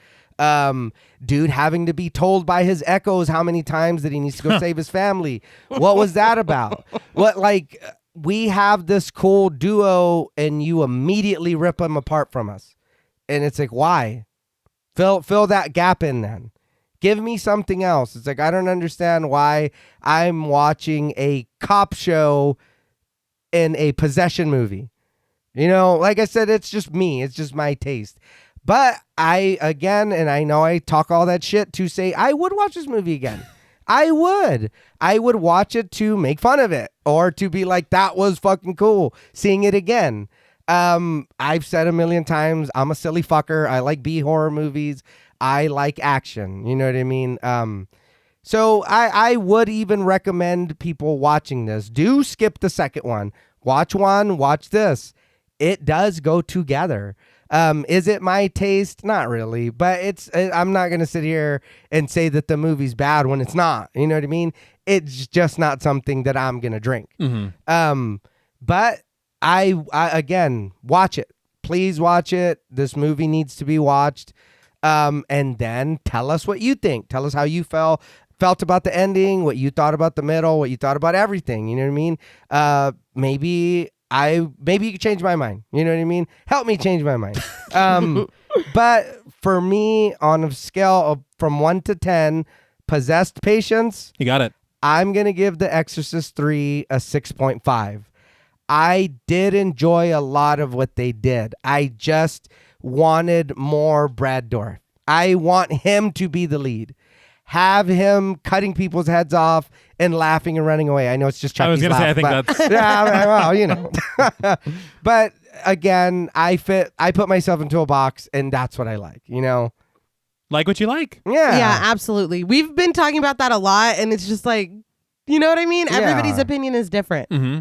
Dude having to be told by his echoes how many times that he needs to go save his family. What was that about? We have this cool duo and you immediately rip them apart from us. And it's like, why? Fill that gap in then. Give me something else. It's like, I don't understand why I'm watching a cop show in a possession movie. You know, like I said, it's just me. It's just my taste. But and I know I talk all that shit to say I would watch this movie again. I would watch it to make fun of it or to be like, that was fucking cool seeing it again. I've said a million times, I'm a silly fucker. I like B horror movies. I like action. You know what I mean? So I would even recommend people watching this. Do skip the second one. Watch this. It does go together. Is it my taste? Not really, but I'm not going to sit here and say that the movie's bad when it's not, you know what I mean? It's just not something that I'm going to drink. Mm-hmm. But I again, watch it, please watch it. This movie needs to be watched. And then tell us what you think. Tell us how you felt about the ending, what you thought about the middle, what you thought about everything. You know what I mean? Maybe you could change my mind. You know what I mean? Help me change my mind. But for me, on a scale of from 1 to 10, possessed patience, you got it. I'm going to give The Exorcist 3 a 6.5. I did enjoy a lot of what they did. I just wanted more Brad Dourif. I want him to be the lead. Have him cutting people's heads off and laughing and running away. I know it's just Chucky's I was going to say, I think that's... Yeah, well, you know. But again, I put myself into a box, and that's what I like, you know? Like what you like. Yeah. Yeah, absolutely. We've been talking about that a lot, and it's just like, you know what I mean? Yeah. Everybody's opinion is different. Mm-hmm.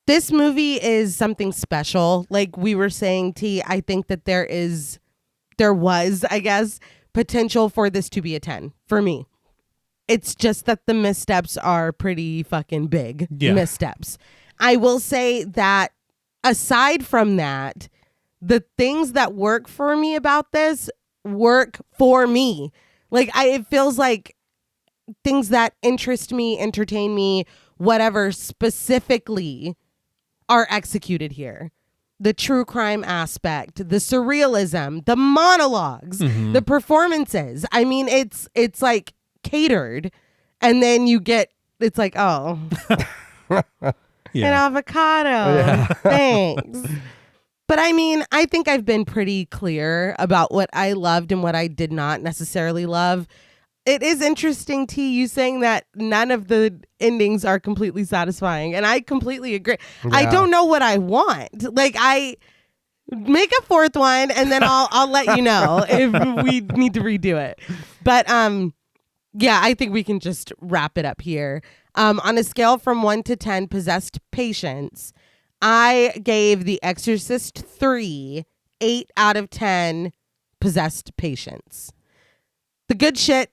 This movie is something special. Like we were saying, T, I think that there was, I guess, potential for this to be a 10 for me. It's just that the missteps are pretty fucking big missteps. I will say that aside from that, the things that work for me about this work for me. Like it feels like things that interest me, entertain me, whatever specifically are executed here. The true crime aspect, the surrealism, the monologues, the performances. I mean, it's like catered, and then you get, it's like, oh, an avocado. Thanks. But I mean, I think I've been pretty clear about what I loved and what I did not necessarily love. It is interesting, T, you saying that none of the endings are completely satisfying. And I completely agree. Yeah. I don't know what I want. Like, Make a fourth one, and then I'll let you know if we need to redo it. But yeah, I think we can just wrap it up here. On a scale from 1 to 10 possessed patients, I gave The Exorcist 3 8 out of 10 possessed patients. The good shit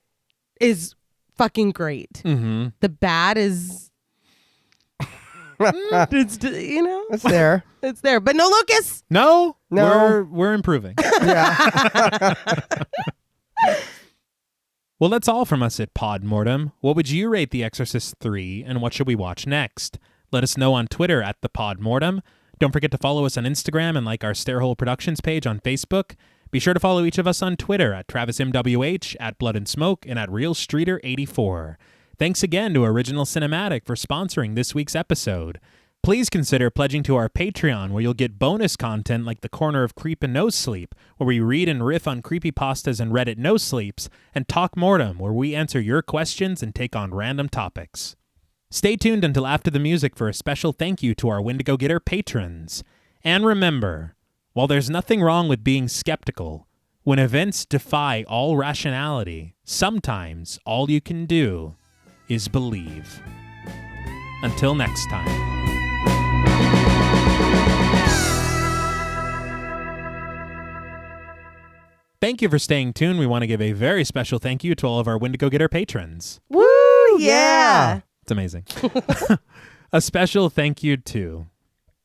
is fucking great. Mm-hmm. The bad is, it's there. It's there, but no Lucas. No, No. we're improving. Yeah. Well, that's all from us at Pod Mortem. What would you rate The Exorcist 3, and what should we watch next? Let us know on Twitter at the Pod Mortem. Don't forget to follow us on Instagram and like our Stairhole Productions page on Facebook. Be sure to follow each of us on Twitter at TravisMWH, at Blood and Smoke, and at RealStreeter84. Thanks again to Original Cinematic for sponsoring this week's episode. Please consider pledging to our Patreon, where you'll get bonus content like the Corner of Creep and No Sleep, where we read and riff on creepypastas and Reddit no sleeps, and Talk Mortem, where we answer your questions and take on random topics. Stay tuned until after the music for a special thank you to our Wendigo Getter patrons. And remember, while there's nothing wrong with being skeptical, when events defy all rationality, sometimes all you can do is believe. Until next time. Thank you for staying tuned. We want to give a very special thank you to all of our Wendigo Getter patrons. Woo, yeah. It's amazing. A special thank you to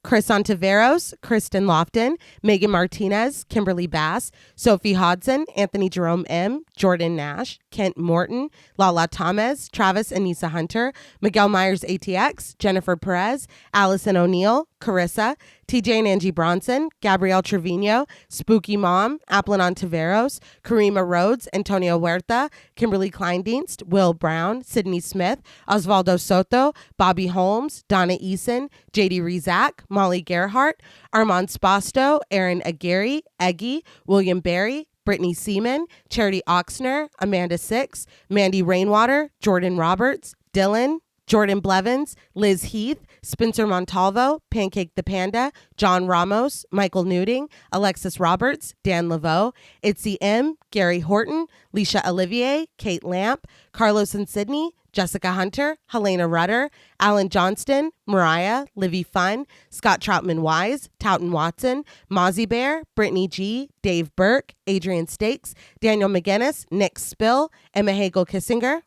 Chris Ontiveros, Kristen Lofton, Megan Martinez, Kimberly Bass, Sophie Hodson, Anthony Jerome M., Jordan Nash, Kent Morton, Lala Thomas, Travis Anissa Hunter, Miguel Myers ATX, Jennifer Perez, Allison O'Neill, Carissa, TJ and Angie Bronson, Gabrielle Trevino, Spooky Mom, Applin Ontiveros, Karima Rhodes, Antonio Huerta, Kimberly Kleindienst, Will Brown, Sydney Smith, Osvaldo Soto, Bobby Holmes, Donna Eason, JD Rizak, Molly Gerhart, Armand Spasto, Aaron Aguirre, Eggy, William Barry, Brittany Seaman, Charity Oxner, Amanda Six, Mandy Rainwater, Jordan Roberts, Dylan, Jordan Blevins, Liz Heath, Spencer Montalvo, Pancake the Panda, John Ramos, Michael Newding, Alexis Roberts, Dan Laveau, Itzy M, Gary Horton, Leisha Olivier, Kate Lamp, Carlos and Sydney, Jessica Hunter, Helena Rudder, Alan Johnston, Mariah, Livy Fun, Scott Troutman Wise, Towton Watson, Mozzie Bear, Brittany G, Dave Burke, Adrian Stakes, Daniel McGinnis, Nick Spill, Emma Hagel Kissinger,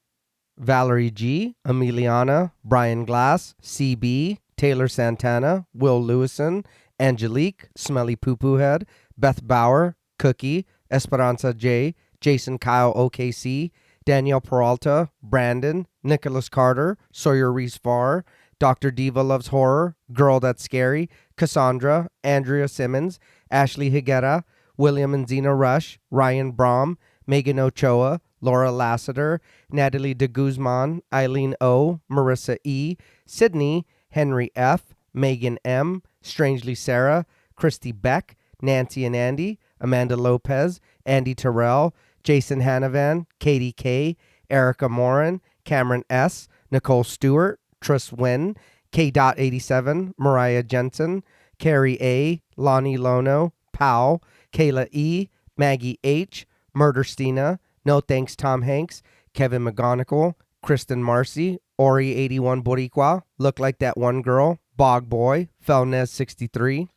Valerie G, Emiliana, Brian Glass, CB, Taylor Santana, Will Lewison, Angelique, Smelly Poo Poo Head, Beth Bauer, Cookie, Esperanza J, Jason Kyle OKC, Danielle Peralta, Brandon, Nicholas Carter, Sawyer Reese Farr, Dr. Diva Loves Horror, Girl That's Scary, Cassandra, Andrea Simmons, Ashley Higuera, William and Xxena Rush, Ryan Brom, Megan Ochoa, Laura Lassiter, Natalie de Guzman, Eileen O, Marissa E, Sydney, Henry F, Megan M, Strangely Sarah, Christy Beck, Nancy and Andy, Amanda Lopez, Andy Terrell, Jason Hanavan, Katie K, Erica Morin, Cameron S, Nicole Stewart, Tris Wynn, K.87, Mariah Jensen, Carrie A, Lonnie Lono, Powell, Kayla E, Maggie H, Murder Stina, No Thanks Tom Hanks, Kevin McGonigal, Kristen Marcy, Ori81 Boricua, Look Like That One Girl, Bog Boy, Felnez63,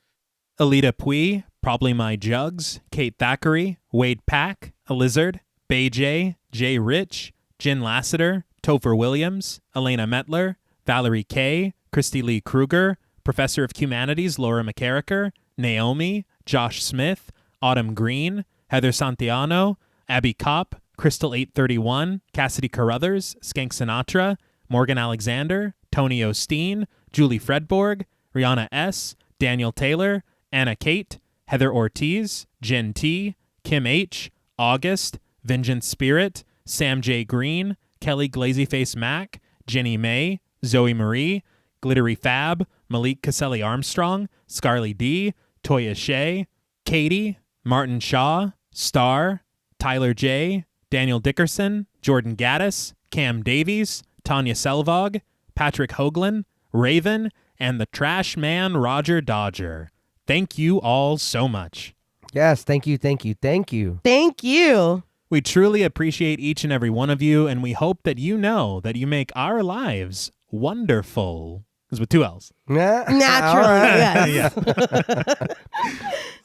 Alita Pui, Probably My Jugs, Kate Thackeray, Wade Pack, A Lizard, Bay J, Jay Rich, Jen Lassiter, Topher Williams, Elena Metler, Valerie K, Christy Lee Kruger, Professor of Humanities Laura McCarricker, Naomi, Josh Smith, Autumn Green, Heather Santiano, Abby Kopp, Crystal 831, Cassidy Carruthers, Skank Sinatra, Morgan Alexander, Tony Osteen, Julie Fredborg, Rihanna S, Daniel Taylor, Anna Kate, Heather Ortiz, Jen T, Kim H, August, Vengeance Spirit, Sam J. Green, Kelly Glazyface Mack, Jenny May, Zoe Marie, Glittery Fab, Malik Caselli Armstrong, Scarly D, Toya Shea, Katie, Martin Shaw, Star, Tyler J, Daniel Dickerson, Jordan Gaddis, Cam Davies, Tanya Selvog, Patrick Hoagland, Raven, and the trash man Roger Dodger. Thank you all so much. Yes, thank you, thank you, thank you. Thank you. We truly appreciate each and every one of you, and we hope that you know that you make our lives wonderful. It's with 2 L's. Nah, Naturally, all right. yes.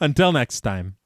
Until next time.